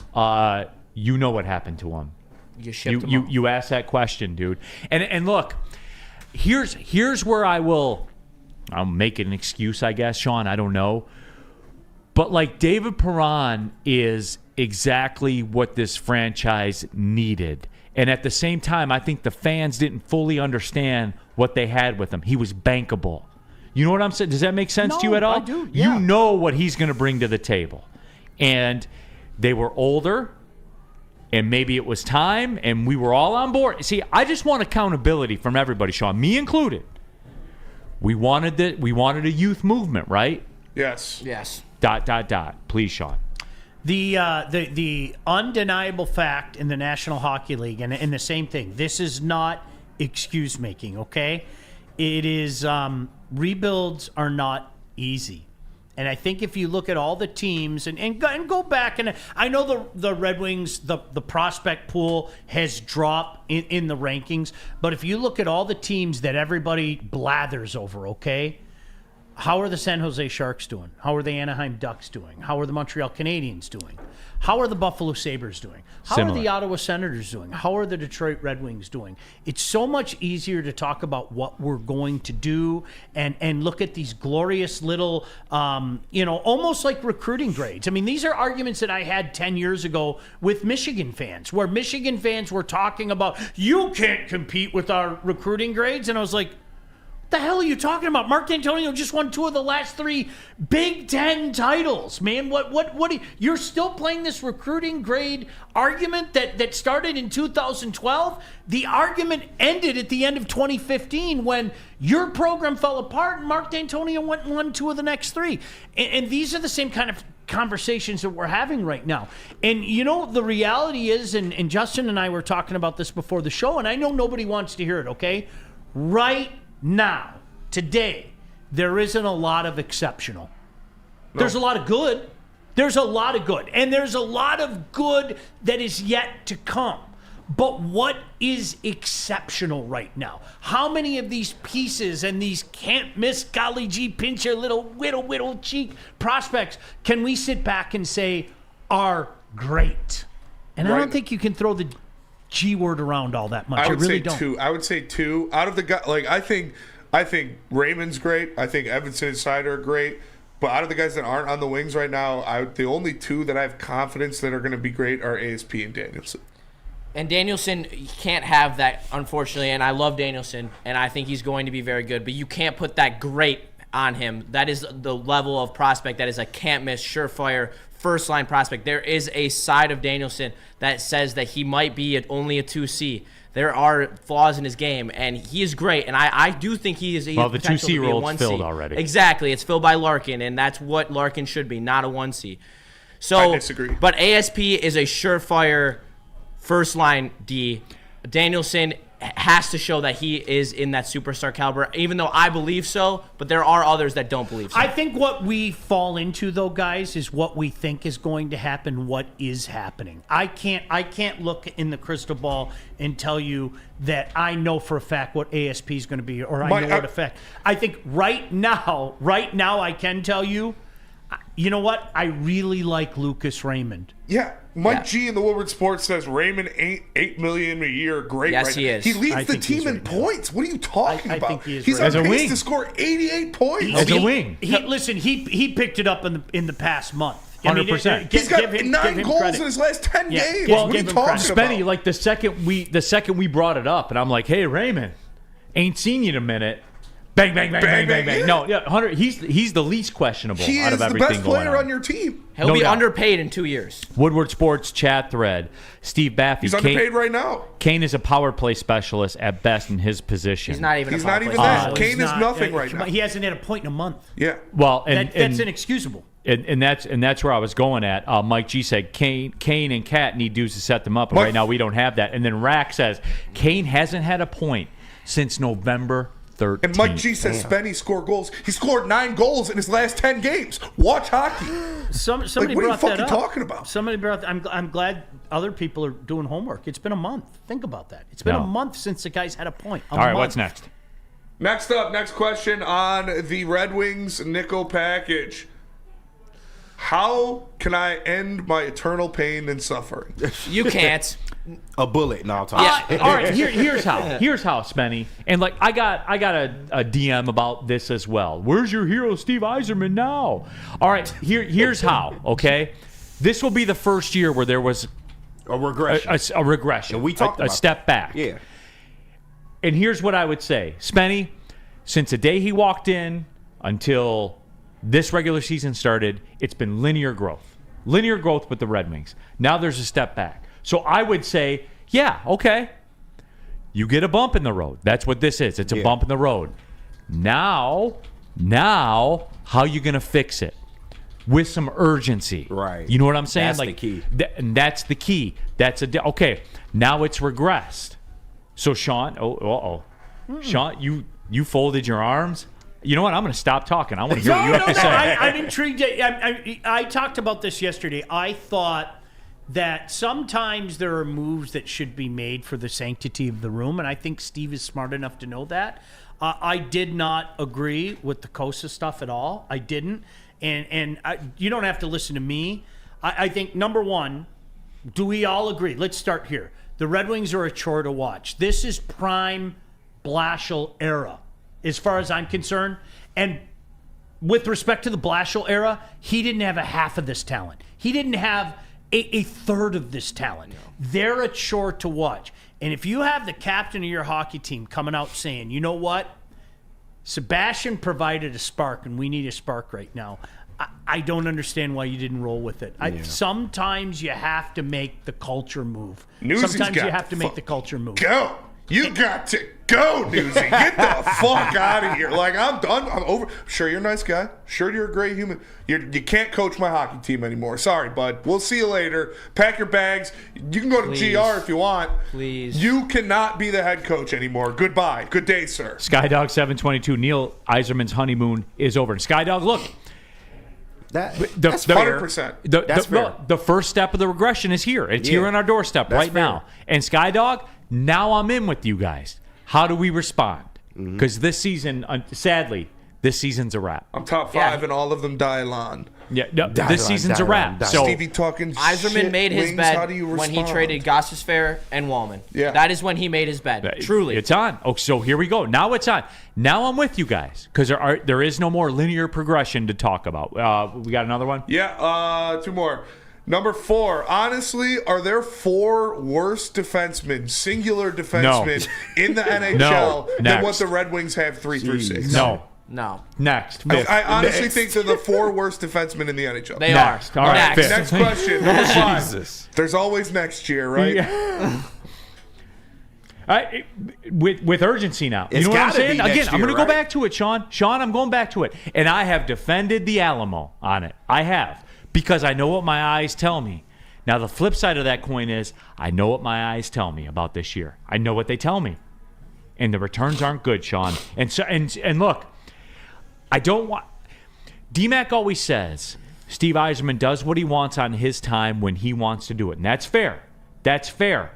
You know what happened to him. You asked that question, dude. And look, here's where I'll make an excuse, I guess, Sean. I don't know. But like David Perron is exactly what this franchise needed. And at the same time, I think the fans didn't fully understand what they had with him. He was bankable. You know what I'm saying? Does that make sense to you at all? I do, yeah. You know what he's going to bring to the table. And they were older, and maybe it was time, and we were all on board. See, I just want accountability from everybody, Sean, me included. We wanted a youth movement, right? Yes. Yes. ... Please, Sean. The undeniable fact in the National Hockey League, and the same thing, this is not excuse making, okay? It is, rebuilds are not easy. And I think if you look at all the teams and go back, and I know the Red Wings, the prospect pool has dropped in the rankings, but if you look at all the teams that everybody blathers over, okay? How are the San Jose Sharks doing? How are the Anaheim Ducks doing? How are the Montreal Canadiens doing? How are the Buffalo Sabres doing? How are the Ottawa Senators doing? How are the Detroit Red Wings doing? It's so much easier to talk about what we're going to do and look at these glorious little, almost like recruiting grades. I mean, these are arguments that I had 10 years ago with Michigan fans, where Michigan fans were talking about, you can't compete with our recruiting grades. And I was like, the hell are you talking about? Mark D'Antonio just won 2 of the last 3 Big Ten titles, man. You're still playing this recruiting grade argument that started in 2012? The argument ended at the end of 2015 when your program fell apart and Mark D'Antonio went and won 2 of the next 3. And these are the same kind of conversations that we're having right now. And the reality is, and Justin and I were talking about this before the show, and I know nobody wants to hear it, okay? Right now, today, there isn't a lot of exceptional. No. There's a lot of good. There's a lot of good. And there's a lot of good that is yet to come. But what is exceptional right now? How many of these pieces and these can't miss, golly gee, pinch your little whittle cheek prospects can we sit back and say are great? And right. I don't think you can throw the G word around all that much. I really don't. 2. I would say 2 out of the guys. Like I think Raymond's great. I think Evanson and Seider are great. But out of the guys that aren't on the wings right now, the only 2 that I have confidence that are going to be great are ASP and Danielson. And Danielson can't have that, unfortunately, and I love Danielson, and I think he's going to be very good, but you can't put that great on him. That is the level of prospect that is a can't-miss, surefire, first-line prospect. There is a side of Danielson that says that he might be only a 2C. There are flaws in his game, and he is great, and I do think he is a well, the potential 2C to be a role 1C. is filled already. Exactly. It's filled by Larkin, and that's what Larkin should be, not a 1C. So, I disagree. But ASP is a surefire first-line D. Danielson has to show that he is in that superstar caliber, even though I believe so, but there are others that don't believe so. I think what we fall into, though, guys, is what we think is going to happen, what is happening. I can't look in the crystal ball and tell you that I know for a fact what ASP is going to be, or I know what effect. I think right now I can tell you, you know what? I really like Lucas Raymond. Yeah. Mike G in the Woodward Sports says Raymond ain't $8 million a year. Great. Yes, right he now. is. He leads I the think team he's in right now. points. What are you talking I about? think he is He's right on now. As a pace wing. to score 88 points. As a wing. Listen, he picked it up in the past month. I mean, 100%. He's got give 9 goals credit. in his last 10 Yeah, games. well, what are you give him talking credit. Spenny, about? like the second we brought it up, and I'm like, hey, Raymond, ain't seen you in a minute. Bang, bang, bang, bang, bang, bang. yeah. No, yeah, Hunter, he's the least questionable He out is of the everything best going player on. on your team. He'll No be doubt. underpaid in 2 years. Woodward Sports chat thread. Steve Baffy. He's underpaid right now. Kane is a power play specialist at best in his position. He's not even He's a power not even play that. specialist. Kane He's is not- nothing right now. He hasn't had a point in a month. Yeah. Well, and That's inexcusable. And that's where I was going at. Mike G said Kane and Cat need dudes to set them up, and Mike- right now we don't have that. And then Rack says Kane hasn't had a point since November 13th. And Mike G says Spenny scored goals. He scored 9 goals in his last 10 games. Watch hockey. Somebody Like, what are you brought that fucking up. talking about? Somebody brought. I'm glad other people are doing homework. It's been a month. Think about that. It's been No. a month since the guy's had a point. All right, what's next? Next up, next question on the Red Wings nickel package. How can I end my eternal pain and suffering? You can't. A bullet. No, I'm talking. All right, here's how. Here's how, Spenny. And like I got a DM about this as well. Where's your hero, Steve Yzerman, now? All right, here's how. Okay, this will be the first year where there was A regression. a regression. And we talked a about step back. Yeah. And here's what I would say, Spenny. Since the day he walked in until this regular season started, it's been linear growth with the Red Wings. Now there's a step back. So I would say, yeah, okay. You get a bump in the road. That's what this is. It's a bump in the road. Now, how you going to fix it? With some urgency. Right. You know what I'm saying? That's the key. And that's the key. Okay, now it's regressed. So, Sean, Sean, you folded your arms? You know what? I'm going to stop talking. I want to hear what you have to say. I'm intrigued. I talked about this yesterday. I thought that sometimes there are moves that should be made for the sanctity of the room, and I think Steve is smart enough to know that. I did not agree with the Kosa stuff at all. I didn't. And you don't have to listen to me. I think, number one, do we all agree? Let's start here. The Red Wings are a chore to watch. This is prime Blashill era, as far as I'm concerned. And with respect to the Blashill era, he didn't have a half of this talent. He didn't have a third of this talent. They're a chore to watch. And if you have the captain of your hockey team coming out saying, you know what? Sebastian provided a spark, and we need a spark right now. I don't understand why you didn't roll with it. Sometimes you have to make the culture move. Sometimes you have to make the culture move. Go. You got to go, Newsy. Get the fuck out of here. Like, I'm done. I'm over. Sure, you're a nice guy. Sure, you're a great human. You can't coach my hockey team anymore. Sorry, bud. We'll see you later. Pack your bags. You can go to GR if you want. Please. You cannot be the head coach anymore. Goodbye. Good day, sir. Skydog 722, Neil Yzerman's honeymoon is over. And Skydog, look. That's fair. 100%. That's fair. The first step of the regression is here. It's here on our doorstep right now. And Skydog, now I'm in with you guys. How do we respond? Because this season, sadly, this season's a wrap. I'm top 5 and all of them Dylon. Yeah, no, this season's a wrap. So Stevie talking Yzerman shit made his wings. How bed do you when he respond? traded Gostisbehere and Wallman. Yeah. That is when he made his bed. Truly. It's on. Oh, so here we go. Now it's on. Now I'm with you guys because there is no more linear progression to talk about. We got another one? Yeah, 2 more. Number 4, honestly, are there 4 worse defensemen, singular defensemen, in the NHL than what the Red Wings have 3 through 6? No. Next. Fifth. I honestly think they're the 4 worst defensemen in the NHL. They Next. are. All right, Next. fifth. Next question. Number 5. Jesus. There's always next year, right? Yeah. With urgency now. It's You know what I'm gotta be saying? next Again, I'm year, going to go right? back to it, Sean. Sean, I'm going back to it. And I have defended the Alamo on it. I have. Because I know what my eyes tell me. Now, the flip side of that coin is I know what my eyes tell me about this year. I know what they tell me. And the returns aren't good, Sean. And so, and look, I don't want... DMAC always says Steve Yzerman does what he wants on his time when he wants to do it. And that's fair. That's fair.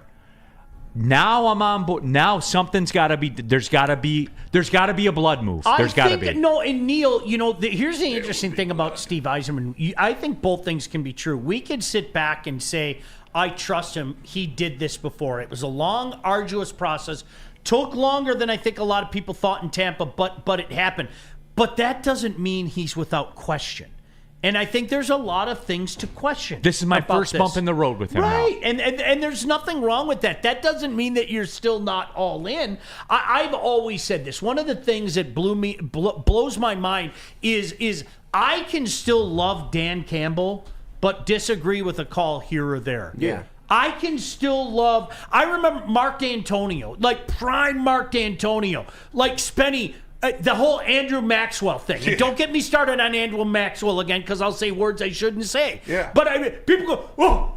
Now I'm on board. Now something's got to be. There's got to be a blood move. There's got to be. No, and Neil, here's the interesting thing about Steve Yzerman. I think both things can be true. We could sit back and say, I trust him. He did this before. It was a long, arduous process. Took longer than I think a lot of people thought in Tampa, but it happened. But that doesn't mean he's without question. And I think there's a lot of things to question. This is my first bump in the road with him. Right. Now. And there's nothing wrong with that. That doesn't mean that you're still not all in. I've always said this. One of the things that blows my mind is I can still love Dan Campbell, but disagree with a call here or there. Yeah. I can still love. I remember Mark D'Antonio, like prime Mark D'Antonio, like Spenny. The whole Andrew Maxwell thing. And don't get me started on Andrew Maxwell again, because I'll say words I shouldn't say. Yeah. But people go,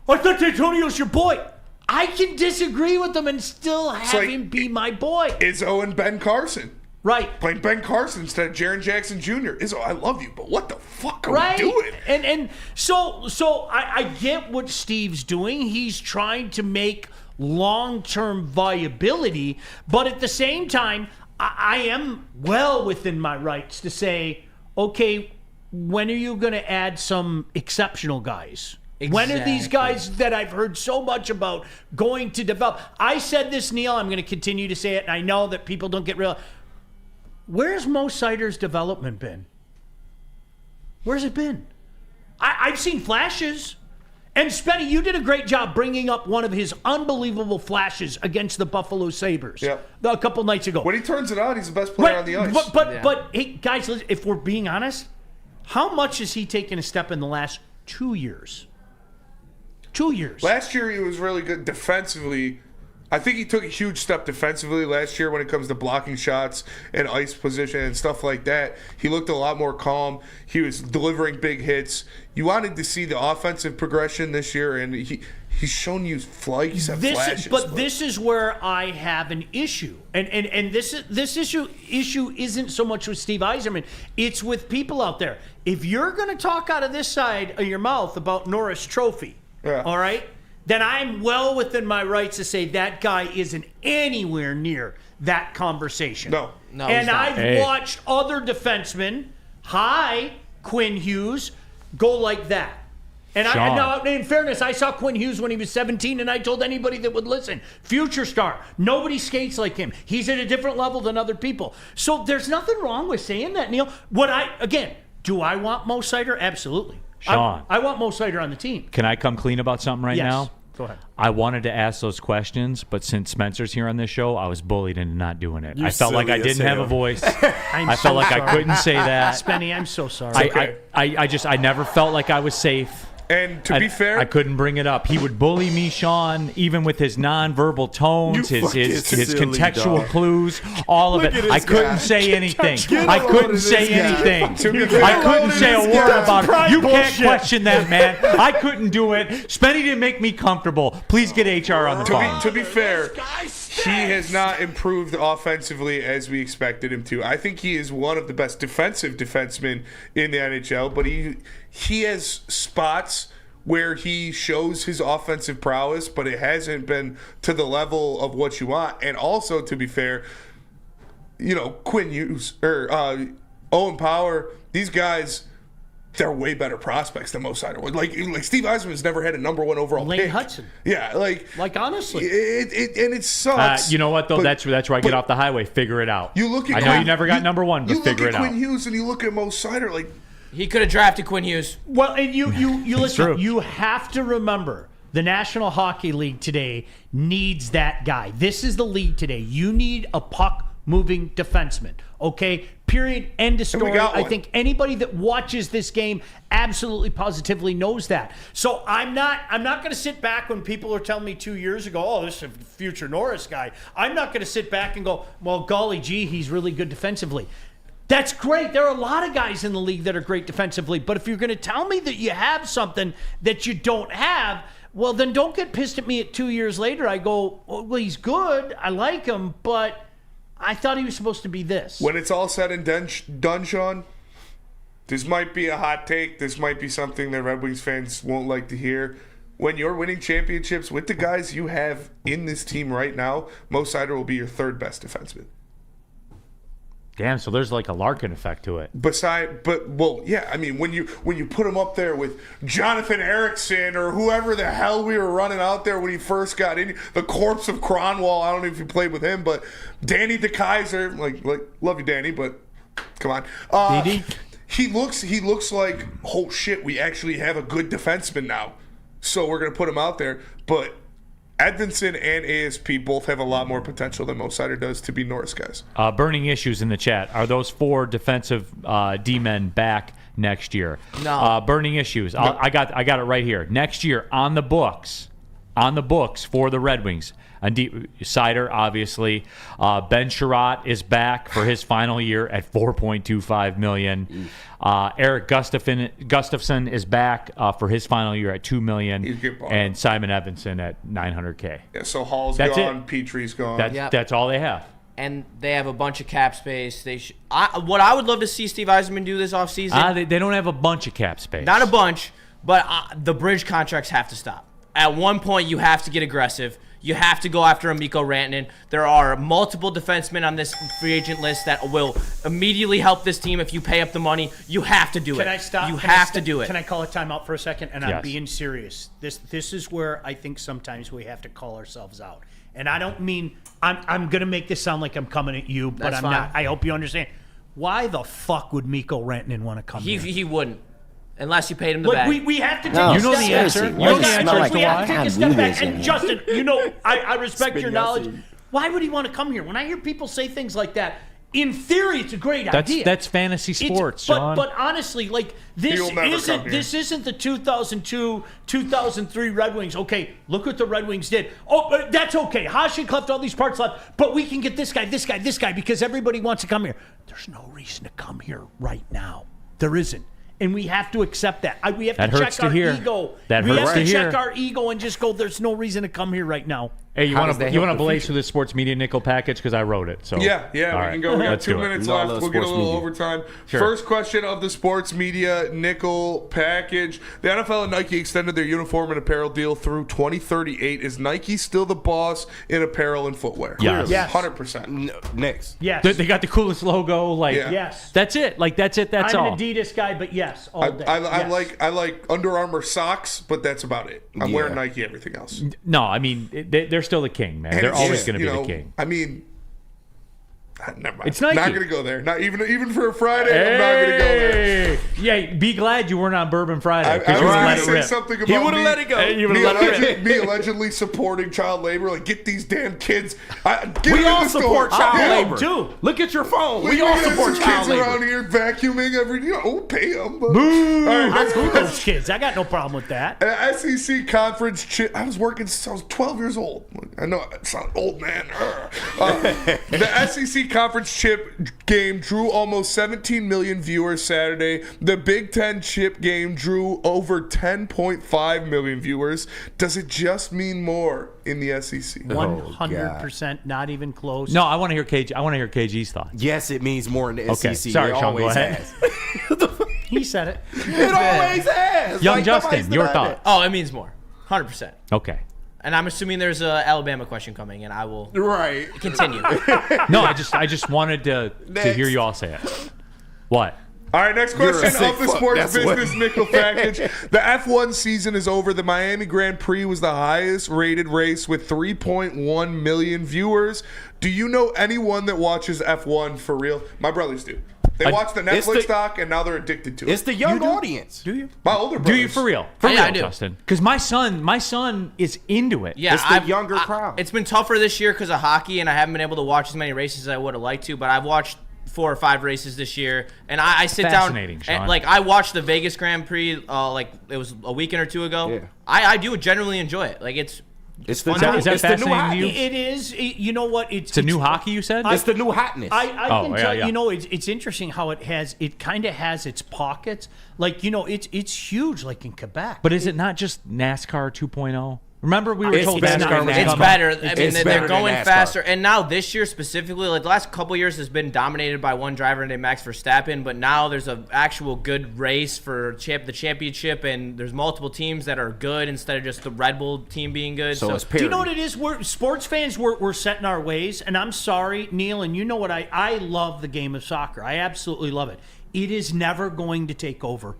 I thought D'Antonio's your boy. I can disagree with him and still have him be my boy. Izzo and Ben Carson. Right. Playing Ben Carson instead of Jaren Jackson Jr. Izzo, I love you, but what the fuck are we doing? And so I get what Steve's doing. He's trying to make long-term viability, but at the same time, I am well within my rights to say, okay, when are you going to add some exceptional guys? When are these guys that I've heard so much about going to develop? I said this, Neil. I'm going to continue to say it, and I know that people don't get real. Where's Mo Sider's development been? Where's it been? I've seen flashes. And Spenny, you did a great job bringing up one of his unbelievable flashes against the Buffalo Sabres a couple nights ago. When he turns it on, he's the best player on the ice. But hey, guys, if we're being honest, how much has he taken a step in the last 2 years? 2 years. Last year, he was really good defensively. I think he took a huge step defensively last year when it comes to blocking shots and ice position and stuff like that. He looked a lot more calm. He was delivering big hits. You wanted to see the offensive progression this year, and he's shown you flashes. This is where I have an issue, and this issue isn't so much with Steve Yzerman. It's with people out there. If you're going to talk out of this side of your mouth about Norris Trophy, all right, then I'm well within my rights to say that guy isn't anywhere near that conversation. No, and I've watched other defensemen, Quinn Hughes, go like that. And now, in fairness, I saw Quinn Hughes when he was 17, and I told anybody that would listen, future star. Nobody skates like him. He's at a different level than other people. So there's nothing wrong with saying that, Neil. Do I want Mo Sider? Absolutely. Sean. I want Mo Sider on the team. Can I come clean about something right now? Go ahead. I wanted to ask those questions, but since Spencer's here on this show, I was bullied into not doing it. You're I felt like I silly as didn't have hell. a voice. I felt like I couldn't say that. Spenny, I'm so sorry. I never felt like I was safe. And to be fair, I couldn't bring it up. He would bully me, Sean, even with his nonverbal tones, his silly contextual dog. clues, all of Look it. at I this couldn't guy. say anything. Get I a load couldn't of say this guy. anything. I I couldn't say a word about it. You can't bullshit. question that, man. I couldn't do it. Spenny didn't make me comfortable. Please get HR on the phone. to be fair, he has not improved offensively as we expected him to. I think he is one of the best defensive defensemen in the NHL, but he has spots where he shows his offensive prowess, but it hasn't been to the level of what you want. And also, to be fair, Quinn Hughes or Owen Power, these guys, they're way better prospects than Mo Sider would. Like Steve Yzerman's never had a number 1 overall Lane pick. Hudson. Yeah, like honestly. It sucks. You know what, though? But- that's where I get off the highway. Figure it out. You look at I know you never got number 1, but figure it You look at out. Quinn Hughes and you look at Mo Sider, like He could have drafted Quinn Hughes. Well, and you listen. true. You have to remember the National Hockey League today needs that guy. This is the league today. You need a puck-moving defenseman. Okay. Period. End of story. I think anybody that watches this game absolutely positively knows that. So I'm not going to sit back when people are telling me 2 years ago, oh, this is a future Norris guy. I'm not going to sit back and go, well, golly gee, he's really good defensively. That's great. There are a lot of guys in the league that are great defensively. But if you're going to tell me that you have something that you don't have, well, then don't get pissed at me at 2 years later. I go, well, he's good. I like him, but I thought he was supposed to be this. When it's all said and done, Sean, this might be a hot take. This might be something that Red Wings fans won't like to hear. When you're winning championships with the guys you have in this team right now, Mo Seider will be your third best defenseman. Damn, so there's like a Larkin effect to it. I mean, when you put him up there with Jonathan Eriksson or whoever the hell we were running out there when he first got in, the corpse of Cronwall. I don't know if you played with him, but Danny DeKeyser, like love you, Danny, but come on, he looks like, oh shit, we actually have a good defenseman now, so we're gonna put him out there, but Edvinsson and ASP both have a lot more potential than Mo Seider does to be Norris guys. Burning issues in the chat. Are those 4 defensive D-men back next year? No. Burning issues. No. I got it right here. Next year on the books for the Red Wings. Seider, obviously. Ben Sherratt is back for his final year at $4.25 million. Eric Gustafsson is back for his final year at $2 million. And Simon Edvinsson at $900K. Yeah, so Hall's That's gone, it. Petrie's gone. That's all they have. And they have a bunch of cap space. What I would love to see Steve Yzerman do this offseason. They don't have a bunch of cap space. Not a bunch, but the bridge contracts have to stop. At one point, you have to get aggressive. You have to go after a Mikko Rantanen. There are multiple defensemen on this free agent list that will immediately help this team if you pay up the money. You have to do it. Can I stop? You have to do it. Can I call a timeout for a second? And Yes. I'm being serious. This is where I think sometimes we have to call ourselves out. And I don't mean I'm going to make this sound like I'm coming at you, but That's I'm fine. not. I hope you understand. Why the fuck would Mikko Rantanen want to come here? He wouldn't. Unless you paid him the Look, bag. we have to take No, a You know step the answer. back. You know the Smell answer like as to We have why. to take a God, step we back. is in And here. Justin, I respect your knowledge. Why would he want to come here? When I hear people say things like that, in theory, it's a great idea. That's fantasy sports, Sean. But honestly, like He'll never come here. this isn't the 2002, 2003 Red Wings. Okay, look what the Red Wings did. Oh, but that's okay. Hasek left all these parts left, but we can get this guy because everybody wants to come here. There's no reason to come here right now. There isn't. And we have to accept that. We have That to hurts check to our hear. ego. That we hurts have to to hear. check our ego and just go, there's no reason to come here right now. Hey, you How want does that to help the blaze future? through the sports media nickel package because I wrote it. So Yeah, All we right. can go. We got Let's 2 do it. minutes No, I left. love We'll get a sports little media. overtime. Sure. First question of the sports media nickel package. The NFL and Nike extended their uniform and apparel deal through 2038. Is Nike still the boss in apparel and footwear? Yes. Yes. 100%. Next. Yes. They got the coolest logo. Like Yeah. Yes. that's it. Like that's it. That's I'm all. an Adidas guy, but yes, all day. I Yes. like Under Armour socks, but that's about it. I'm Yeah. wearing Nike everything else. No, I mean they're still the king, man. And They're it's always just, going to you be know, the king. I mean, never mind. It's Nike. Not going to go there. Not even for a Friday. I'm not going to go there. Yeah, be glad you weren't on Bourbon Friday I because was you would going let to it say rip. something about He would have me- let it go. You would have let it rip. Me allegedly supporting child labor. Like, get these damn kids. We all support child labor. too. Look at your phone. We Look all at support some child kids around labor. here vacuuming every. Pay them. But, all right, I next grew question. those kids. I got no problem with that. An SEC conference chip. I was working since I was 12 years old. I know I sound old man. The SEC conference chip game drew almost 17 million viewers Saturday. The Big Ten chip game drew over 10.5 million viewers. Does it just mean more in the SEC? 100%, not even close. No, I want to hear KG. I want to hear KG's thoughts. Yes, it means more in the Okay, SEC. sorry, it Sean, always go ahead. has. He said it. It always has. Young Like, Justin, nobody's your denying thoughts. Oh, it means more. 100%. Okay. And I'm assuming there's a Alabama question coming, and I will it. Right. continue. No, I just wanted to Next. hear you all say it. What? All right, next You're a question sick of the fuck, sports that's what- business nickel package. The F1 season is over. The Miami Grand Prix was the highest rated race with 3.1 million viewers. Do you know anyone that watches F1 for real? My brothers do. They watch the Netflix doc, and now they're addicted to it. It's the young audience. Do you? My older brothers. Do you for real? For Yeah, real, I do. Justin? Because my son is into it. Yeah, It's the younger crowd. It's been tougher this year because of hockey, and I haven't been able to watch as many races as I would have liked to. But I've watched 4 or 5 races this year, and I sit down. Fascinating, Sean. And, like, I watched the Vegas Grand Prix. Like, it was a weekend or two ago. Yeah. I do generally enjoy it. Like, it's It's the, Is that it's the new fascinating to hotness. you? It is. You know what? It's a new hockey, you said? It's the new hotness. I Oh, can yeah, tell yeah. you know it's interesting how it kind of has its pockets. Like, you know, it's huge, like in Quebec. But is it not just NASCAR 2.0? Remember we were It's told better NASCAR than was NASCAR. It's coming? better. I mean, It's they're better than going NASCAR. faster. And now this year specifically, like the last couple years has been dominated by one driver named Max Verstappen. But now there's an actual good race for the championship, and there's multiple teams that are good instead of just the Red Bull team being good. So it's Do you know what parity. it is? We're sports fans. We're set in our ways, and I'm sorry, Neil, and you know what? I love the game of soccer. I absolutely love it. It is never going to take over.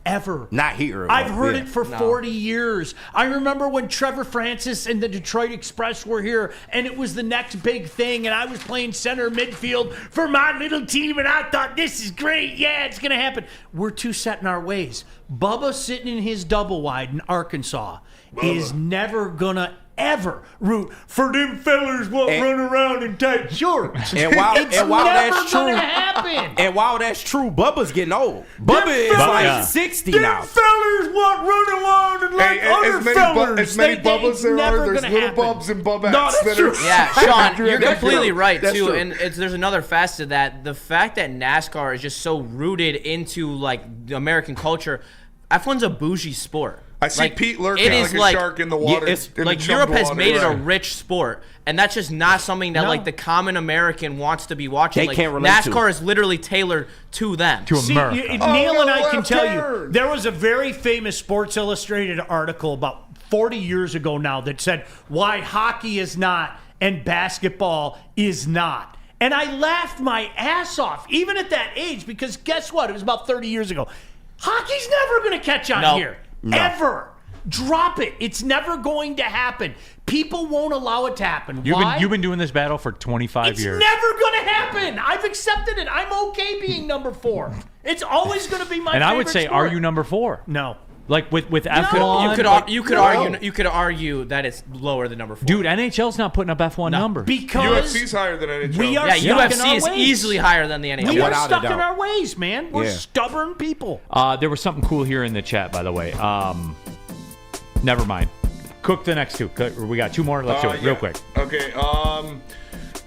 Ever. Not here. I've heard Yeah. it for 40 years. I remember when Trevor Francis and the Detroit Express were here, and it was the next big thing, and I was playing center midfield for my little team, and I thought, this is great. Yeah, it's going to happen. We're too set in our ways. Bubba sitting in his double wide in Arkansas is never going to ever root for them fellers what run around in tight shorts. And while, it's and while never that's true, gonna happen. and while that's true, Bubba's getting old. Bubba is fellas- like Yeah. 60 Them now. fellers what run around and like Hey, other fellers. as many They- Bubbas it's there never are, there's gonna little happen. Bubs and Bubettes No, that's that true. are. Yeah, Sean, you're That's completely true. right That's too. true. And there's another facet of that. The fact that NASCAR is just so rooted into like the American culture. F1's a bougie sport. I see Like, Pete lurking it is like a shark in the water. it's- in the like chummed Europe has water. made it a Right. rich sport, and that's just not something that No. like the common American wants to be watching. They like, can't relate to. NASCAR is literally tailored to them. To See, America. Neil and I no, can left tell you, turn. there was a very famous Sports Illustrated article about 40 years ago now that said why hockey is not and basketball is not. And I laughed my ass off, even at that age, because guess what? It was about 30 years ago. Hockey's never going to catch on No. here. No. Ever. Drop it. It's never going to happen. People won't allow it to happen. You've Why? been doing this battle for 25 It's years. never going to happen. I've accepted it. I'm okay being number 4. It's always going to be my and favorite I would say, sport. are you number 4? No. Like with F1? You could argue that it's lower than number 4. Dude, NHL's not putting up F1 numbers. Because UFC's higher than NHL. we are yeah, stuck in UFC our is ways. easily higher than the NHL. We are Without a stuck in doubt. our ways, man. We're Yeah. stubborn people. There was something cool here in the chat, by the way. Never mind. Cook the next two. We got 2 more. Let's do it real Yeah. quick. Okay.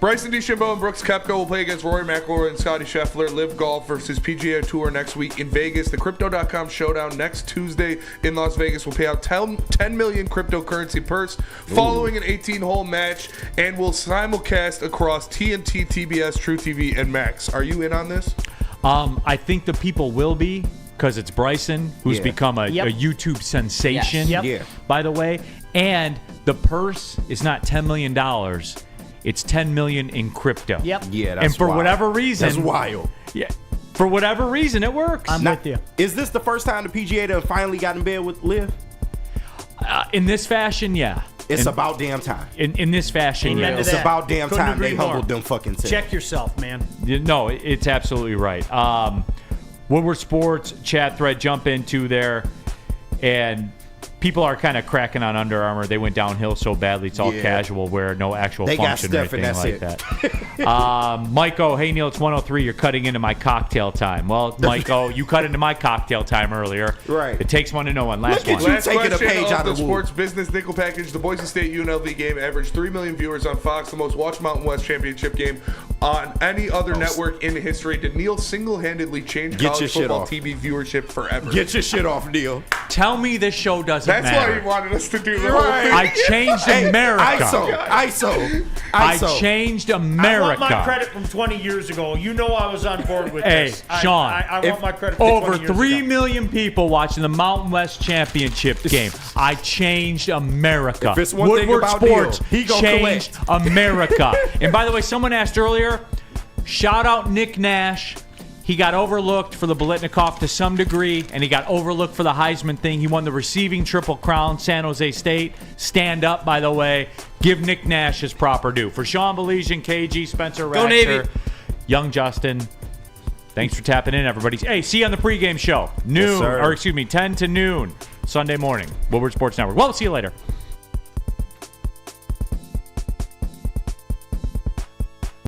Bryson DeChambeau and Brooks Koepka will play against Rory McIlroy and Scotty Scheffler. Live Golf versus PGA Tour next week in Vegas. The Crypto.com showdown next Tuesday in Las Vegas will pay out 10 million cryptocurrency purse following an 18-hole match and will simulcast across TNT, TBS, True TV, and Max. Are you in on this? I think the people will be, because it's Bryson, who's Yeah. become a Yep. YouTube sensation, Yes. Yep. Yeah. by the way. And the purse is not $10 million. It's $10 million in crypto. Yep. Yeah, that's And for wild. whatever reason, That's wild. yeah, for whatever reason, it works. I'm with you. Is this the first time the PGA done finally got in bed with Liv? In this fashion, yeah. It's in, about damn time. in this fashion, Amen yeah. to It's that. about damn Couldn't time they agree more. humbled them fucking things. Check yourself, man. No, it's absolutely right. Woodward Sports chat thread, jump into there, and people are kind of cracking on Under Armour. They went downhill so badly, it's all Yeah. casual wear, no actual They got function or Steph and anything like that's that. Mike O, hey Neil, it's 103. You're cutting into my cocktail time. Well, Mike O, you cut into my cocktail time earlier. Right. It takes one to know one. Last Look at one. you. Last taking a question page of out the of the sports business nickel package. The Boise State UNLV game averaged 3 million viewers on Fox, the most watched Mountain West championship game on any other network in history. Did Neil single-handedly change Get your college shit football off. TV viewership forever? Get your shit off, Neil. Tell me this show doesn't That's matter. why he wanted us to do the whole Right. thing. I changed America. ISO. I changed I want America. my credit from 20 years ago. You know I was on board with Hey, this. Sean, I want my credit from Over 20 years 3 ago. million people watching the Mountain West Championship game. I changed America. If it's one thing Woodward about Sports Neil, he gonna changed America. And by the way, someone asked earlier, shout out Nick Nash. He got overlooked for the Biletnikoff to some degree, and he got overlooked for the Heisman thing. He won the receiving Triple Crown, San Jose State. Stand up, by the way. Give Nick Nash his proper due. For Sean Belizean, KG, Spencer Go Navy. Ratcher, Young Justin, Thanks for tapping in, everybody. Hey, see you on the pregame show. 10 to noon, Sunday morning. Woodward Sports Network. Well, see you later.